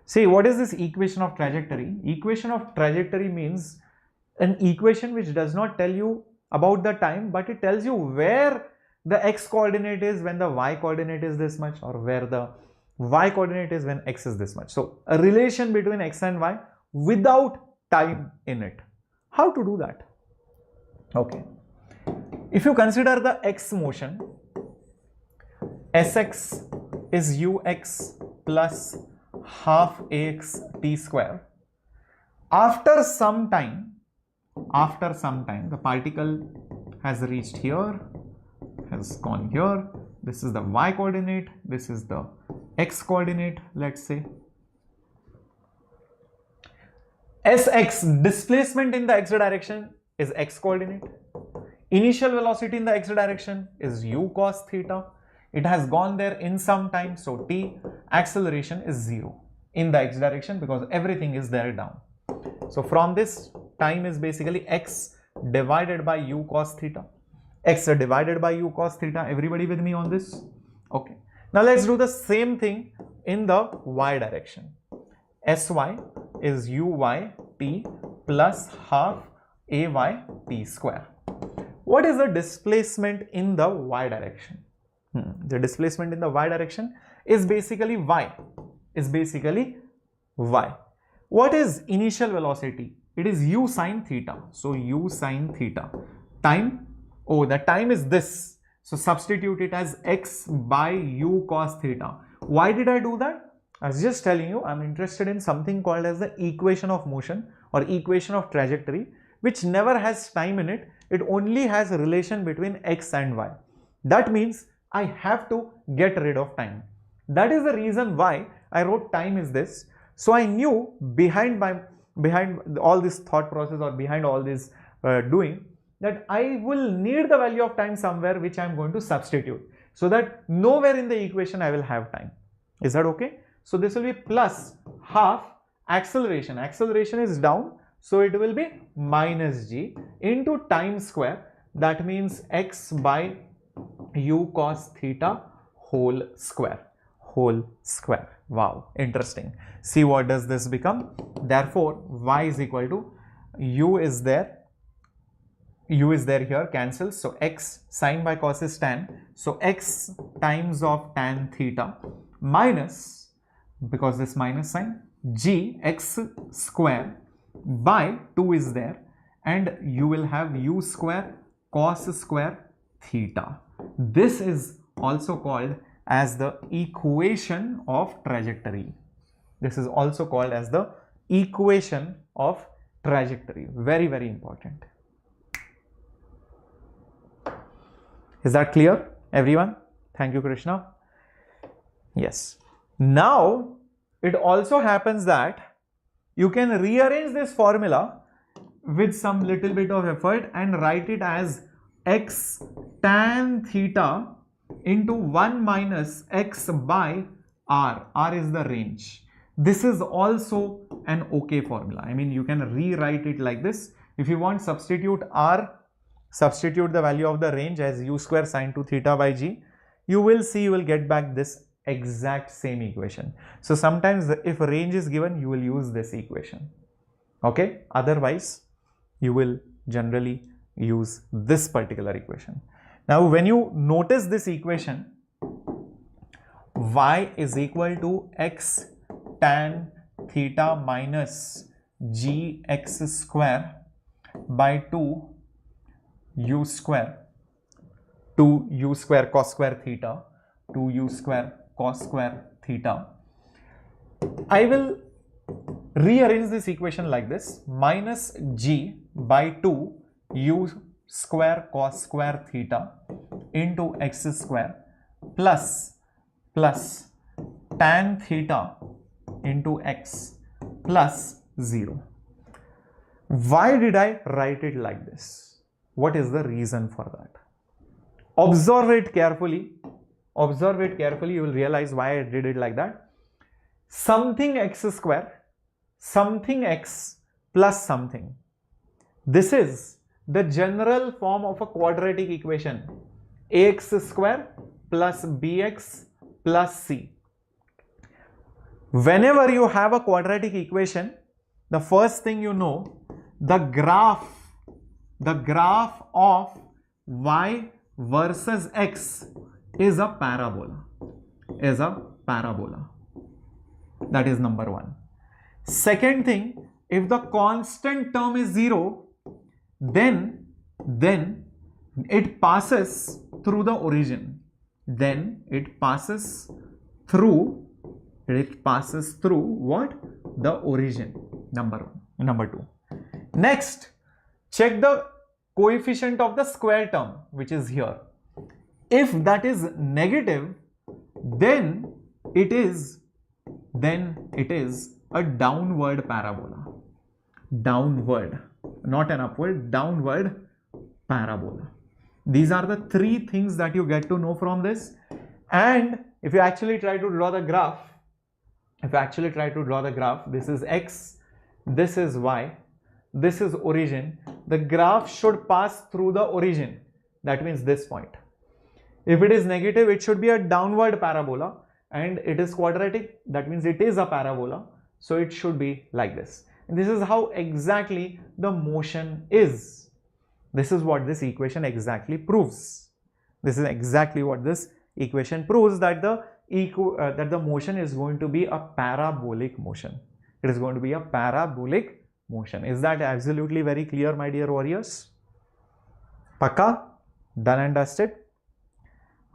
See, what is this equation of trajectory? Equation of trajectory means an equation which does not tell you about the time, but it tells you where the x coordinate is when the y coordinate is this much, or where the y coordinate is when x is this much. So a relation between x and y without time in it. How to do that? Okay. If you consider the x motion, Sx is ux plus half ax t square. After some time, the particle has reached here, has gone here. This is the y coordinate, this is the x coordinate, let's say. Sx, displacement in the x direction, is x coordinate. Initial velocity in the x direction is u cos theta. It has gone there in some time, so t. Acceleration is 0 in the x direction because everything is there down. So from this, time is basically x divided by u cos theta. X divided by u cos theta. Everybody with me on this? Okay. Now let's do the same thing in the y direction. Sy is uy t plus half ay t square. What is the displacement in the y direction? The displacement in the y direction is basically y. What is initial velocity? It is u sine theta. So u sine theta. Time, oh, the time is this. So substitute it as x by u cos theta. Why did I do that? I was just telling you, I'm interested in something called as the equation of motion or equation of trajectory, which never has time in it. It only has a relation between x and y. That means I have to get rid of time. That is the reason why I wrote time is this. So I knew behind all this thought process or behind all this doing, that I will need the value of time somewhere which I am going to substitute, so that nowhere in the equation I will have time. Is that okay? So this will be plus half acceleration. Acceleration is down, so it will be minus g into time square. That means x by u cos theta whole square. Wow, interesting. See, what does this become? Therefore, y is equal to u is there here, cancels. So x sine by cos is tan. So x times of tan theta minus, because this minus sign, g x square by 2 is there, and you will have u square cos square theta. This is also called as the equation of trajectory. This is also called as the equation of trajectory. Very, very important. Is that clear, everyone? Thank you, Krishna. Yes. Now, it also happens that you can rearrange this formula with some little bit of effort and write it as x tan theta into 1 minus x by r. R is the range. This is also an okay formula. I mean, you can rewrite it like this. If you want, substitute r, substitute the value of the range as u square sine 2 theta by g. You will see, you will get back this exact same equation. So sometimes if range is given, you will use this equation. Okay, otherwise you will generally use this particular equation. Now when you notice this equation, y is equal to x tan theta minus gx square by 2 u square, 2u square cos square theta, 2u square cos square theta. I will rearrange this equation like this: minus g by 2 u square cos square theta into x square plus tan theta into x plus 0. Why did I write it like this? What is the reason for that? Observe it carefully. Observe it carefully. You will realize why I did it like that. Something x square, something x plus something. This is the general form of a quadratic equation: ax square plus bx plus c. Whenever you have a quadratic equation, the first thing you know, the graph of y versus x is a parabola, That is number one. Second thing, if the constant term is 0, then it passes through the origin. Then it passes through what? The origin. Number two. Next, check the coefficient of the square term, which is here. If that is negative, then it is a downward parabola. Downward, not an upward, downward parabola. These are the three things that you get to know from this. And if you actually try to draw the graph, this is x, this is y, this is origin. The graph should pass through the origin. That means this point. If it is negative, it should be a downward parabola, and it is quadratic. That means it is a parabola. So it should be like this. And this is how exactly the motion is. This is what this equation exactly proves. This is exactly what this equation proves, that the motion is going to be a parabolic motion. It is going to be a parabolic motion. Is that absolutely very clear, my dear warriors? Pakka? Done and dusted?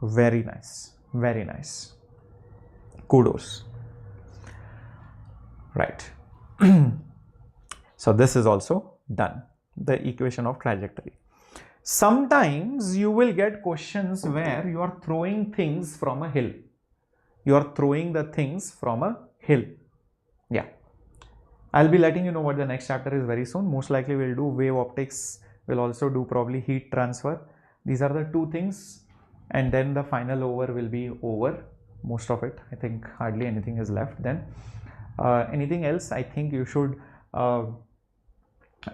Very nice. Very nice. Kudos. Right. So this is also done. The equation of trajectory. Sometimes you will get questions where you are throwing things from a hill. You are throwing the things from a hill. Yeah. I'll be letting you know what the next chapter is very soon. Most likely we'll do wave optics. We'll also do probably heat transfer. These are the two things. And then the final over will be over. Most of it. I think hardly anything is left then. Anything else? I think you should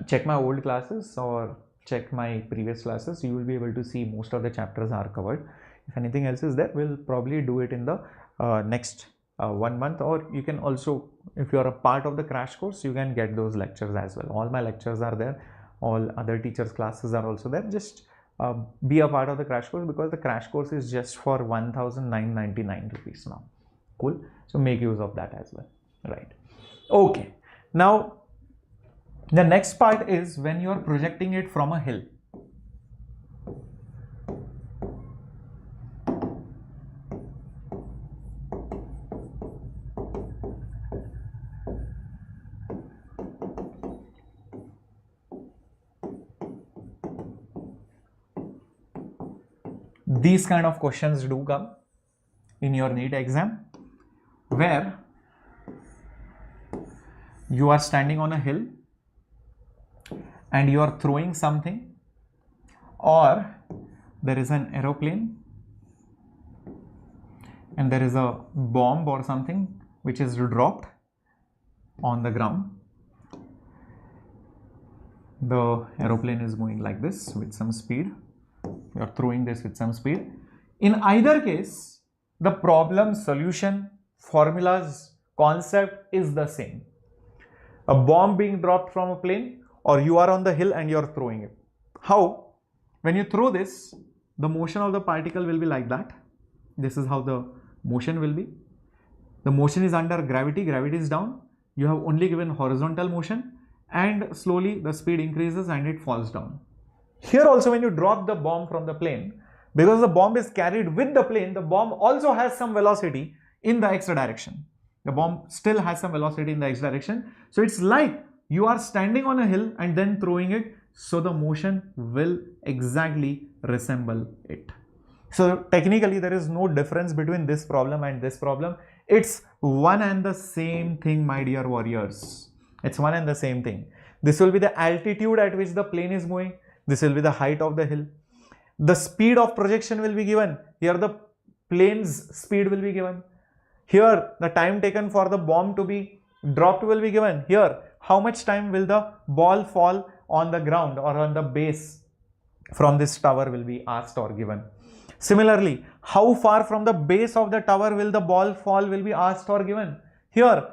check my old classes or check my previous classes. You will be able to see most of the chapters are covered. If anything else is there, we'll probably do it in the next 1 month, or you can also, if you are a part of the crash course, you can get those lectures as well. All my lectures are there. All other teachers' classes are also there. Just be a part of the crash course, because the crash course is just for 1999 rupees now. Cool. So make use of that as well. Right. Okay. Now, the next part is when you are projecting it from a hill. These kind of questions do come in your NEET exam, where you are standing on a hill and you are throwing something, or there is an aeroplane and there is a bomb or something which is dropped on the ground. The aeroplane is moving like this with some speed. You are throwing this with some speed. In either case, the problem, solution, formulas, concept is the same. A bomb being dropped from a plane, or you are on the hill and you are throwing it. How? When you throw this, the motion of the particle will be like that. This is how the motion will be. The motion is under gravity, gravity is down. You have only given horizontal motion, and slowly the speed increases and it falls down. Here also, when you drop the bomb from the plane, because the bomb is carried with the plane, the bomb also has some velocity in the x direction. The bomb still has some velocity in the x direction. So it's like you are standing on a hill and then throwing it. So the motion will exactly resemble it. So technically there is no difference between this problem and this problem. It's one and the same thing, my dear warriors. It's one and the same thing. This will be the altitude at which the plane is moving. This will be the height of the hill. The speed of projection will be given. Here the plane's speed will be given. Here the time taken for the bomb to be dropped will be given. Here how much time will the ball fall on the ground or on the base from this tower will be asked or given. Similarly, how far from the base of the tower will the ball fall will be asked or given. Here,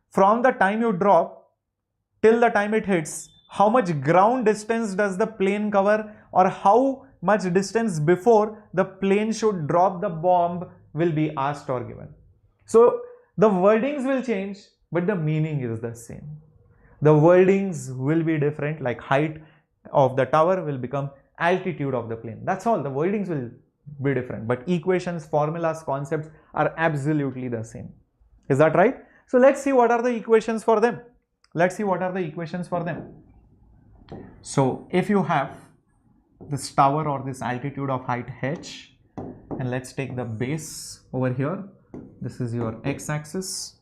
from the time you drop till the time it hits, how much ground distance does the plane cover, or how much distance before the plane should drop the bomb will be asked or given. So the wordings will change, but the meaning is the same. The wordings will be different, like height of the tower will become altitude of the plane. That's all. The wordings will be different, but equations, formulas, concepts are absolutely the same. Is that right? So let's see what are the equations for them. Let's see what are the equations for them. So if you have this tower or this altitude of height h, and let's take the base over here. This is your x-axis,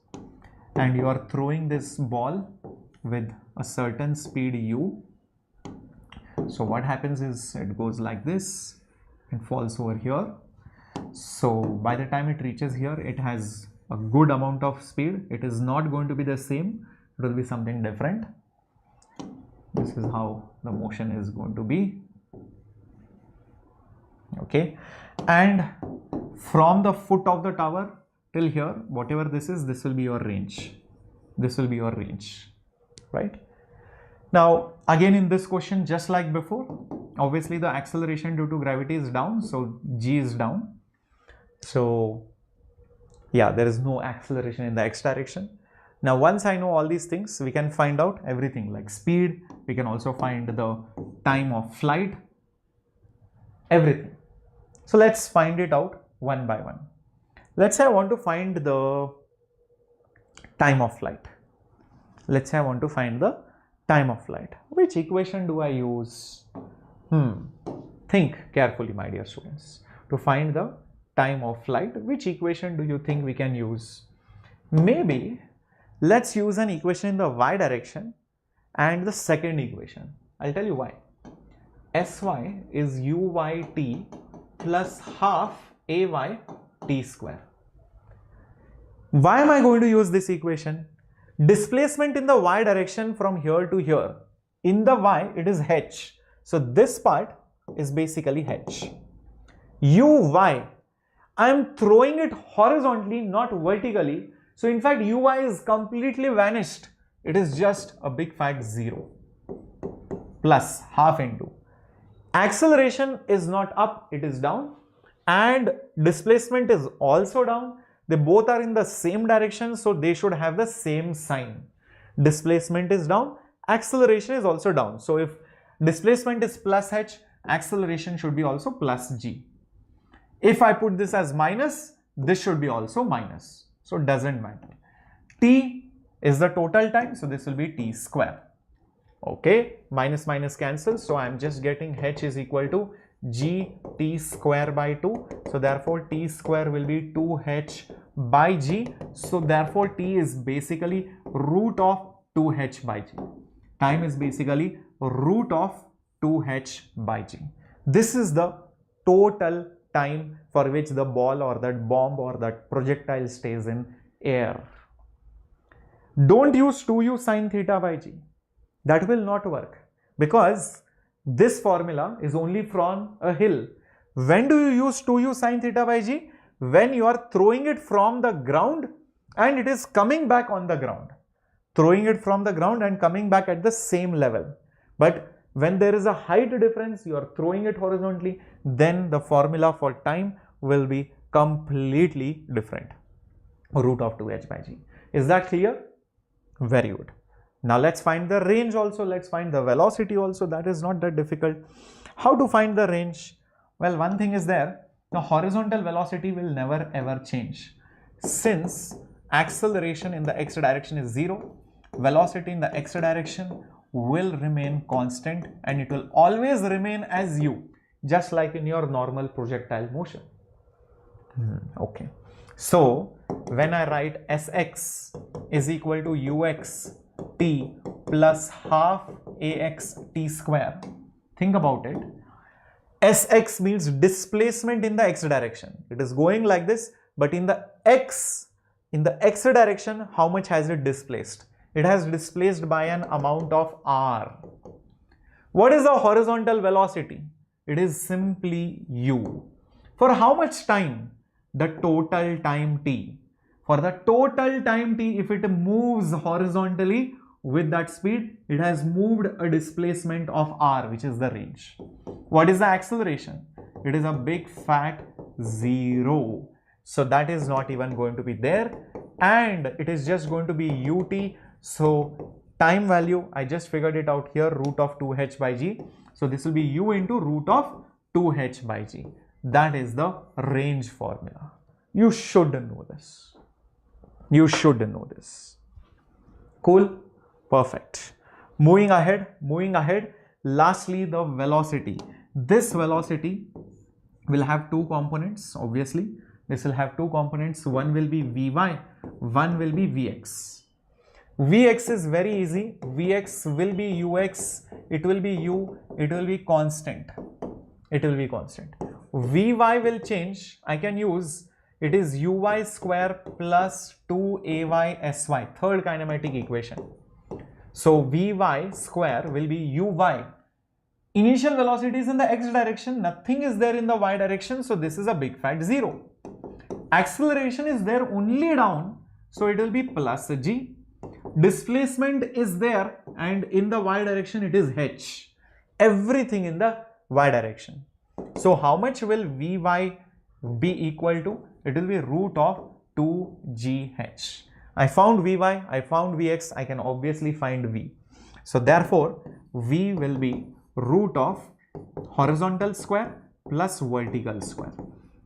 and you are throwing this ball with a certain speed u. So what happens is it goes like this and falls over here. So by the time it reaches here, it has a good amount of speed. It is not going to be the same. It will be something different. This is how the motion is going to be. Okay. And from the foot of the tower till here, whatever this is, this will be your range. This will be your range, right? Now, again in this question, just like before, obviously the acceleration due to gravity is down, so g is down. So yeah, there is no acceleration in the x direction. Now, once I know all these things, we can find out everything like speed. We can also find the time of flight, everything. So let's find it out one by one. Let's say I want to find the time of flight. Let's say I want to find the time of flight. Which equation do I use? Think carefully, my dear students. To find the time of flight, which equation do you think we can use? Maybe let's use an equation in the y direction and the second equation. I'll tell you why. Sy is uyt plus half ay t square. Why am I going to use this equation? Displacement in the y direction from here to here. In the y, it is h. So this part is basically h. Uy, I am throwing it horizontally, not vertically. So in fact, uy is completely vanished. It is just a big fat 0 plus half into. Acceleration is not up, it is down, and displacement is also down. They both are in the same direction, so they should have the same sign. Displacement is down, acceleration is also down. So if displacement is plus h, acceleration should be also plus g. If I put this as minus, this should be also minus. So it doesn't matter. T is the total time, so this will be t square. Okay, minus minus cancels, so I am just getting h is equal to g t square by 2. So therefore t square will be 2h by g. So therefore t is basically root of 2h by g. Time is basically root of 2h by g. This is the total time for which the ball or that bomb or that projectile stays in air. Don't use 2u sine theta by g. That will not work because this formula is only from a hill. When do you use 2u sine theta by g? When you are throwing it from the ground and it is coming back on the ground. Throwing it from the ground and coming back at the same level. But when there is a height difference, you are throwing it horizontally, then the formula for time will be completely different. Root of 2h by g. Is that clear? Very good. Now let's find the range also. Let's find the velocity also. That is not that difficult. How to find the range? Well, one thing is there. The horizontal velocity will never ever change. Since acceleration in the x direction is 0, velocity in the x direction will remain constant and it will always remain as u, just like in your normal projectile motion. Okay. So, when I write Sx is equal to ux t plus half ax t square, think about it. Sx means displacement in the x direction. It is going like this, but in the x direction, how much has it displaced? It has displaced by an amount of r. What is the horizontal velocity? It is simply u. For how much time? The total time t. For the total time t, if it moves horizontally with that speed, it has moved a displacement of r, which is the range. What is the acceleration? It is a big fat 0. So that is not even going to be there, and it is just going to be ut. So time value, I just figured it out here, root of 2h by g. So this will be u into root of 2h by g. That is the range formula. You should know this. You should know this. Cool? Perfect. Moving ahead. Lastly, the velocity. This velocity will have two components, obviously. This will have two components. One will be Vy, one will be Vx. Vx is very easy. Vx will be Ux, it will be U, it will be constant. It will be constant. Vy will change. I can use, it is Uy square plus 2Ay Sy, third kinematic equation. So Vy square will be Uy. Initial velocity is in the x direction, nothing is there in the y direction, so this is a big fat 0. Acceleration is there only down, so it will be plus g. Displacement is there and in the y direction it is h. Everything in the y direction. So how much will Vy be equal to? It will be root of 2gh. I found Vy, I found Vx, I can obviously find V. So therefore, V will be root of horizontal square plus vertical square.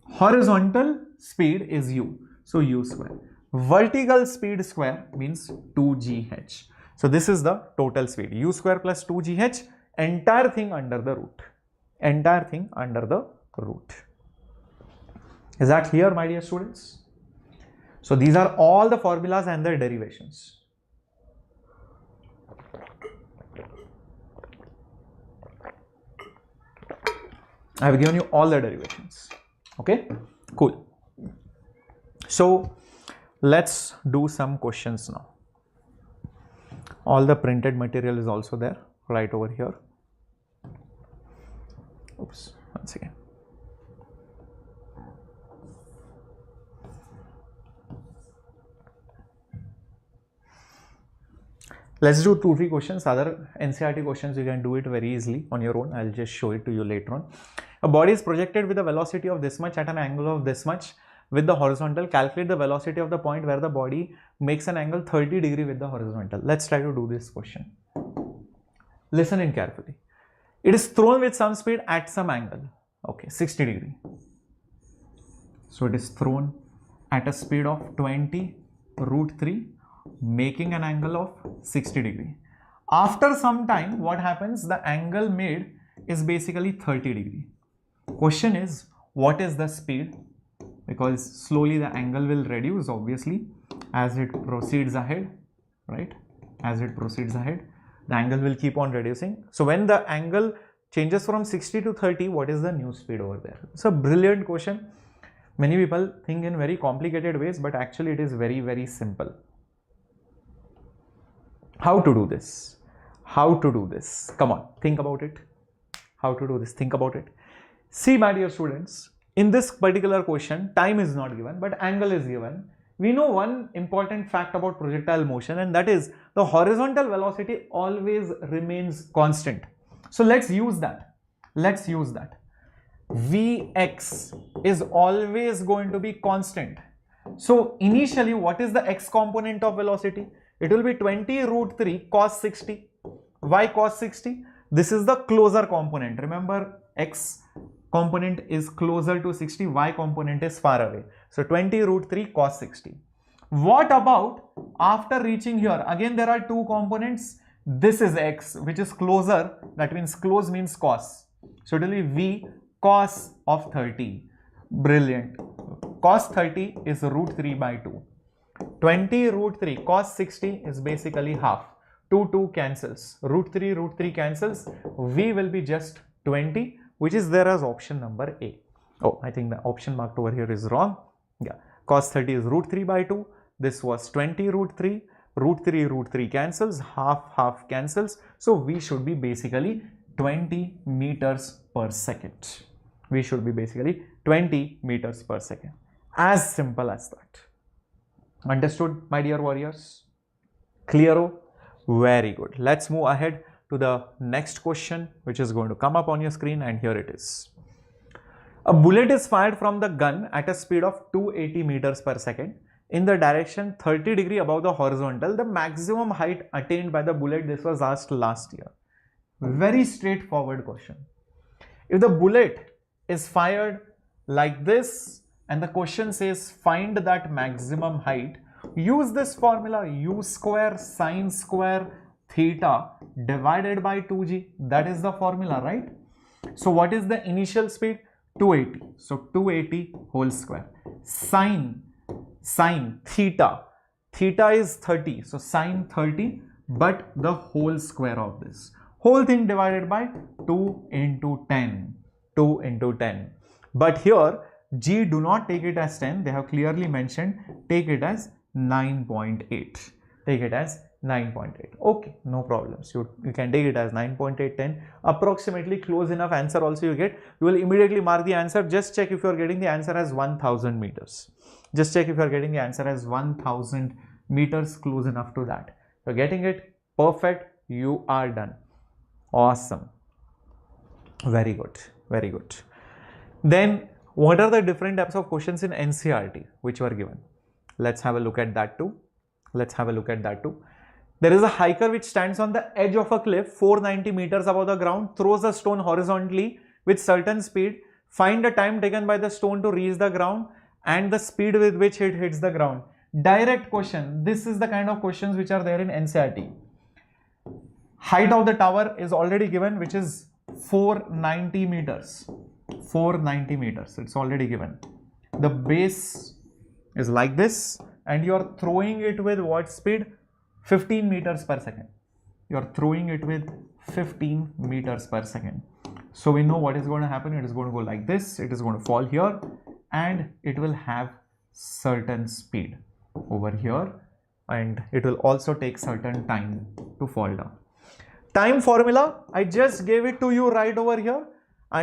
Horizontal speed is u, so u square. Vertical speed square means 2gh. So this is the total speed, u square plus 2gh, entire thing under the root. Entire thing under the root. Is that clear, my dear students? So these are all the formulas and their derivations. I have given you all the derivations. Okay, cool. So let's do some questions now. All the printed material is also there right over here. Oops, once again. Let's do 2-3 questions. Other NCERT questions you can do it very easily on your own. I'll just show it to you later on. A body is projected with a velocity of this much at an angle of this much with the horizontal. Calculate the velocity of the point where the body makes an angle 30 degree with the horizontal. Let's try to do this question. Listen in carefully. It is thrown with some speed at some angle. Okay, 60 degree. So it is thrown at a speed of 20 root 3, making an angle of 60 degree. After some time, what happens? The angle made is basically 30 degree. Question is, what is the speed? Because slowly the angle will reduce, obviously, as it proceeds ahead, right? as it proceeds ahead. The angle will keep on reducing. So when the angle changes from 60 to 30, what is the new speed over there? It's a brilliant question. Many people think in very complicated ways, but actually it is very, very simple. How to do this? How to do this? Come on, think about it. How to do this? Think about it. See, my dear students, in this particular question, time is not given, but angle is given. We know one important fact about projectile motion, and that is the horizontal velocity always remains constant. So let's use that. Let's use that. Vx is always going to be constant. So initially, what is the x component of velocity? It will be 20 root 3 cos 60. Why cos 60? This is the closer component. Remember, x component is closer to 60, y component is far away. So 20 root 3 cos 60. What about after reaching here? Again, there are two components. This is x, which is closer. That means close means cos. So it will be v cos of 30. Brilliant. Cos 30 is root 3 by 2. 20 root 3 cos 60 is basically half. 2 cancels. Root 3 cancels. V will be just 20, which is there as option number A. Oh, I think the option marked over here is wrong. Yeah. Cos 30 is root 3 by 2. This was 20 root 3. Root 3 cancels. Half cancels. So we should be basically 20 meters per second. We should be basically 20 meters per second. As simple as that. Understood, my dear warriors? Clearo? Very good. Let's move ahead to the next question, which is going to come up on your screen, and here it is. A bullet is fired from the gun at a speed of 280 meters per second in the direction 30 degree above the horizontal. The maximum height attained by the bullet, this was asked last year. Very straightforward question. If the bullet is fired like this and the question says find that maximum height, use this formula, u square sine square theta divided by 2g. That is the formula, right? So what is the initial speed? 280. So 280 whole square. Sine theta is 30. So sine 30, but the whole square of this. Whole thing divided by 2 into 10. 2 into 10. But here, g do not take it as 10. They have clearly mentioned, take it as 9.8. Take it as 9.8. Okay, no problems. You can take it as 9.810. Approximately close enough answer also you get. You will immediately mark the answer. Just check if you are getting the answer as 1000 meters. Just check if you are getting the answer as 1000 meters, close enough to that. If you are getting it, perfect. You are done. Awesome. Very good. Very good. Then, what are the different types of questions in NCERT which were given? Let's have a look at that too. Let's have a look at that too. There is a hiker which stands on the edge of a cliff 490 meters above the ground, throws a stone horizontally with certain speed. Find the time taken by the stone to reach the ground and the speed with which it hits the ground. Direct question. This is the kind of questions which are there in NCERT. Height of the tower is already given, which is 490 meters. 490 meters. It's already given. The base is like this, and you are throwing it with what speed? 15 meters per second. You are throwing it with 15 meters per second. So we know what is going to happen. It is going to go like this. It is going to fall here, and it will have certain speed over here, and it will also take certain time to fall down. Time formula, I just gave it to you right over here.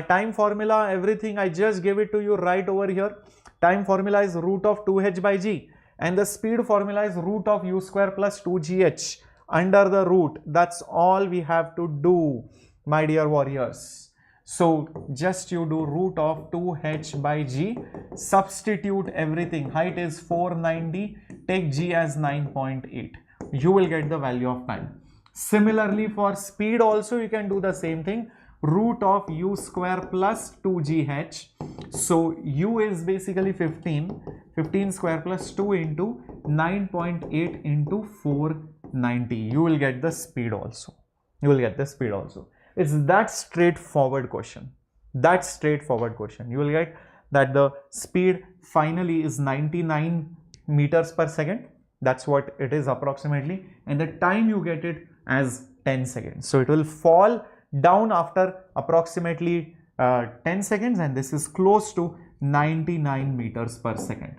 Time formula, everything, I just gave it to you right over here. Time formula is root of 2h by g, and the speed formula is root of u square plus 2gh under the root. That's all we have to do, my dear warriors. So just you do root of 2h by g, substitute everything. Height is 490, take g as 9.8. You will get the value of time. Similarly, for speed also you can do the same thing. Root of u square plus 2gh. So u is basically 15. 15 square plus 2 into 9.8 into 490. You will get the speed also. You will get the speed also. It's that straightforward question. That straightforward question. You will get that the speed finally is 99 meters per second. That's what it is approximately, and the time you get it as 10 seconds. So it will fall down after approximately 10 seconds, and this is close to 99 meters per second.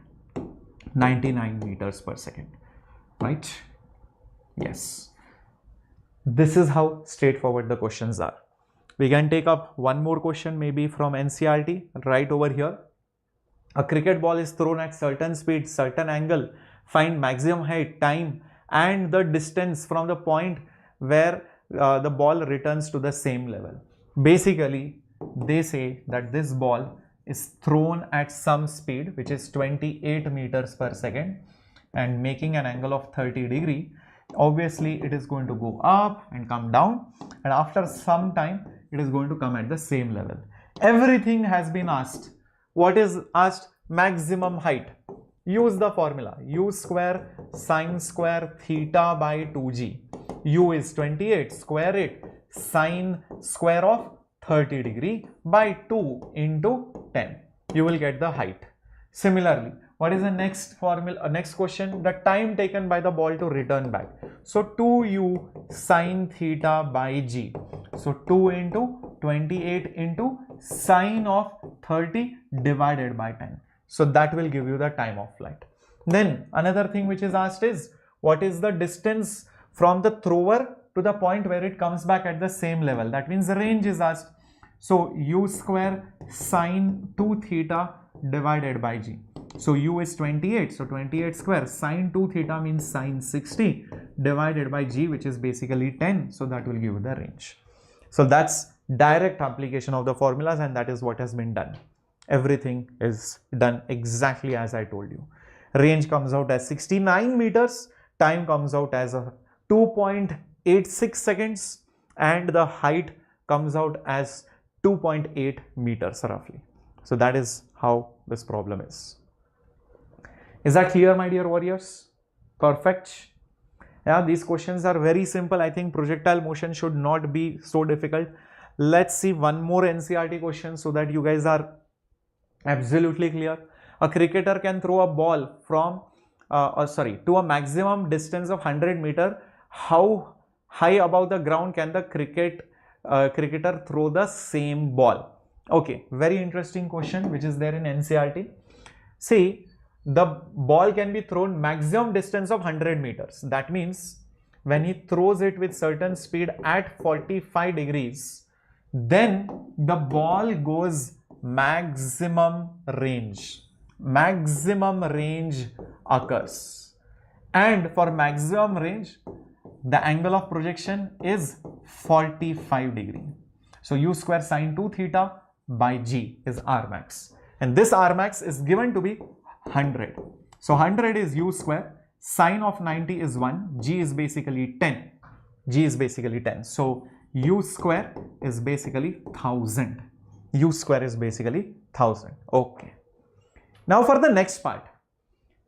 99 meters per second, right? Yes. This is how straightforward the questions are. We can take up one more question maybe from NCERT right over here. A cricket ball is thrown at certain speed, certain angle. Find maximum height, time, and the distance from the point where the ball returns to the same level. Basically, they say that this ball is thrown at some speed, which is 28 meters per second, and making an angle of 30 degree. Obviously, it is going to go up and come down, and after some time, it is going to come at the same level. Everything has been asked. What is asked? Maximum height. Use the formula u square sine square theta by 2g. U is 28, square it, sine square of 30 degree by 2 into 10. You will get the height. Similarly, what is the next formula? Next question, the time taken by the ball to return back. So 2u sine theta by g. So 2 into 28 into sine of 30 divided by 10. So that will give you the time of flight. Then another thing which is asked is, what is the distance from the thrower to the point where it comes back at the same level? That means the range is asked. So u square sine 2 theta divided by g. So u is 28, so 28 square sine 2 theta means sine 60 divided by g, which is basically 10. So that will give you the range. So that's direct application of the formulas, and that is what has been done. Everything is done exactly as I told you. Range comes out as 69 meters, time comes out as 2.86 seconds, and the height comes out as 2.8 meters roughly. So that is how this problem is. Is that clear, my dear warriors? Perfect. Yeah, these questions are very simple. I think projectile motion should not be so difficult. Let's see one more NCERT question so that you guys are absolutely clear. A cricketer can throw a ball from to a maximum distance of 100 meters. How high above the ground can the cricketer throw the same ball? Okay, very interesting question which is there in NCERT. See, the ball can be thrown maximum distance of 100 meters. That means when he throws it with certain speed at 45 degrees, then the ball goes maximum range. Maximum range occurs. And for maximum range, the angle of projection is 45 degree. So u square sine 2 theta by g is R max. And this R max is given to be 100. So 100 is u square, sine of 90 is 1, g is basically 10. G is basically 10. So u square is basically 1000. U square is basically 1000. Okay. Now for the next part.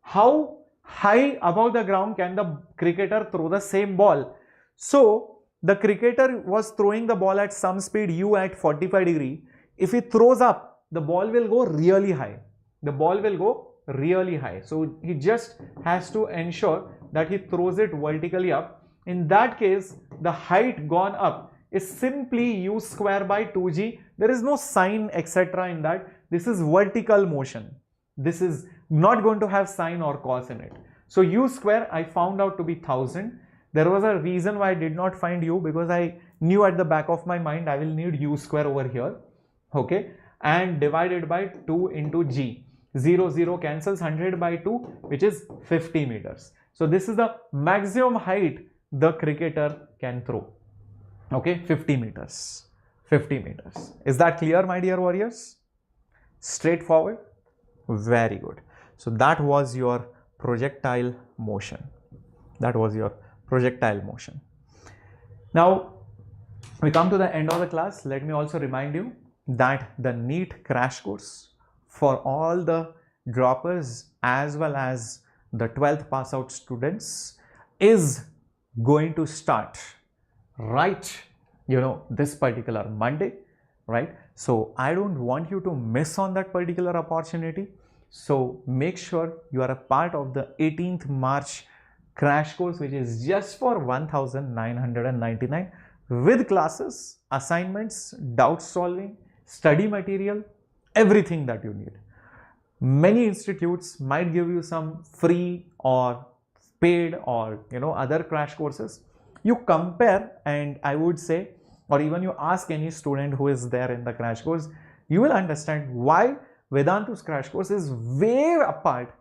How high above the ground can the cricketer throw the same ball? So the cricketer was throwing the ball at some speed u at 45 degree. If he throws up, the ball will go really high. The ball will go really high. So he just has to ensure that he throws it vertically up. In that case, the height gone up is simply u square by 2g. There is no sine etc. in that. This is vertical motion. This is not going to have sine or cos in it. So u square I found out to be 1000. There was a reason why I did not find u, because I knew at the back of my mind I will need u square over here. Okay, and divided by 2 into g. 0, 0 cancels, 100 by 2, which is 50 meters. So this is the maximum height the cricketer can throw. Okay, 50 meters. 50 meters. Is that clear, my dear warriors? Straightforward? Very good. So that was your projectile motion. That was your projectile motion. Now, we come to the end of the class. Let me also remind you that the NEET crash course for all the droppers as well as the 12th pass out students is going to start right, this particular Monday, right? So I don't want you to miss on that particular opportunity. So make sure you are a part of the 18th March crash course which is just for 1999 with classes, assignments, doubt solving, study material, everything that you need. Many institutes might give you some free or paid or other crash courses. You compare, and I would say, or even you ask any student who is there in the crash course, you will understand why Vedantu's crash course is way apart,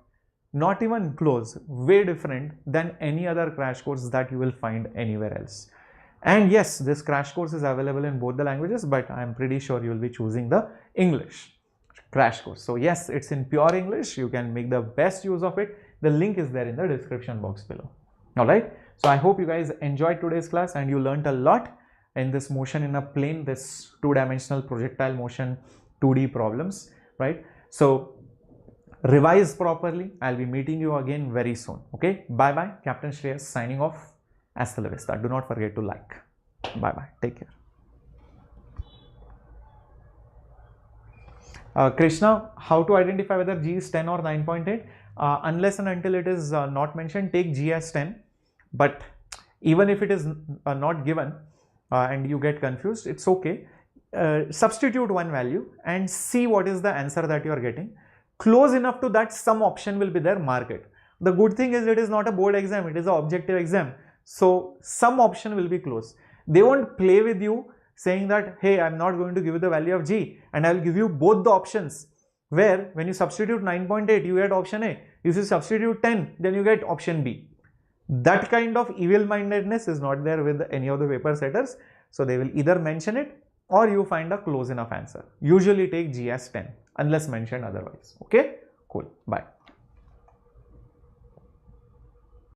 not even close, way different than any other crash course that you will find anywhere else. And yes, this crash course is available in both the languages, but I'm pretty sure you will be choosing the English crash course. So yes, it's in pure English. You can make the best use of it. The link is there in the description box below. All right. So I hope you guys enjoyed today's class and you learned a lot in this motion in a plane, this two-dimensional projectile motion, 2D problems, right? So revise properly. I'll be meeting you again very soon. Okay. Bye bye. Captain Shreyas signing off. Hasta la vista. Do not forget to like. Bye bye. Take care. Krishna, how to identify whether G is 10 or 9.8? Unless and until it is not mentioned, take G as 10. But even if it is not given and you get confused, it's okay. Substitute one value and see what is the answer that you are getting. Close enough to that, some option will be there, mark it. The good thing is it is not a board exam, it is an objective exam. So some option will be close. They won't play with you saying that, hey, I'm not going to give you the value of G and I'll give you both the options, where when you substitute 9.8, you get option A. If you substitute 10, then you get option B. That kind of evil-mindedness is not there with any of the paper setters. So they will either mention it or you find a close enough answer. Usually take G as 10 unless mentioned otherwise. Okay, cool. Bye.